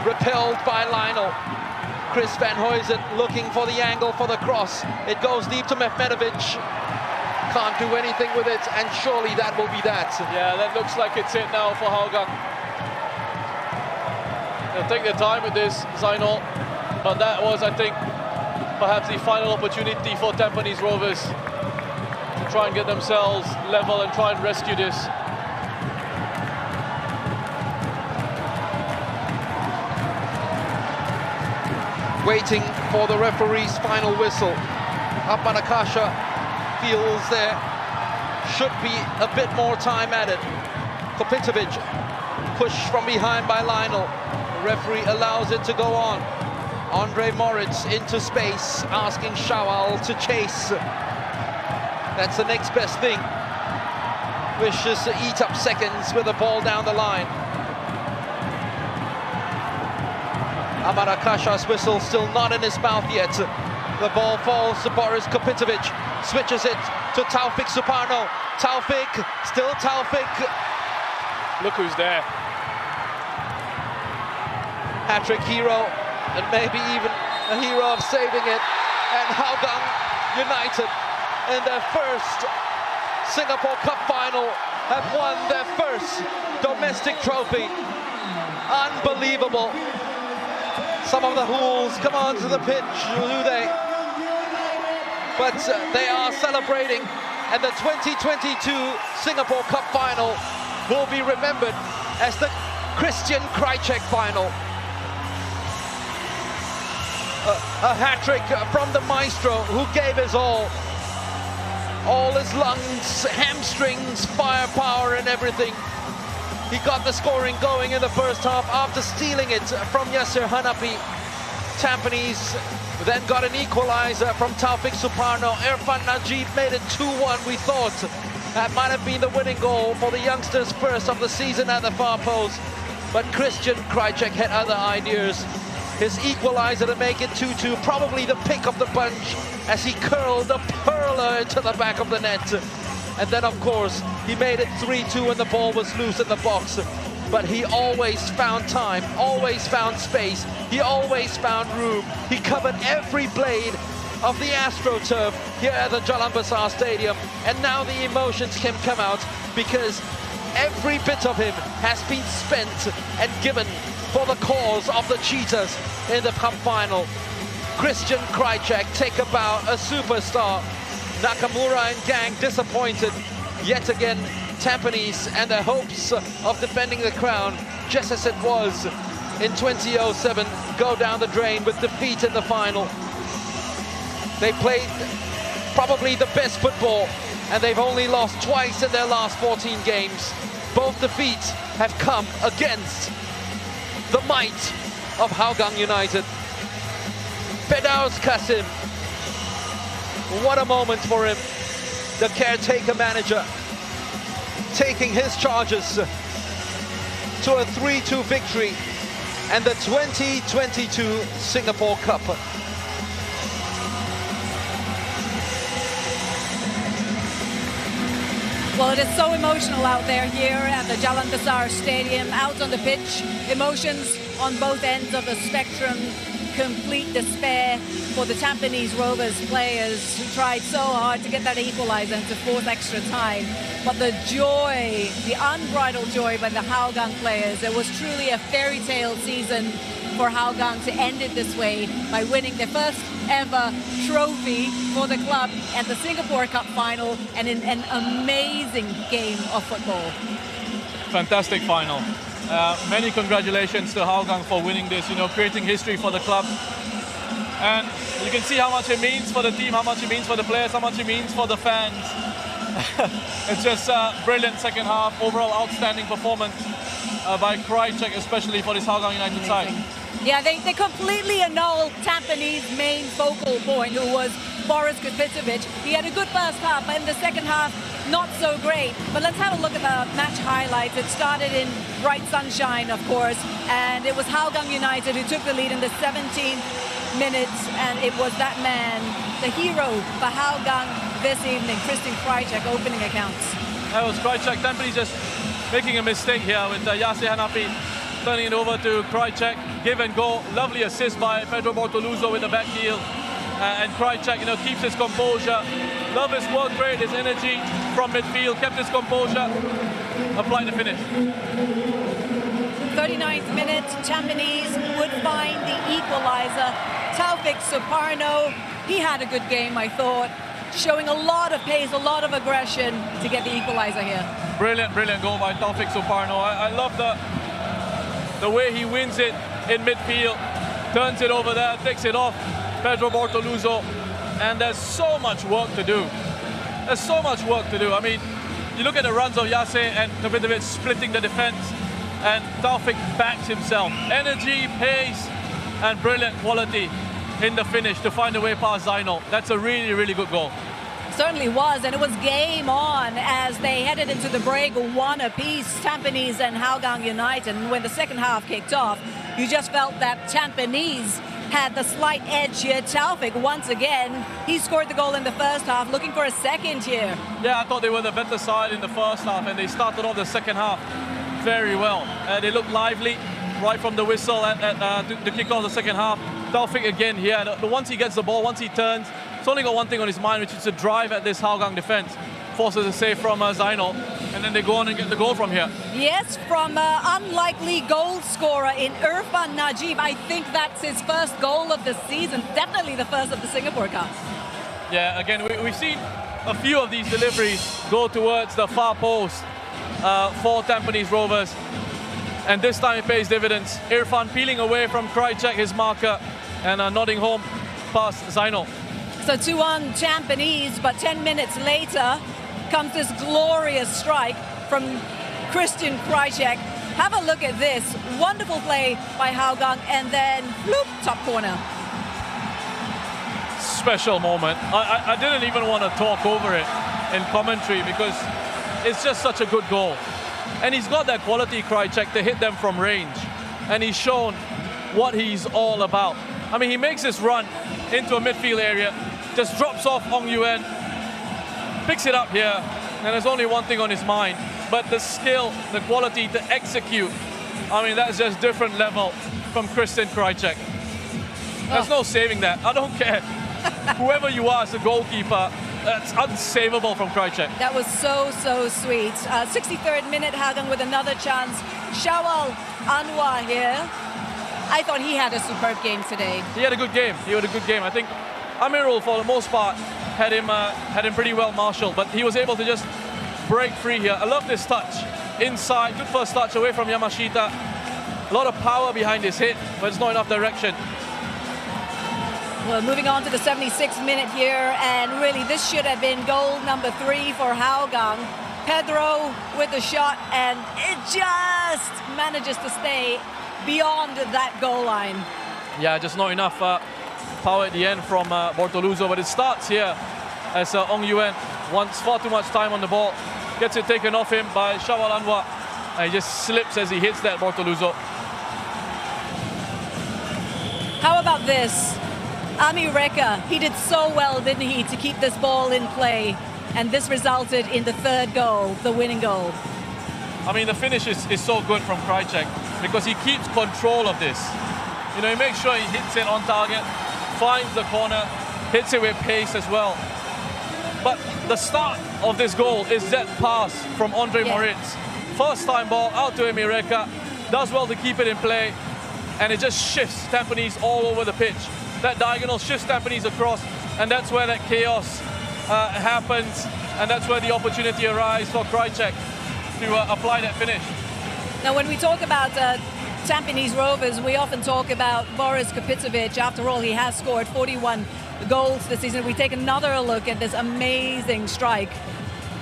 Repelled by Lionel. Chris Van Huysen looking for the angle for the cross. It goes deep to Mehmedovic. Can't do anything with it, and surely that will be that. Yeah, that looks like it's it now for Hougang. They'll take their time with this, Zainal. But that was, I think, perhaps the final opportunity for Tampines Rovers to try and get themselves level and try and rescue this. Waiting for the referee's final whistle. Ahmad Akasha feels there should be a bit more time added. Kopitovic pushed from behind by Lionel. The referee allows it to go on. Andre Moritz into space, asking Shawal to chase. That's the next best thing. Wishes to eat up seconds with the ball down the line. Ahmad Akasha's whistle still not in his mouth yet. The ball falls to Boris Kopitovic. Switches it to Taufik Supano. Taufik, still Taufik. Look who's there. Hat-trick hero, and maybe even a hero of saving it. And Hougang United, in their first Singapore Cup final, have won their first domestic trophy. Unbelievable. Some of the hools come onto the pitch, do they? But they are celebrating, and the 2022 Singapore Cup final will be remembered as the Christian Krajcek final. A hat-trick from the maestro who gave his all his lungs, hamstrings, firepower and everything. He got the scoring going in the first half after stealing it from Yasser Hanapi. Tampines then got an equalizer from Taufik Supano. Irfan Najib made it 2-1. We thought that might have been the winning goal for the youngsters' first of the season at the far post. But Christian Krajcek had other ideas. His equalizer to make it 2-2, probably the pick of the bunch as he curled a perler into the back of the net. And then, of course, he made it 3-2 when the ball was loose in the box. But he always found time, always found space, he always found room. He covered every blade of the AstroTurf here at the Jalan Besar Stadium. And now the emotions can come out because every bit of him has been spent and given for the cause of the Cheetahs in the cup final. Christian Krajcek, take a bow, a superstar. Nakamura and gang disappointed. Yet again, Tampines and their hopes of defending the crown, just as it was in 2007, go down the drain with defeat in the final. They played probably the best football, and they've only lost twice in their last 14 games. Both defeats have come against the might of Hougang United. Fedaus Kasim, what a moment for him. The caretaker manager taking his charges to a 3-2 victory and the 2022 Singapore Cup. Well, it is so emotional out there here at the Jalan Besar Stadium, out on the pitch. Emotions on both ends of the spectrum. Complete despair for the Tampines Rovers players who tried so hard to get that equalizer and to force extra time. But the joy, the unbridled joy by the Hougang players, it was truly a fairy tale season for Hougang to end it this way by winning their first ever trophy for the club at the Singapore Cup final, and in an amazing game of football. Fantastic final. Many congratulations to Hougang for winning this, creating history for the club. And you can see how much it means for the team, how much it means for the players, how much it means for the fans. It's just a brilliant second half, overall outstanding performance by Krajcek, especially for this Hougang United side. Yeah, they completely annulled Tampines' main focal point, who was Boris Kupicevic. He had a good first half, but in the second half, not so great. But let's have a look at the match highlights. It started in bright sunshine, of course, and it was Hougang United who took the lead in the 17th minute, and it was that man, the hero for Hougang this evening, Krajcek, opening accounts. That was Krajcek. Tampines just making a mistake here with Yase Hanafi turning it over to Krajcek. Give and go. Lovely assist by Pedro Bortoluzo with the back heel. And Krajcek, keeps his composure. Love his work rate, his energy from midfield. Kept his composure. Applied the finish. 39th minute, Tampines would find the equalizer. Taufik Suparno, he had a good game, I thought. Showing a lot of pace, a lot of aggression to get the equalizer here. Brilliant, brilliant goal by Taufik Suparno. I love the way he wins it in midfield, turns it over there, takes it off Pedro Bortoluzo, and there's so much work to do. There's so much work to do. I mean, you look at the runs of Yase and Kupicevic splitting the defense, and Taufik backs himself. Energy, pace, and brilliant quality in the finish to find a way past Zainal. That's a really, really good goal. Certainly was, and it was game on as they headed into the break, one apiece, Tampines and Hougang United. And when the second half kicked off, you just felt that Tampines had the slight edge here. Taufik, once again, he scored the goal in the first half, looking for a second here. Yeah, I thought they were the better side in the first half, and they started off the second half very well. They looked lively right from the whistle to kick off the second half. Taufik again here. Once he gets the ball, once he turns, he's only got one thing on his mind, which is to drive at this Hougang defense. Forces a save from Zainal, and then they go on and get the goal from here. Yes, from unlikely goal scorer in Irfan Najib. I think that's his first goal of the season. Definitely the first of the Singapore Cup. Yeah, again, we've seen a few of these deliveries go towards the far post for Tampines Rovers. And this time it pays dividends. Irfan peeling away from Krajcek, his marker, and nodding home past Zainal. So 2-1 Tampines, but 10 minutes later comes this glorious strike from Christian Krajcek. Have a look at this. Wonderful play by Hougang, and then bloop, top corner. Special moment. I didn't even want to talk over it in commentary because it's just such a good goal. And he's got that quality, Krajcek, to hit them from range. And he's shown what he's all about. I mean, he makes this run into a midfield area, just drops off Ong Yuen, picks it up here, and there's only one thing on his mind. But the skill, the quality to execute, I mean, that's just different level from Christian Krajcek. There's no saving that. I don't care. Whoever you are as a goalkeeper, that's unsavable from Krajcek. That was so, so sweet. 63rd minute, Hougang with another chance. Shawal Anwar here. I thought he had a superb game today. He had a good game. I think Amirul, for the most part, had him pretty well marshaled, but he was able to just break free here. I love this touch. Inside, good first touch away from Yamashita. A lot of power behind his hit, but it's not enough direction. Well, moving on to the 76th minute here, and really this should have been goal number 3 for Hougang. Pedro with the shot, and it just manages to stay beyond that goal line. Yeah, just not enough power at the end from Bortoluzo, but it starts here as Ong Yuen wants far too much time on the ball, gets it taken off him by Shawal Anwar, and he just slips as he hits that Bortoluzo. How about this? Ami Reka, he did so well, didn't he, to keep this ball in play, and this resulted in the third goal, the winning goal. I mean, the finish is so good from Krajcek because he keeps control of this. You know, he makes sure he hits it on target, finds the corner, hits it with pace as well. But the start of this goal is that pass from Andre Moritz. First time ball out to Ami Reka, does well to keep it in play, and it just shifts Tampines all over the pitch. That diagonal shifts Tampines across, and that's where that chaos happens, and that's where the opportunity arises for Krajcek to apply that finish. Now, when we talk about Tampines Rovers, we often talk about Boris Kapicevic. After all, he has scored 41 goals this season. We take another look at this amazing strike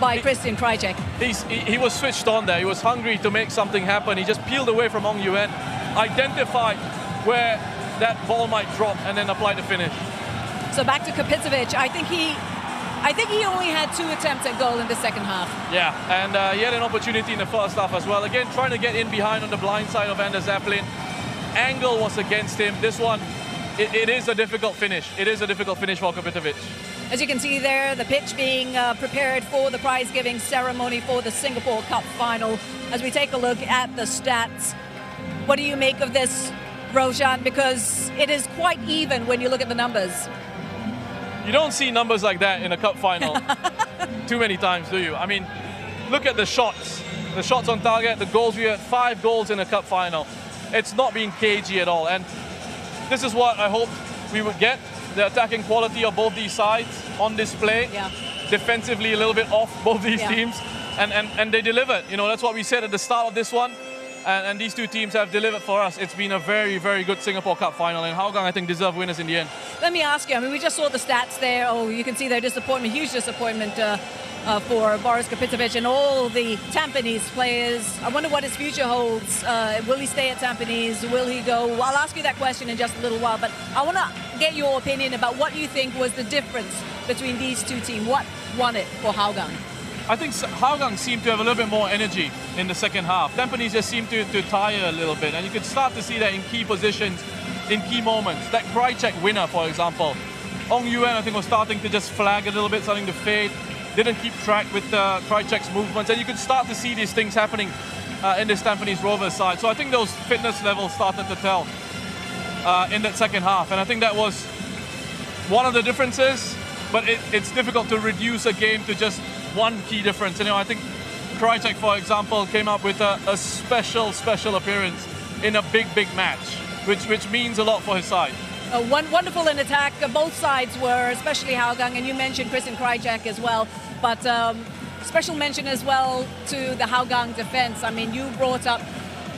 by Christian Krajcek. He was switched on there. He was hungry to make something happen. He just peeled away from Hougang United, identified where that ball might drop, and then applied the finish. So back to Kapicevic. I think he only had 2 attempts at goal in the second half. Yeah, and he had an opportunity in the first half as well. Again, trying to get in behind on the blind side of Anders Zeppelin. Angle was against him. This one, it is a difficult finish. It is a difficult finish for Kapicevic. As you can see there, the pitch being prepared for the prize-giving ceremony for the Singapore Cup final. As we take a look at the stats, what do you make of this, Roshan? Because it is quite even when you look at the numbers. You don't see numbers like that in a cup final too many times, do you? I mean, look at the shots on target, the goals. We had 5 goals in a cup final. It's not being cagey at all, and this is what I hoped we would get. The attacking quality of both these sides on display. Yeah. Defensively a little bit off both these teams, and they delivered. You know, that's what we said at the start of this one. And these 2 teams have delivered for us. It's been a very, very good Singapore Cup final, and Hougang, I think, deserve winners in the end. Let me ask you, I mean, we just saw the stats there. Oh, you can see their disappointment, huge disappointment for Boris Kapicevic and all the Tampines players. I wonder what his future holds. Will he stay at Tampines? Will he go? Well, I'll ask you that question in just a little while, but I want to get your opinion about what you think was the difference between these 2 teams. What won it for Hougang? I think Hougang seemed to have a little bit more energy in the second half. Tampines just seemed to tire a little bit, and you could start to see that in key positions, in key moments. That Krajcek winner, for example. Hougang United, I think, was starting to just flag a little bit, starting to fade. Didn't keep track with Krajcek's movements, and you could start to see these things happening in this Tampines Rovers side. So I think those fitness levels started to tell in that second half, and I think that was one of the differences, but it's difficult to reduce a game to just one key difference. You know, I think Krajcek, for example, came up with a special appearance in a big match, which means a lot for his side. Wonderful in attack. Both sides were, especially Hougang, and you mentioned Christian Krajcek as well. But special mention as well to the Hougang defense. I mean, you brought up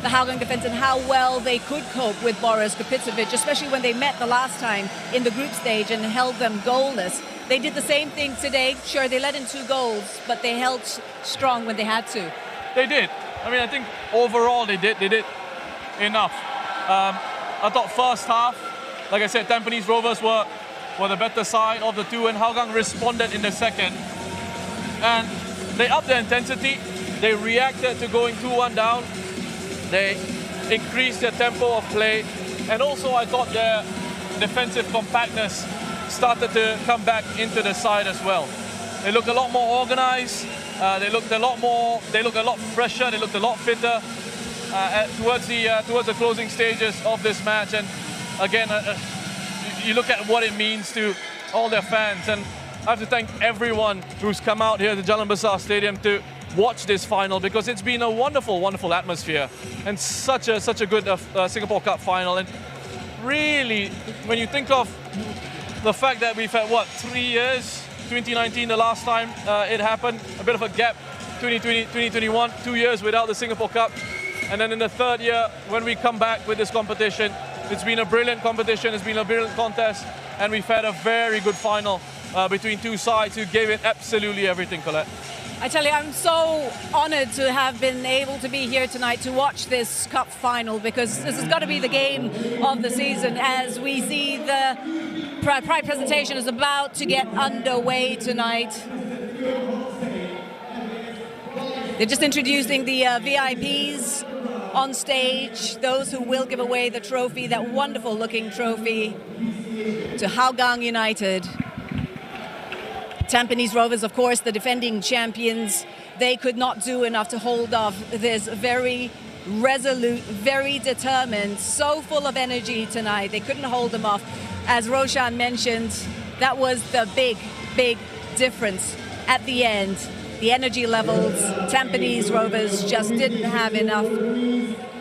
the Hougang defense and how well they could cope with Boris Kapicevic, especially when they met the last time in the group stage and held them goalless. They did the same thing today. Sure, they let in 2 goals, but they held strong when they had to. They did. I mean, I think overall they did enough. I thought first half, like I said, Tampines Rovers were the better side of the 2, and Hougang responded in the second. And they upped their intensity. They reacted to going 2-1 down. They increased their tempo of play. And also I thought their defensive compactness started to come back into the side as well. They looked a lot more organized. They looked a lot fresher. They looked a lot fitter towards the closing stages of this match. And again, you look at what it means to all their fans. And I have to thank everyone who's come out here to Jalan Besar Stadium to watch this final, because it's been a wonderful atmosphere and such a good Singapore Cup final. And really, when you think of the fact that we've had, 3 years, 2019 the last time it happened, a bit of a gap, 2020, 2021, 2 years without the Singapore Cup. And then in the 3rd year, when we come back with this competition, it's been a brilliant competition, it's been a brilliant contest, and we've had a very good final between 2 sides who gave it absolutely everything, Colette. I tell you, I'm so honored to have been able to be here tonight to watch this cup final, because this has got to be the game of the season as we see the Pride presentation is about to get underway tonight. They're just introducing the VIPs on stage, those who will give away the trophy, that wonderful looking trophy, to Hougang United. Tampines Rovers, of course, the defending champions, they could not do enough to hold off this very resolute, very determined, so full of energy tonight. They couldn't hold them off. As Roshan mentioned, that was the big difference at the end. The energy levels, Tampines Rovers just didn't have enough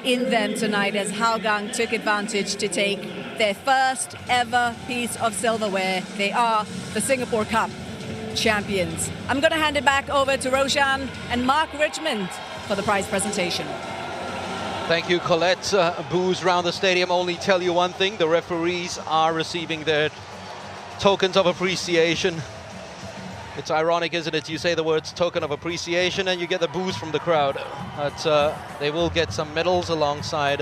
in them tonight as Hougang took advantage to take their first ever piece of silverware. They are the Singapore Cup champions. I'm going to hand it back over to Roshan and Mark Richmond for the prize presentation. Thank you, Colette. Boos around the stadium only tell you one thing: the referees are receiving their tokens of appreciation. It's ironic, isn't it? You say the words token of appreciation and you get the boos from the crowd. But they will get some medals alongside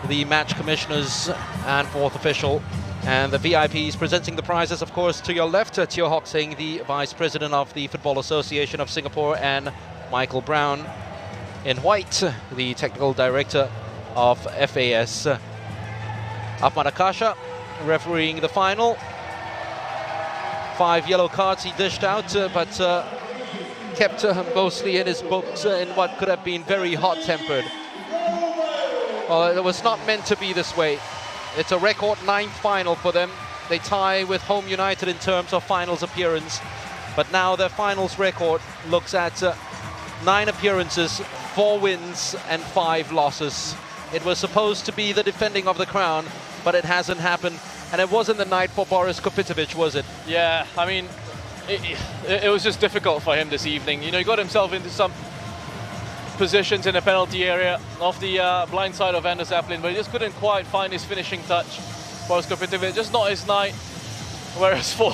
the match commissioners and fourth official. And the VIPs presenting the prizes, of course, to your left, Teo Hock Seng, the Vice President of the Football Association of Singapore, and Michael Brown in white, the Technical Director of FAS. Ahmad Akasha refereeing the final. 5 yellow cards he dished out, but kept mostly in his books in what could have been very hot-tempered. Well, it was not meant to be this way. It's a record 9th final for them. They tie with Home United in terms of finals appearance, but now their finals record looks at 9 appearances, 4 wins and 5 losses. It was supposed to be the defending of the crown, but it hasn't happened. And it wasn't the night for Boris Kopitovic, was it? Yeah, I mean, it was just difficult for him this evening. You know, he got himself into some positions in the penalty area off the blind side of Anders Aplin, but he just couldn't quite find his finishing touch. Boris Kopitovic, just not his night. Whereas for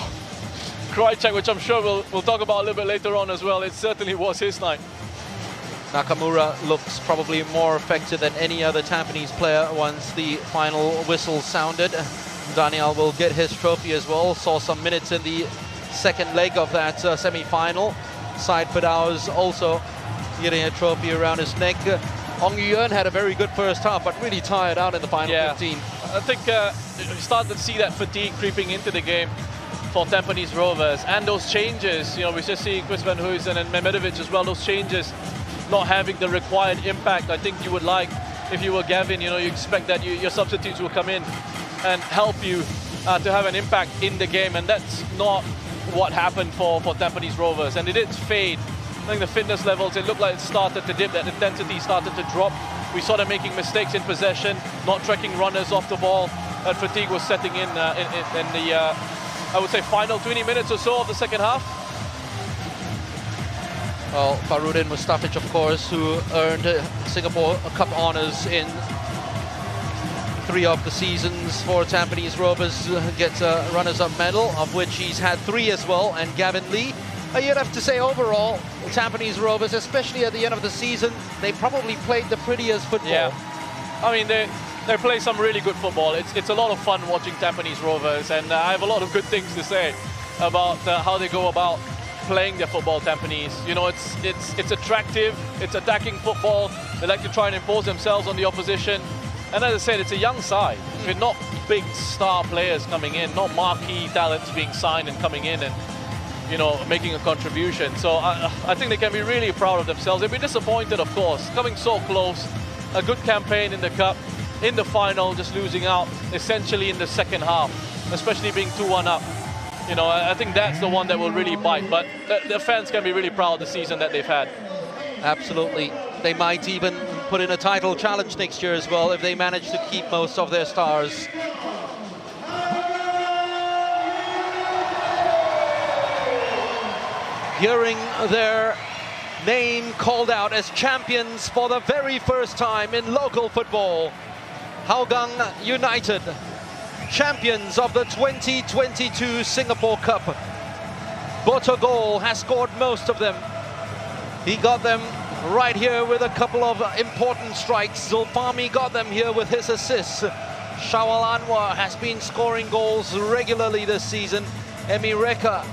Krajicek, which I'm sure we'll talk about a little bit later on as well, it certainly was his night. Nakamura looks probably more effective than any other Tampines player once the final whistle sounded. Daniel will get his trophy as well. Saw some minutes in the second leg of that semi-final. Said Fidau's also getting a trophy around his neck. Ong Yuan had a very good first half, but really tired out in the final 15. I think we started to see that fatigue creeping into the game for Tampines Rovers, and those changes, you know, we just see Chris Van Huysen and Mehmedovic as well, those changes not having the required impact I think you would like if you were Gavin. You know, you expect that your substitutes will come in and help you to have an impact in the game, and that's not what happened for Tampines Rovers, and it did fade. I think the fitness levels, it looked like it started to dip, that intensity started to drop. We saw them making mistakes in possession, not tracking runners off the ball. That fatigue was setting in the, I would say, final 20 minutes or so of the second half. Well, Farudin Mustafic, of course, who earned Singapore Cup honours in 3 of the seasons for Tampines Rovers, gets a runners-up medal, of which he's had 3 as well, and Gavin Lee. You'd have to say overall, Tampines Rovers, especially at the end of the season, they probably played the prettiest football. Yeah, I mean, they play some really good football. It's a lot of fun watching Tampines Rovers, and I have a lot of good things to say about how they go about playing their football, Tampines. You know, it's attractive, it's attacking football. They like to try and impose themselves on the opposition. And as I said, it's a young side. With not big star players coming in, not marquee talents being signed and coming in and, you know, making a contribution. So I think they can be really proud of themselves. They'll be disappointed, of course, coming so close. A good campaign in the Cup, in the final, just losing out essentially in the second half, especially being 2-1 up. You know, I think that's the one that will really bite. But the fans can be really proud of the season that they've had. Absolutely. They might even put in a title challenge next year as well if they manage to keep most of their stars. Hearing their name called out as champions for the very first time in local football, Hougang United, champions of the 2022 Singapore Cup. Botogol has scored most of them. He got them right here with a couple of important strikes. Zulfami got them here with his assists. Shawal Anwar has been scoring goals regularly this season. Emi Reka,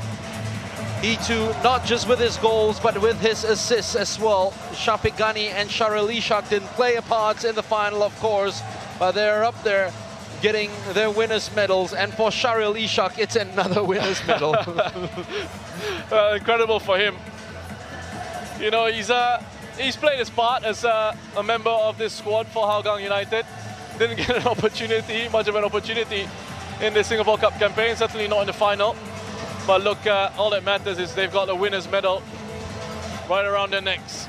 he too, not just with his goals, but with his assists as well. Shafiq Ghani and Sharil Ishak didn't play a part in the final, of course, but they're up there getting their winners' medals. And for Sharil Ishak, it's another winners' medal. Incredible for him. You know, he's played his part as a member of this squad for Hougang United. Didn't get an opportunity, much of an opportunity in the Singapore Cup campaign, certainly not in the final. But look, all that matters is they've got a winner's medal right around their necks.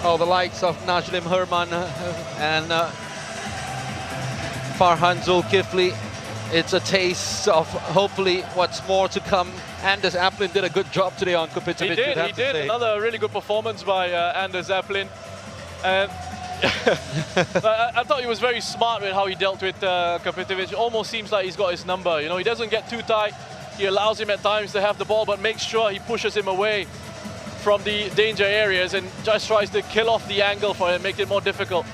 Oh, the likes of Najlim Herman and Farhan Zulkifli. It's a taste of hopefully what's more to come. Anders Aplin did a good job today on Kupitovic. He did. Another really good performance by Anders Aplin. And I thought he was very smart with how he dealt with Kupitovic. It almost seems like he's got his number. You know, he doesn't get too tight. He allows him at times to have the ball, but makes sure he pushes him away from the danger areas and just tries to kill off the angle for him, make it more difficult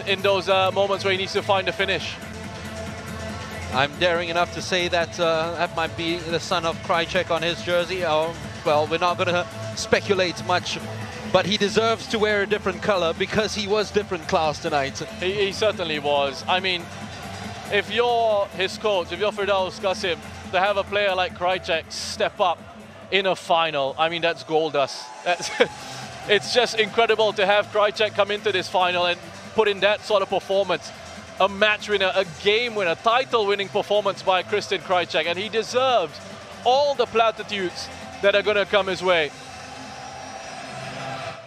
in those moments where he needs to find the finish. I'm daring enough to say that that might be the son of Krajcek on his jersey. Oh, well, we're not going to speculate much, but he deserves to wear a different color because he was different class tonight. He certainly was. I mean, if you're his coach, if you're Firdaus Qasim, to have a player like Krajcek step up in a final, I mean, that's gold dust. It's just incredible to have Krajcek come into this final and put in that sort of performance. A match winner, a game winner, title-winning performance by Christian Krajcek, and he deserves all the platitudes that are going to come his way.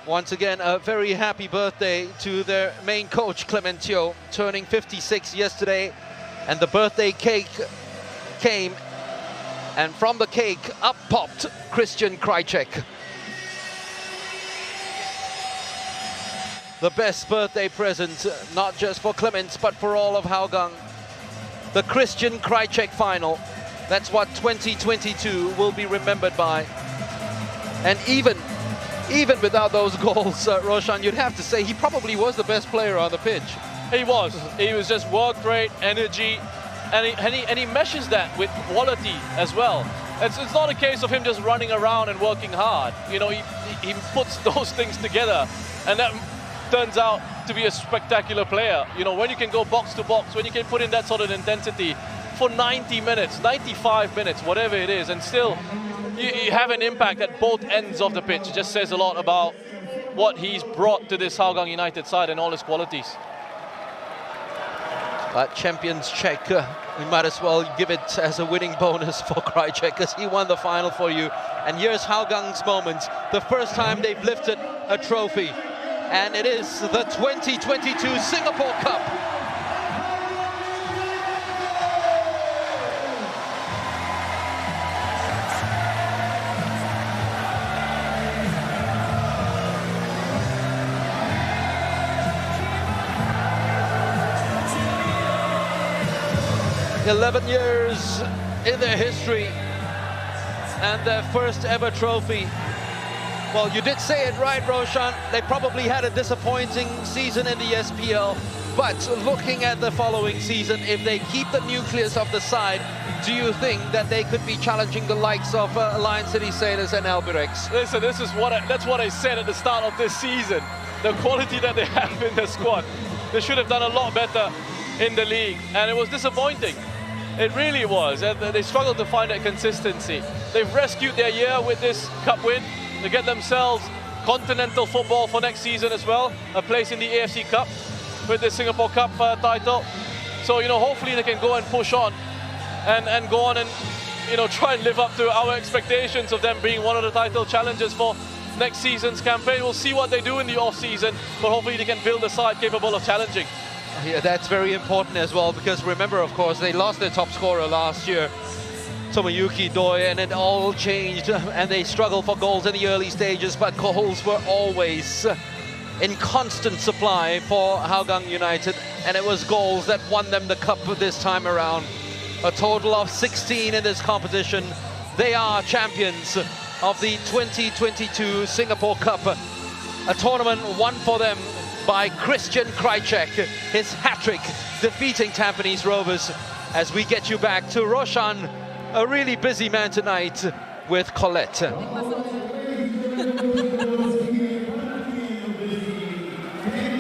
Once again, a very happy birthday to their main coach, Clement Teo, turning 56 yesterday, and the birthday cake came, and from the cake, up popped Christian Krajcek. The best birthday present, not just for Clemens, but for all of Hougang. The Christian Krajcek final. That's what 2022 will be remembered by. And even without those goals, Roshan, you'd have to say he probably was the best player on the pitch. He was. He was just work rate, energy, and he meshes that with quality as well. It's not a case of him just running around and working hard. You know, he puts those things together, and that turns out to be a spectacular player. You know, when you can go box to box, when you can put in that sort of intensity for 90 minutes, 95 minutes, whatever it is, and still you have an impact at both ends of the pitch. It just says a lot about what he's brought to this Hougang United side and all his qualities. But Champions check, we might as well give it as a winning bonus for Krajcek because he won the final for you. And here's Hougang's moment, the first time they've lifted a trophy. And it is the 2022 Singapore Cup. "11 years in their history and their first ever trophy." Well, you did say it right, Roshan. They probably had a disappointing season in the SPL, but looking at the following season, if they keep the nucleus of the side, do you think that they could be challenging the likes of Lion City Sailors and Albirex? Listen, that's what I said at the start of this season. The quality that they have in the squad, they should have done a lot better in the league, and it was disappointing. It really was. They struggled to find that consistency. They've rescued their year with this cup win. They get themselves continental football for next season as well, a place in the AFC Cup with the Singapore Cup title. So, you know, hopefully they can go and push on and go on and, you know, try and live up to our expectations of them being one of the title challengers for next season's campaign. We'll see what they do in the off-season, but hopefully they can build a side capable of challenging. Yeah, that's very important as well, because remember, of course, they lost their top scorer last year, Tomoyuki Doi, and it all changed, and they struggled for goals in the early stages, but goals were always in constant supply for Hougang United, and it was goals that won them the cup this time around. A total of 16 in this competition. They are champions of the 2022 Singapore Cup, a tournament won for them by Christian Krajcek, his hat-trick defeating Tampines Rovers. As we get you back to Roshan, a really busy man tonight with Colette.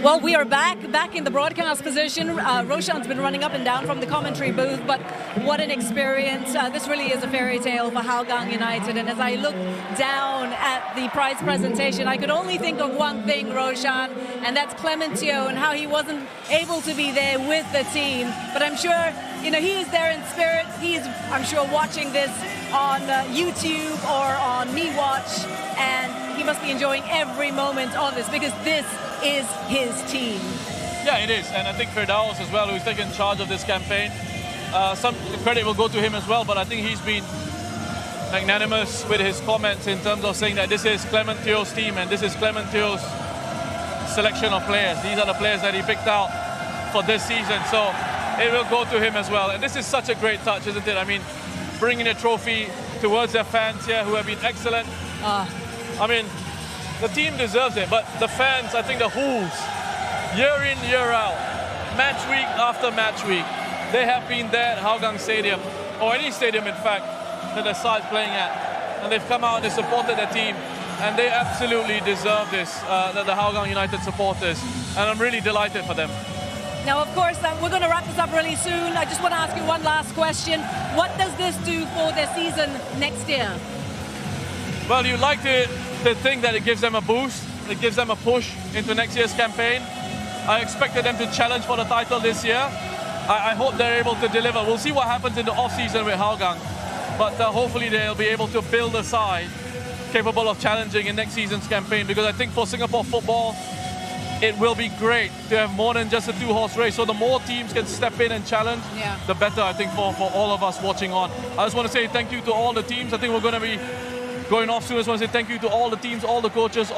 Well, we are back in the broadcast position. Roshan's been running up and down from the commentary booth, but what an experience. This really is a fairy tale for Hougang United. And as I look down at the prize presentation, I could only think of one thing, Roshan, and that's Clement Teo and how he wasn't able to be there with the team. But I'm sure, you know, he is there in spirit. He's, I'm sure, watching this on YouTube or on MeWatch, and he must be enjoying every moment of this because this is his team. Yeah, it is. And I think Firdaus as well, who's taken charge of this campaign. Some credit will go to him as well, but I think he's been magnanimous with his comments in terms of saying that this is Clement Teo's team and this is Clement Teo's selection of players. These are the players that he picked out for this season. So it will go to him as well. And this is such a great touch, isn't it? I mean, bringing a trophy towards their fans here who have been excellent. I mean, the team deserves it, but the fans, I think the Hools, year in, year out, match week after match week, they have been there at Hougang Stadium, or any stadium in fact, that the side's playing at. And they've come out and they supported their team, and they absolutely deserve this, the Hougang United supporters. And I'm really delighted for them. Now, of course, we're going to wrap this up really soon. I just want to ask you one last question. What does this do for their season next year? Well, you like to think that it gives them a boost, it gives them a push into next year's campaign. I expected them to challenge for the title this year. I hope they're able to deliver. We'll see what happens in the off-season with Hougang, but hopefully they'll be able to build a side capable of challenging in next season's campaign, because I think for Singapore football, it will be great to have more than just a two-horse race. So the more teams can step in and challenge, the better, I think, for all of us watching on. I just want to say thank you to all the teams. I think we're going to be going off soon. I just want to say thank you to all the teams, all the coaches,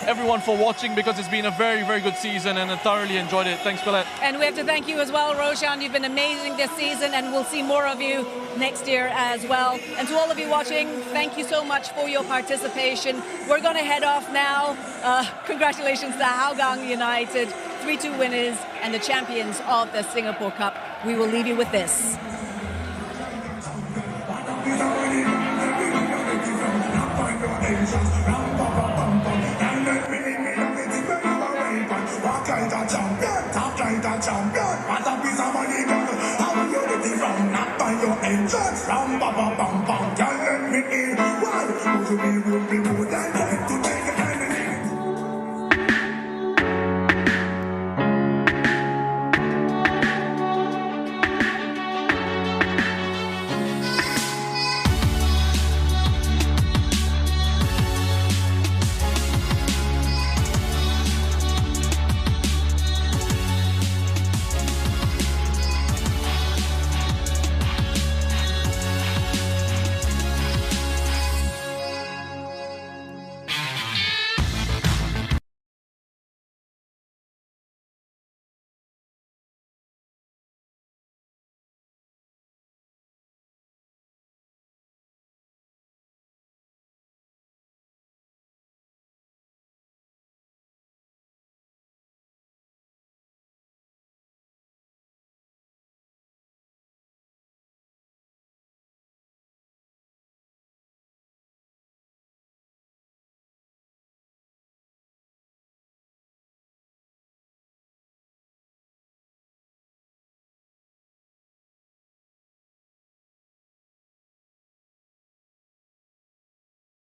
everyone for watching, because it's been a very, very good season and I thoroughly enjoyed it. Thanks, Colette. And we have to thank you as well, Roshan. You've been amazing this season and we'll see more of you next year as well. And to all of you watching, thank you so much for your participation. We're going to head off now. Congratulations to Hougang United, 3-2 winners and the champions of the Singapore Cup. We will leave you with this. Champion,